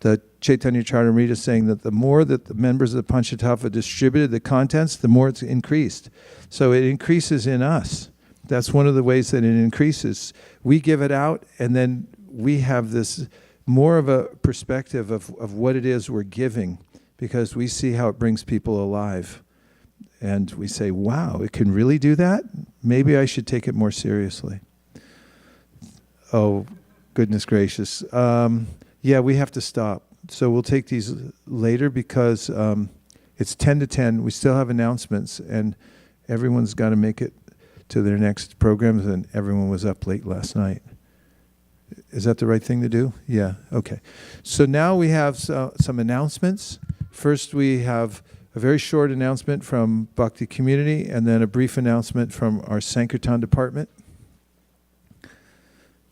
the Chaitanya Charitamrita saying that the more that the members of the Panchatattva distributed the contents, the more it's increased. So it increases in us. That's one of the ways that it increases. We give it out, and then we have this more of a perspective of what it is we're giving, because we see how it brings people alive. And we say, wow, it can really do that? Maybe I should take it more seriously. Oh, goodness gracious. Yeah, we have to stop. So we'll take these later because it's 10 to 10. We still have announcements, and everyone's got to make it to their next programs, and everyone was up late last night. Is that the right thing to do? Yeah, okay. So now we have some announcements. First, we have a very short announcement from Bhakti Community, and then a brief announcement from our Sankirtan department.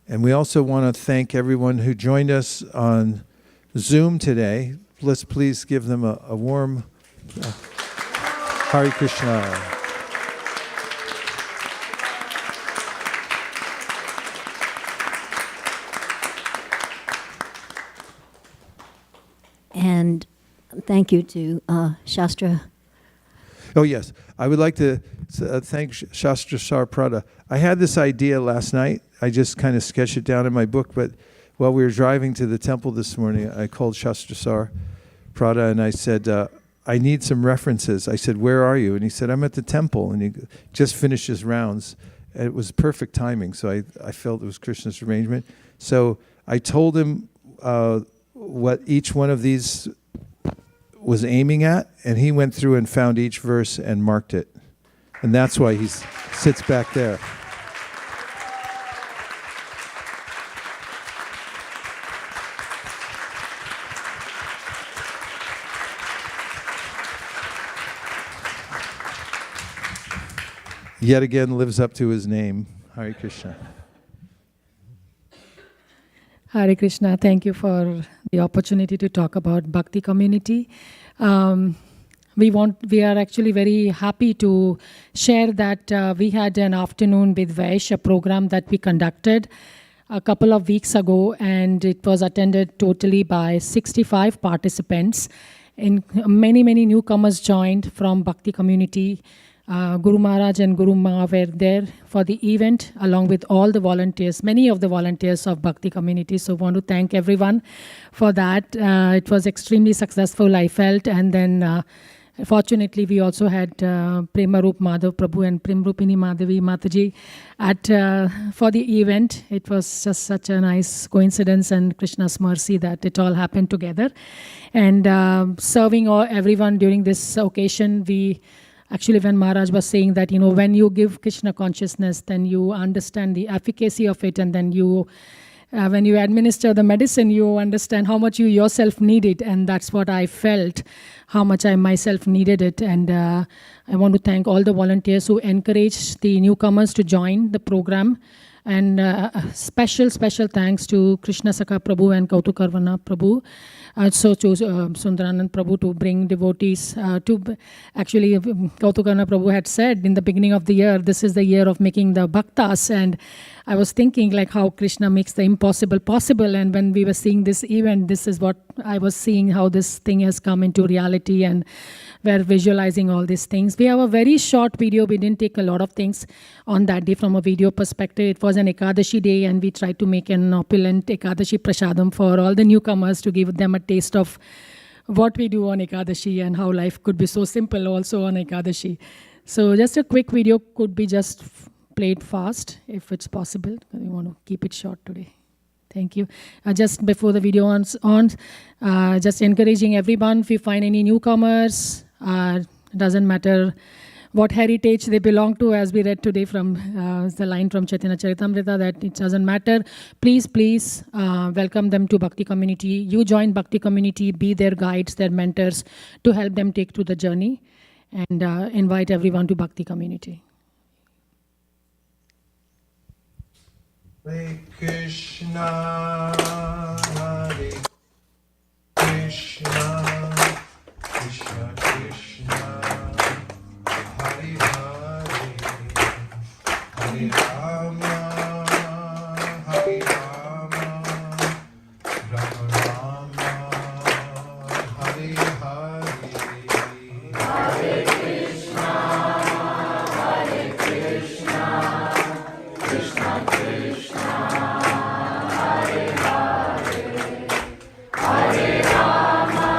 And we also want to thank everyone who joined us on Zoom today. Let's please give them a warm Hare Krishna. And thank you to Shastra. Oh, yes. I would like to thank Shastra Sar Prada. I had this idea last night. I just kind of sketched it down in my book, but while we were driving to the temple this morning, I called Shastra Sar Prada and I said, I need some references. I said, where are you? And he said, I'm at the temple. And he just finished his rounds. And it was perfect timing, so I felt it was Krishna's arrangement. So I told him what each one of these was aiming at, and he went through and found each verse and marked it. And that's why he sits back there. Yet again lives up to his name. Hare Krishna. Hare Krishna, thank you for the opportunity to talk about Bhakti community. We are actually very happy to share that we had an afternoon with Vaish, a program that we conducted a couple of weeks ago, and it was attended totally by 65 participants. And many newcomers joined from Bhakti community. Guru Maharaj and Guru Ma were there for the event along with all the volunteers, many of the volunteers of Bhakti community. So I want to thank everyone for that. It was extremely successful, I felt. And then fortunately, we also had Prema Roop Madhav Prabhu and Primrupini Madhavi Mataji for the event. It was just such a nice coincidence and Krishna's mercy that it all happened together. And serving everyone during this occasion, actually, when Maharaj was saying that, when you give Krishna consciousness, then you understand the efficacy of it, and then when you administer the medicine, you understand how much you yourself need it, and that's what I felt, how much I myself needed it. And I want to thank all the volunteers who encouraged the newcomers to join the program. And special thanks to Krishna Sakha Prabhu and Kautukarvana Prabhu. Also to Sundaranand Prabhu to bring devotees actually Kautukarvana Prabhu had said in the beginning of the year, this is the year of making the bhaktas. And I was thinking like how Krishna makes the impossible possible. And when we were seeing this event, this is what I was seeing, how this thing has come into reality, and we're visualizing all these things. We have a very short video. We didn't take a lot of things on that day from a video perspective. It was an Ekadashi day, and we tried to make an opulent Ekadashi prasadam for all the newcomers to give them a taste of what we do on Ekadashi and how life could be so simple also on Ekadashi. So just a quick video could be just played fast if it's possible. We want to keep it short today. Thank you. Just before the video on, just encouraging everyone, if you find any newcomers, doesn't matter what heritage they belong to, as we read today from the line from Chaitanya Charitamrita, that it doesn't matter. Please, please welcome them to Bhakti community. You join Bhakti community, be their guides, their mentors, to help them take to the journey, and invite everyone to Bhakti community. Hare Krishna, Hare Krishna, Krishna Krishna, Hare Hare, Hare Rama, Hare Rama, Rama Rama, Hare Hare, Hare Krishna, Hare Krishna, Krishna Krishna, Hare Hare, Hare Rama,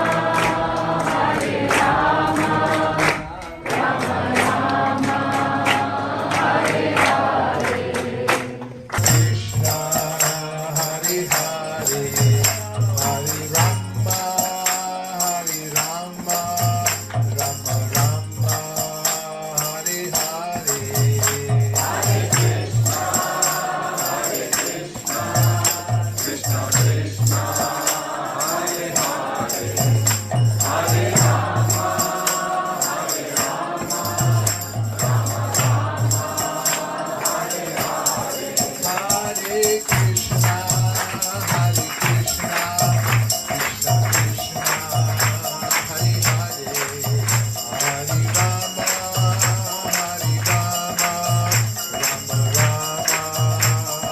Hare Rama, Rama Rama, Hare Hare, Krishna Hare Hare, Hare Rama, Hare Rama, Rama Rama, Hare Hare, Hare Krishna, Hare Krishna, Krishna Krishna, Hare Hare, Hare Rama, Hare Rama, Rama Rama, Hare Hare, Hare Krishna, Hare Krishna, Krishna Krishna, Hare Hare, Hare Rama, Hare Rama, Rama Rama, Hare Hare,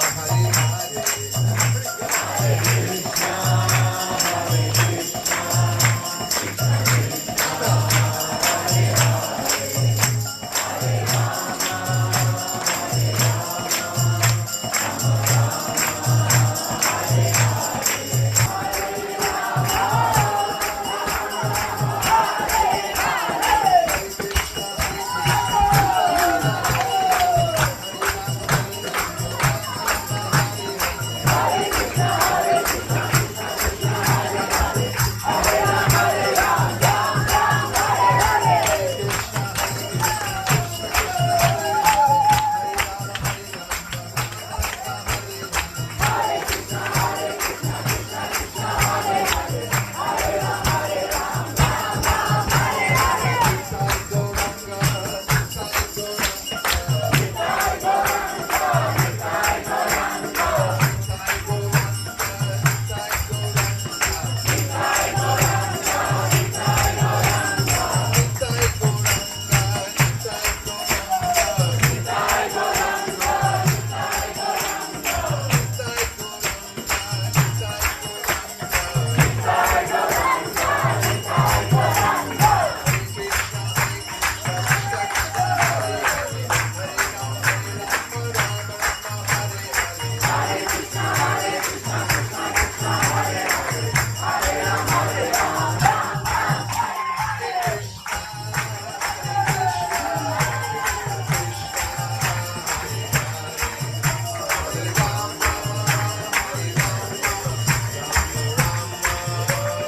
Hare Krishna, Hare Krishna, Krishna Krishna, Hare Hare, Hare Rama, Hare Rama,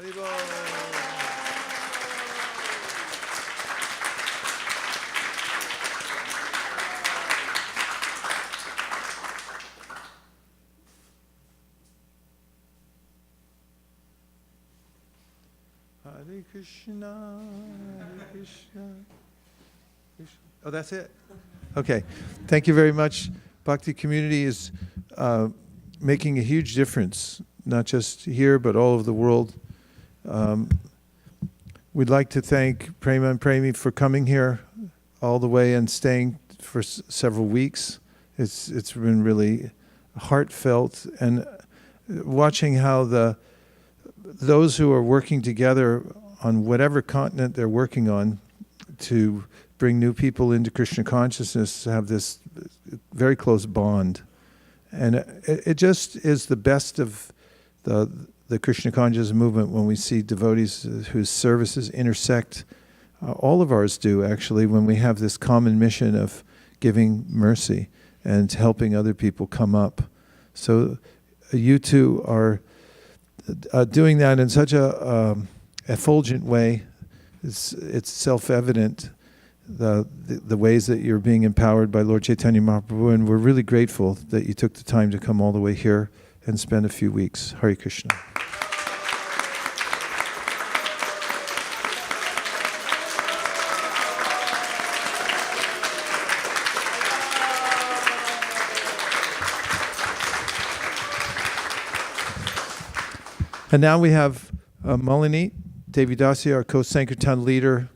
Rama Hare Krishna, Hare Krishna, Krishna. Oh, that's it? Okay. Thank you very much. Bhakti community is making a huge difference, not just here, but all over the world. We'd like to thank Prema and Premi for coming here all the way and staying for several weeks. It's been really heartfelt, and watching how those who are working together on whatever continent they're working on to bring new people into Krishna consciousness have this very close bond. And it just is the best of the the Krishna consciousness movement when we see devotees whose services intersect. All of ours do, actually, when we have this common mission of giving mercy and helping other people come up. So you two are doing that in such a effulgent way. It's self-evident, the ways that you're being empowered by Lord Chaitanya Mahaprabhu, and we're really grateful that you took the time to come all the way here and spend a few weeks. Hare Krishna. And now we have Malini Devidasi, our co-Sankirtan leader.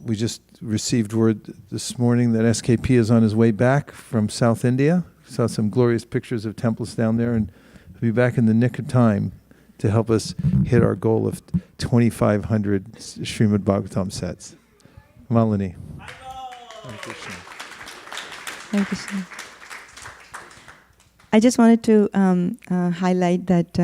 We just received word this morning that SKP is on his way back from South India. Saw some glorious pictures of temples down there, and he'll be back in the nick of time to help us hit our goal of 2,500 Srimad-Bhagavatam sets. Malini. Thank you, sir. I just wanted to highlight that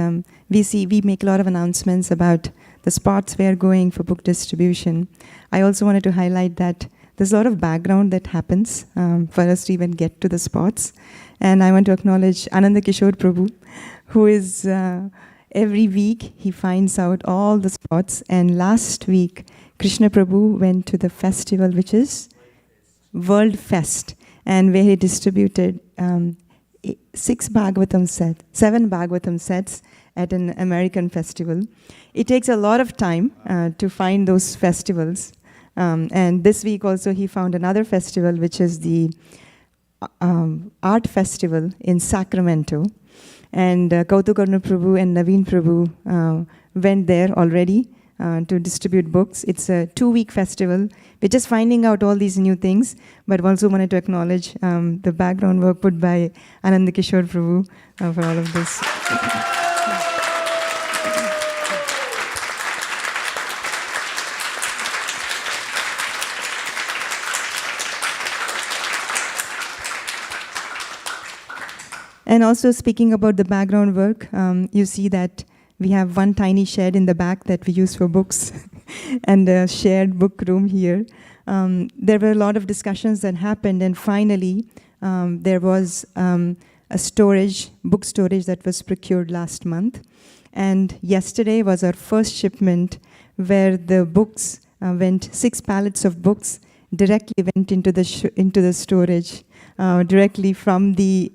we make a lot of announcements about the spots we are going for book distribution. I also wanted to highlight that there's a lot of background that happens for us to even get to the spots. And I want to acknowledge Ananda Kishore Prabhu, who is every week he finds out all the spots. And last week, Krishna Prabhu went to the festival, which is World Fest, and where he distributed 7 Bhagavatam sets at an American festival. It takes a lot of time to find those festivals. And this week also he found another festival, which is the art festival in Sacramento. And Kautukarna Prabhu and Naveen Prabhu went there already to distribute books. It's a 2-week festival. We're just finding out all these new things, but also wanted to acknowledge the background work put by Ananda Kishore Prabhu for all of this. And also speaking about the background work, you see that we have one tiny shed in the back that we use for books and a shared book room here. There were a lot of discussions that happened, and finally there was a book storage that was procured last month. And yesterday was our first shipment where the books 6 pallets of books directly went into the storage, directly from the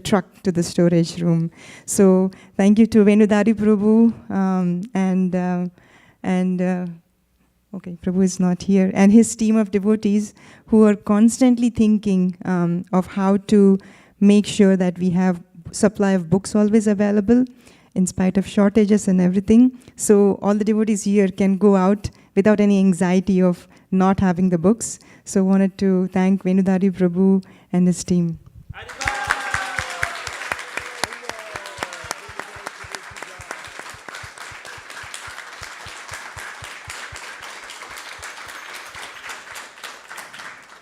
truck to the storage room. So thank you to Venudari Prabhu okay, Prabhu is not here, and his team of devotees who are constantly thinking of how to make sure that we have supply of books always available in spite of shortages and everything. So all the devotees here can go out without any anxiety of not having the books. So wanted to thank Venudari Prabhu and his team.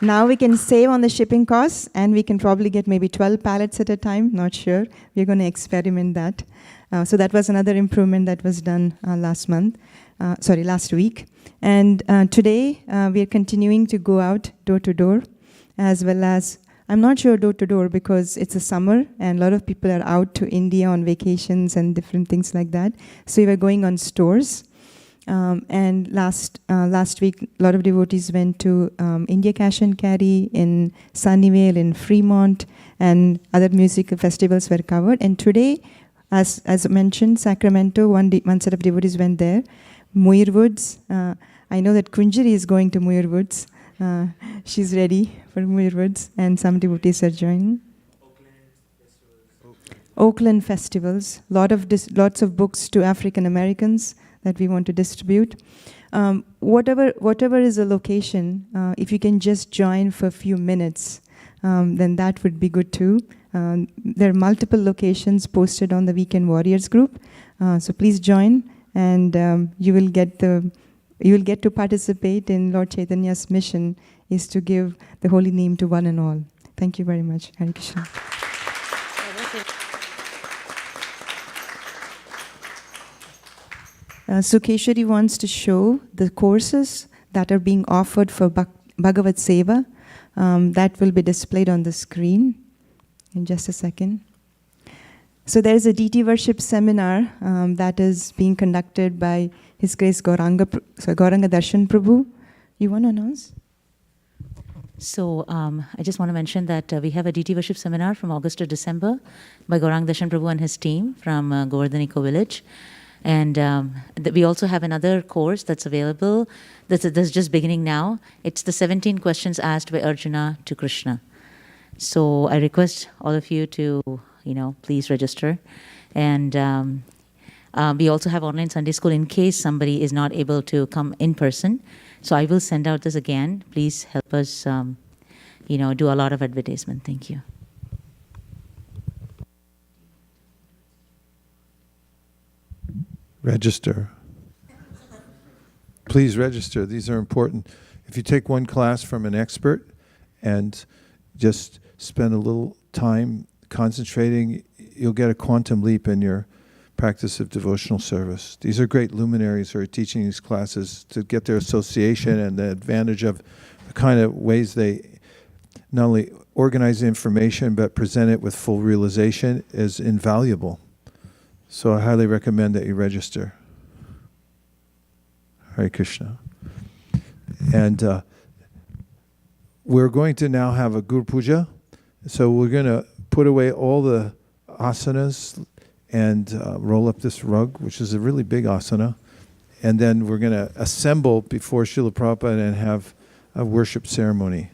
Now we can save on the shipping costs, and we can probably get maybe 12 pallets at a time, not sure. We're going to experiment that. So that was another improvement that was done last week. And today we are continuing to go out door to door, as well as, I'm not sure door to door because it's a summer and a lot of people are out to India on vacations and different things like that. So we were going on stores. And last week, a lot of devotees went to India Cash and Carry in Sunnyvale, in Fremont, and other music festivals were covered. And today, as mentioned, Sacramento, one set of devotees went there. Muir Woods, I know that Kunjari is going to Muir Woods. She's ready for Muir Woods, and some devotees are joining. Oakland festivals, lots of books to African Americans that we want to distribute. Whatever is the location, if you can just join for a few minutes, then that would be good too. There are multiple locations posted on the Weekend Warriors group, so please join, and you will get to participate in Lord Chaitanya's mission is to give the holy name to one and all. Thank you very much. Hare Krishna. Sukeshwari wants to show the courses that are being offered for Bhagavat Seva. That will be displayed on the screen in just a second. So there is a DT worship seminar that is being conducted by His Grace Gauranga Darshan Prabhu. You want to announce? So I just want to mention that we have a DT worship seminar from August to December by Gauranga Darshan Prabhu and his team from Govardhan Eco Village. And we also have another course that's available that's just beginning now. It's the 17 questions asked by Arjuna to Krishna. So I request all of you to, please register. And we also have online Sunday school in case somebody is not able to come in person. So I will send out this again. Please help us, do a lot of advertisement. Thank you. Register. Please register. These are important. If you take one class from an expert and just spend a little time concentrating, you'll get a quantum leap in your practice of devotional service. These are great luminaries who are teaching these classes to get their association and the advantage of the kind of ways they not only organize the information but present it with full realization is invaluable. So I highly recommend that you register. Hare Krishna. And we're going to now have a Guru Puja. So we're going to put away all the asanas and roll up this rug, which is a really big asana. And then we're going to assemble before Srila Prabhupada and have a worship ceremony.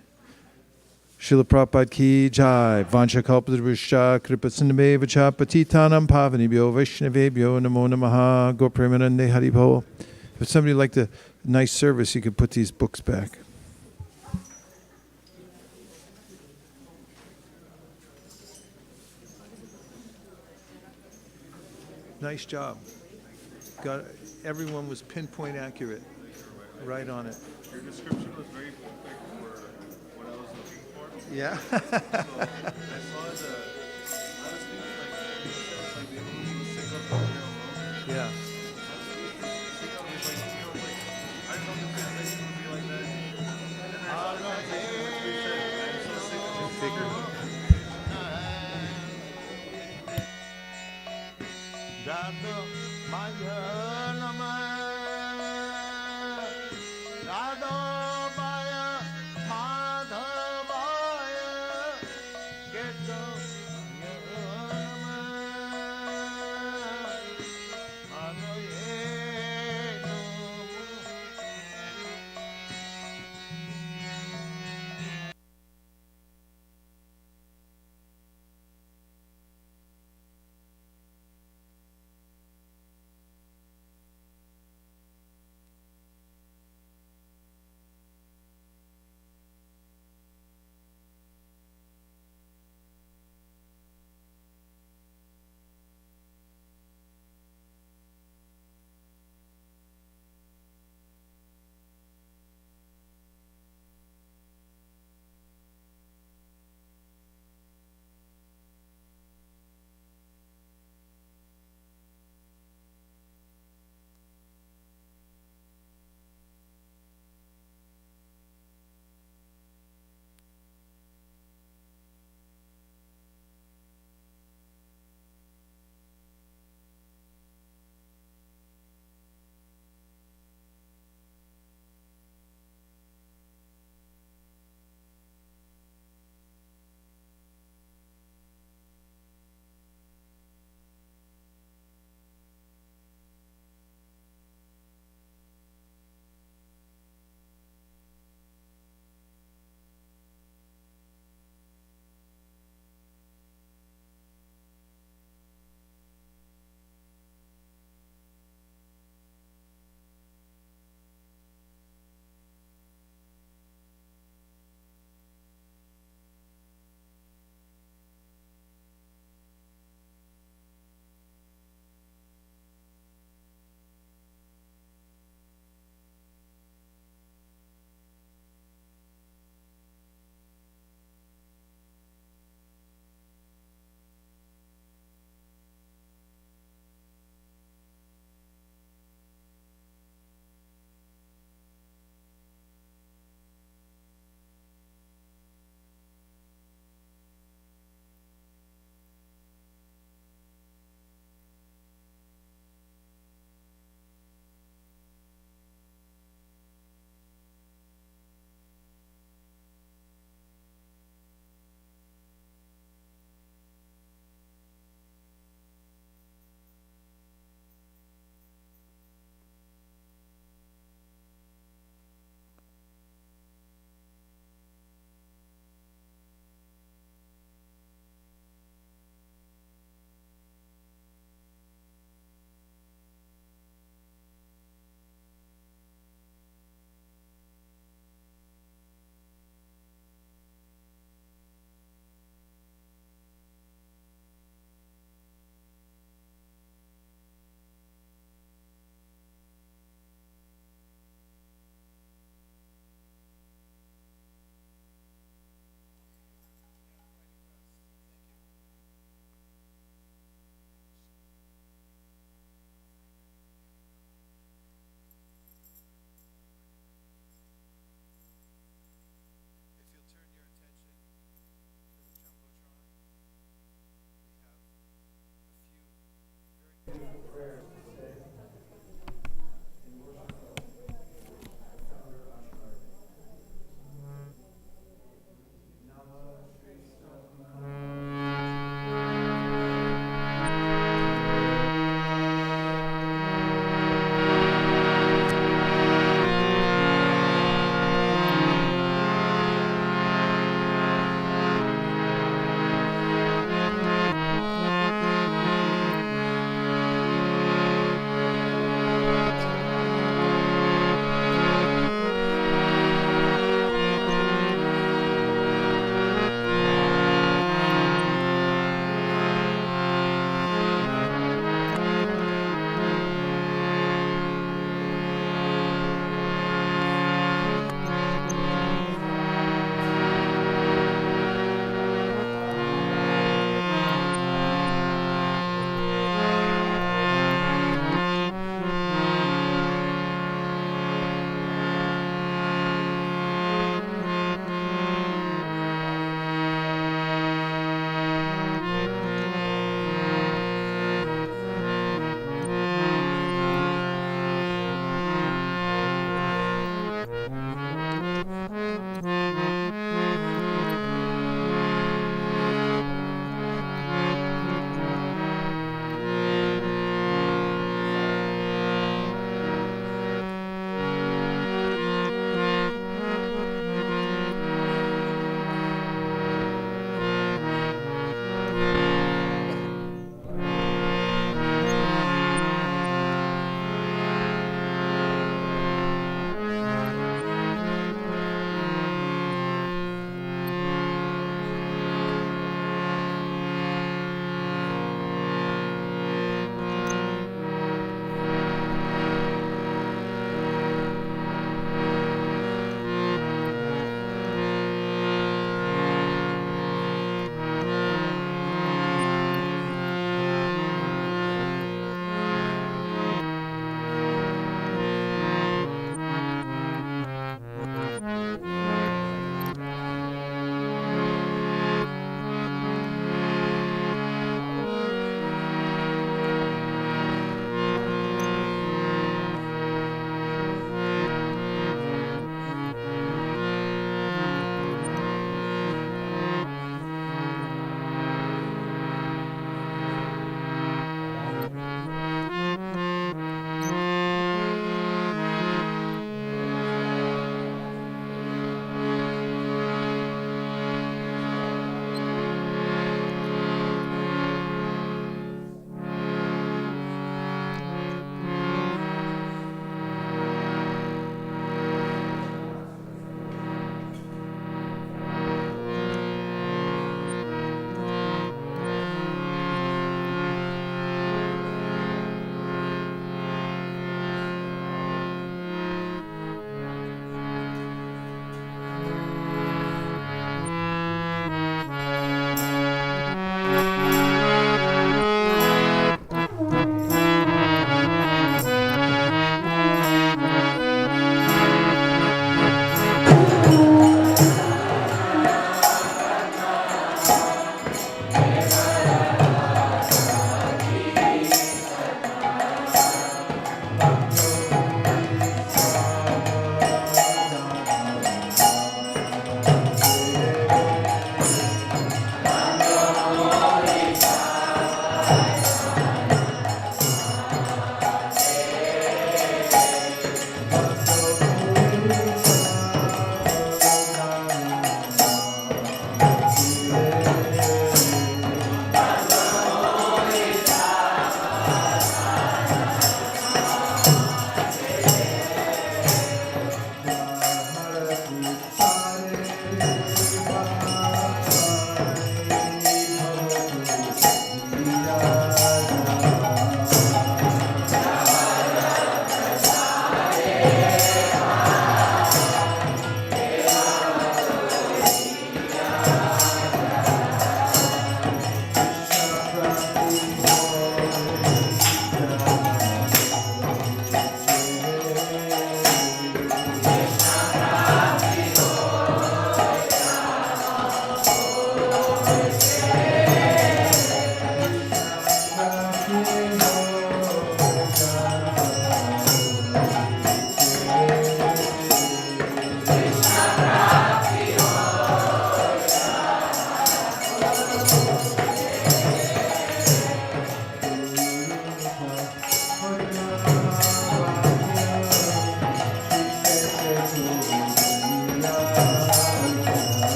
Srila Prabhupada ki jai, vancha kalpadrusha, kripasindame vacha patitanam pavanibhyo vaishnavebhyo namo namaha gopremanande haribho. If somebody liked a nice service, you could put these books back. Nice job. Everyone was pinpoint accurate, right on it. Your description was very perfect for what I was looking for. Yeah. So I saw the. I was thinking like Yeah.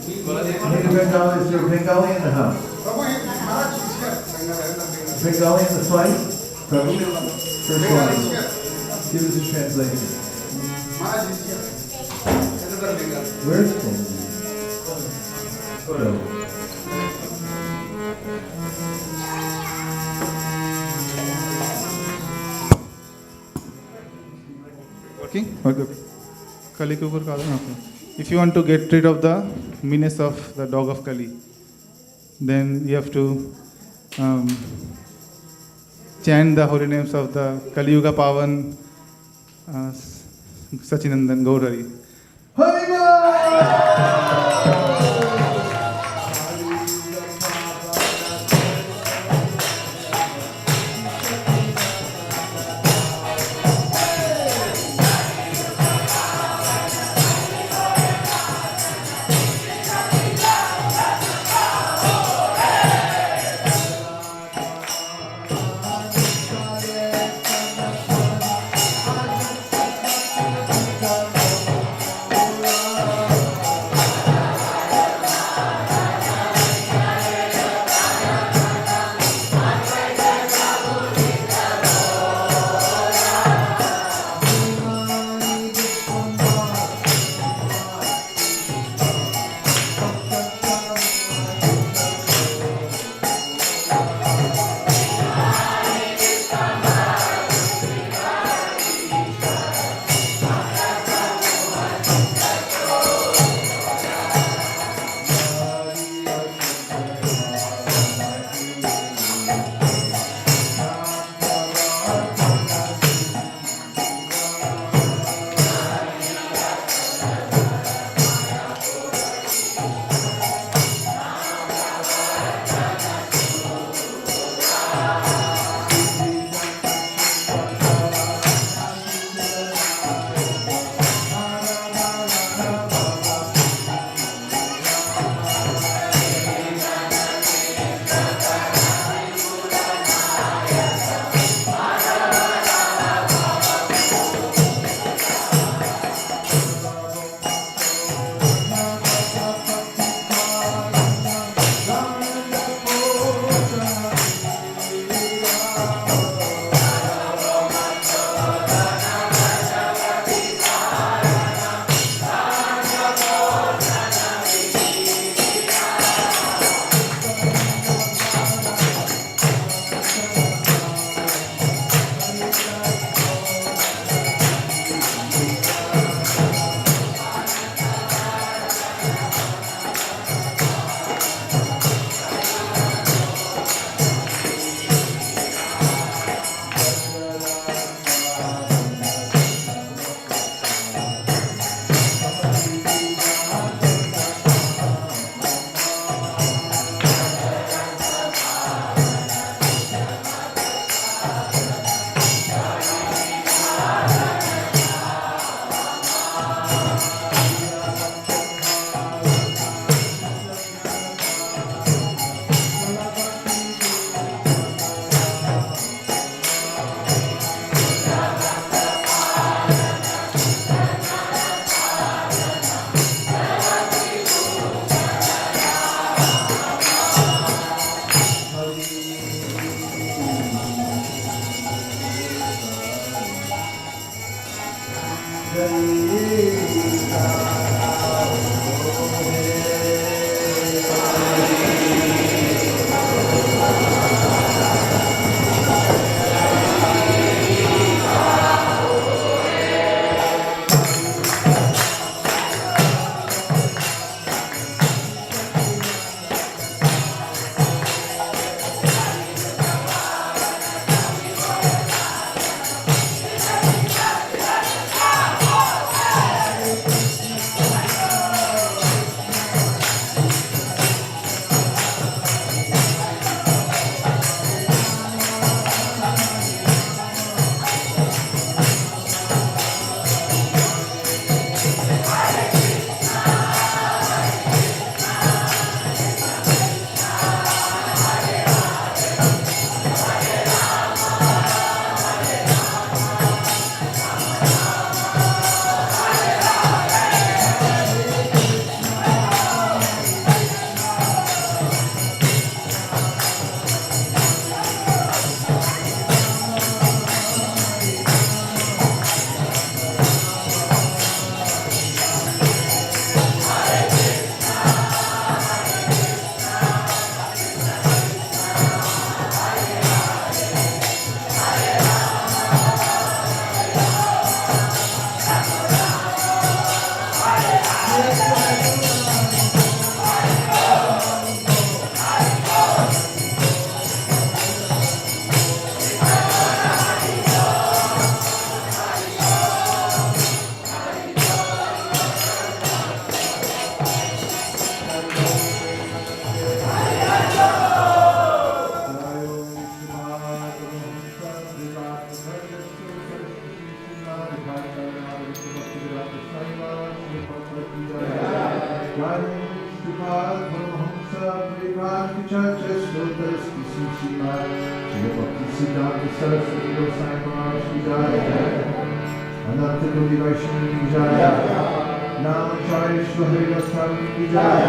Bengali, is there Bengali in the house? Bengali in the flight? Prabhu? First one. Give us a translation. Where's Bengali? Working? Okay. Kali ke upar kaal- okay. If you want to get rid of the meanness of the dog of Kali, then you have to chant the holy names of the Kali Yuga Pavan Sachinandan Gaurari. Chacha Shlokas Kisum Srimad Shri Bhakti Siddhanta Saraswati Gosai Maharaj Ki Jai Ananta Koti Vaishnava Ki Jai Namacharya Shri Haridas Thakur Ki Jai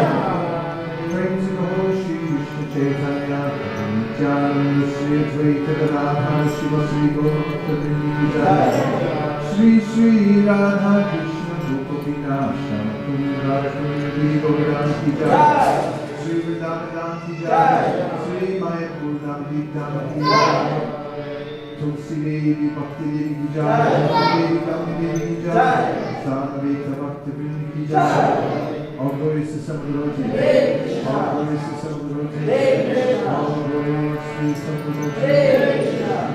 Praise the Lord Shri Krishna Chaitanya Nityananda Shri Advaita Gadadhar Shivasri Gaurabhakta Ki Jai Shri Shri Radha Krishna Rupa Vinasham Kundara Kundi Gaurang Ki Jai Shri Vrindavan Ki Jai Shri Mayapur Navadip Ki Jai Tulsi Devi Bhakti Devi Ki Jai Devi Kamli Devi Ki Jai Sadhveta Bhakti Vrinda Ki Jai All glories to Samudroti. All glories to Samudroti. All glories to Samudroti.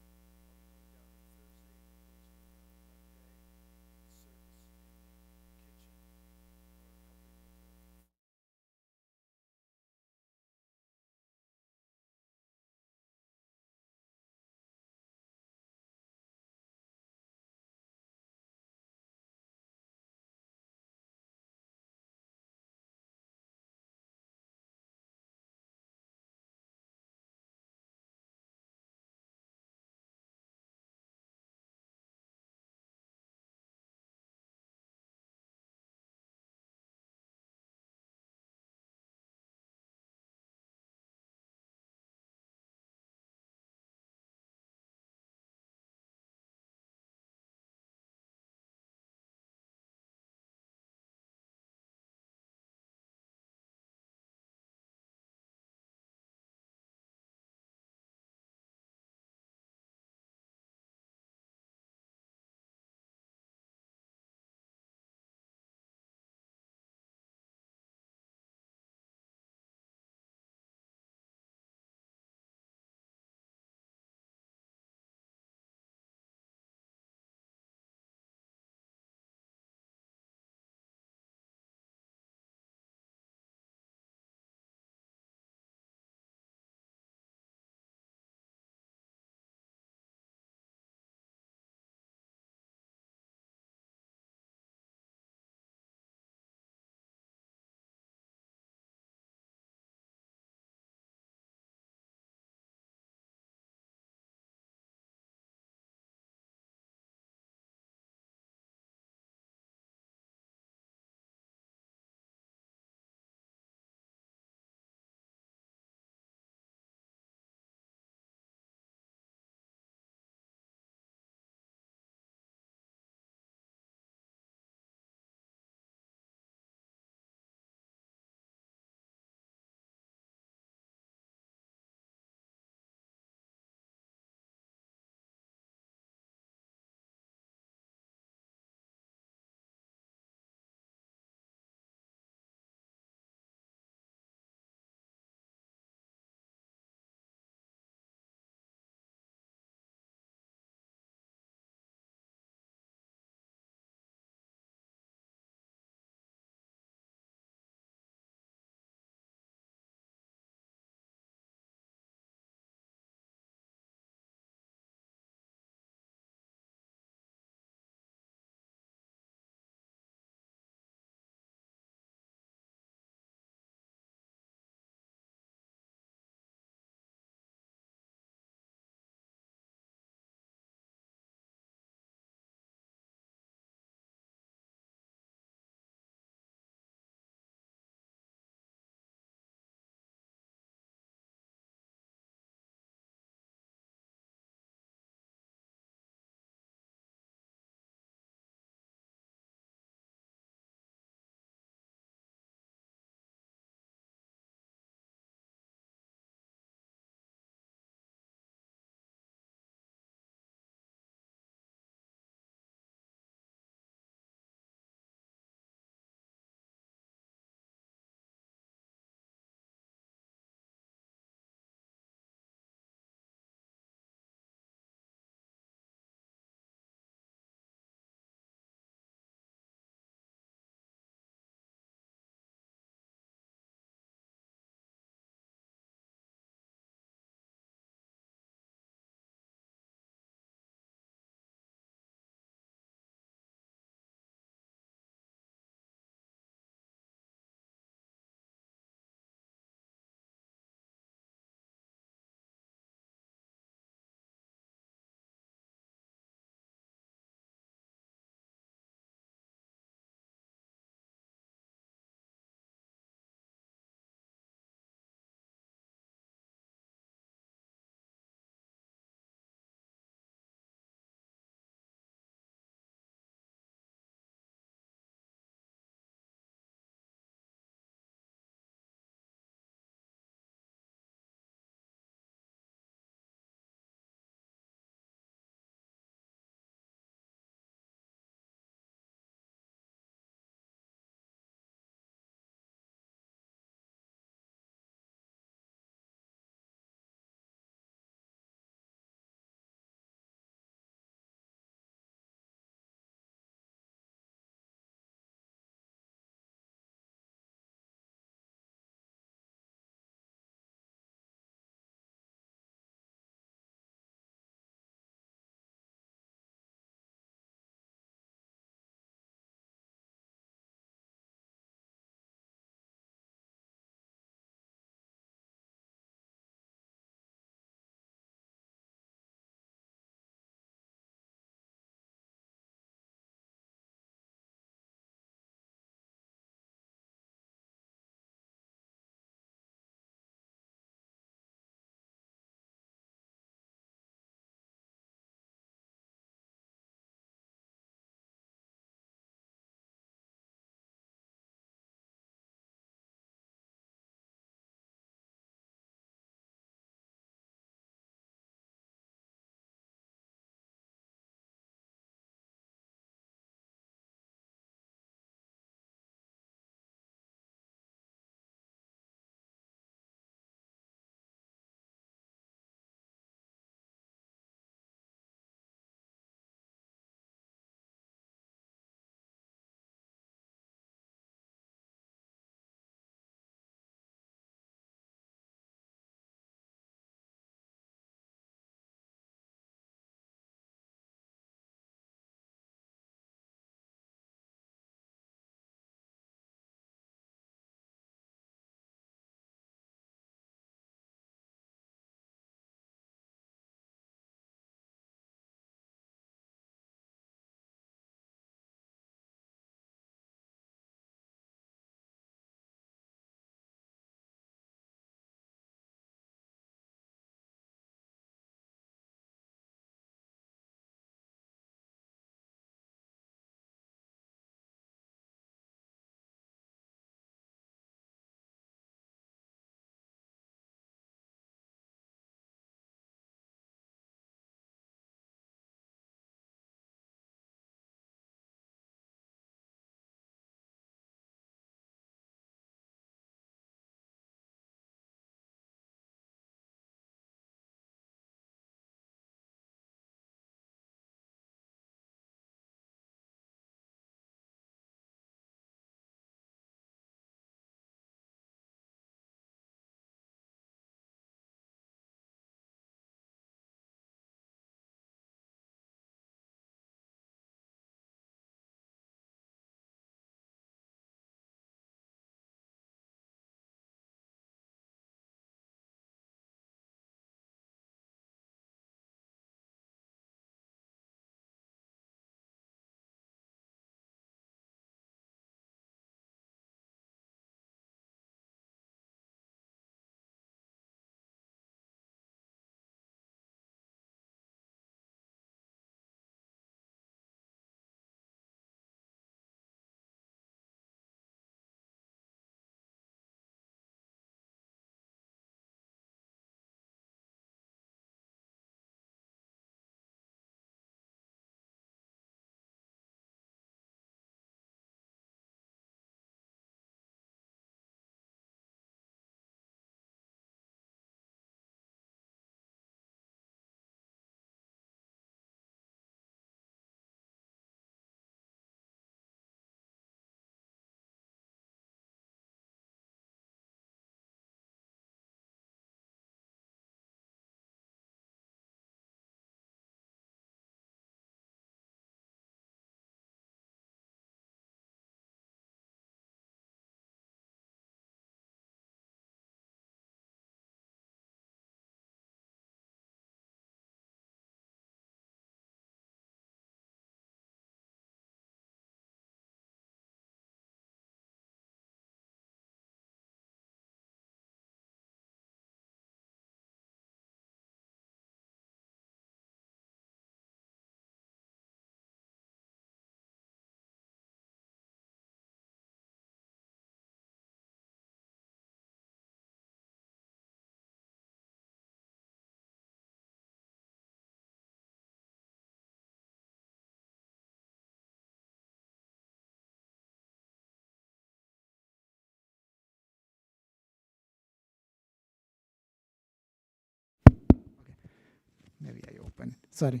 maybe I open it. Sorry.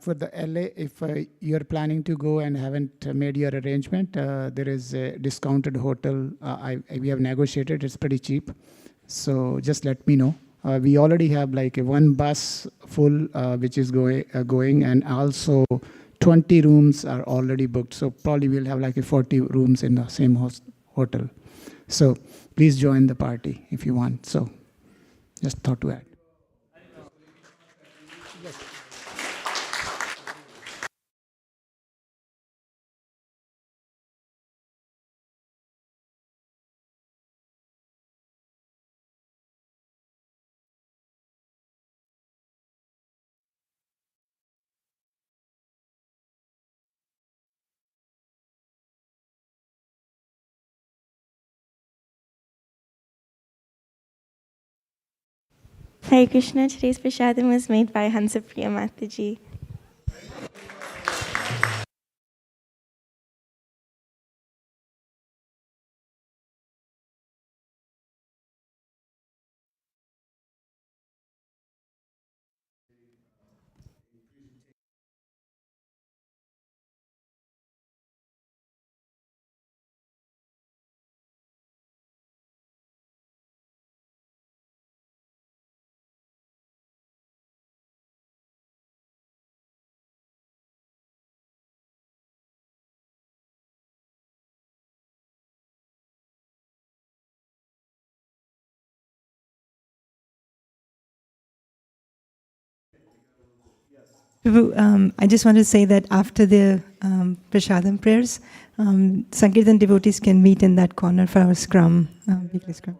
For the LA, if you're planning to go and haven't made your arrangement, there is a discounted hotel. We have negotiated. It's pretty cheap. So just let me know. We already have like a one bus full, which is going, and also 20 rooms are already booked. So probably we'll have like a 40 rooms in the same hotel. So please join the party if you want. So just thought to add. Hare Krishna, today's prasadam was made by Hansapriya Mataji. Prabhu, I just want to say that after the prasadam prayers, Sankirtan devotees can meet in that corner for our scrum, weekly scrum.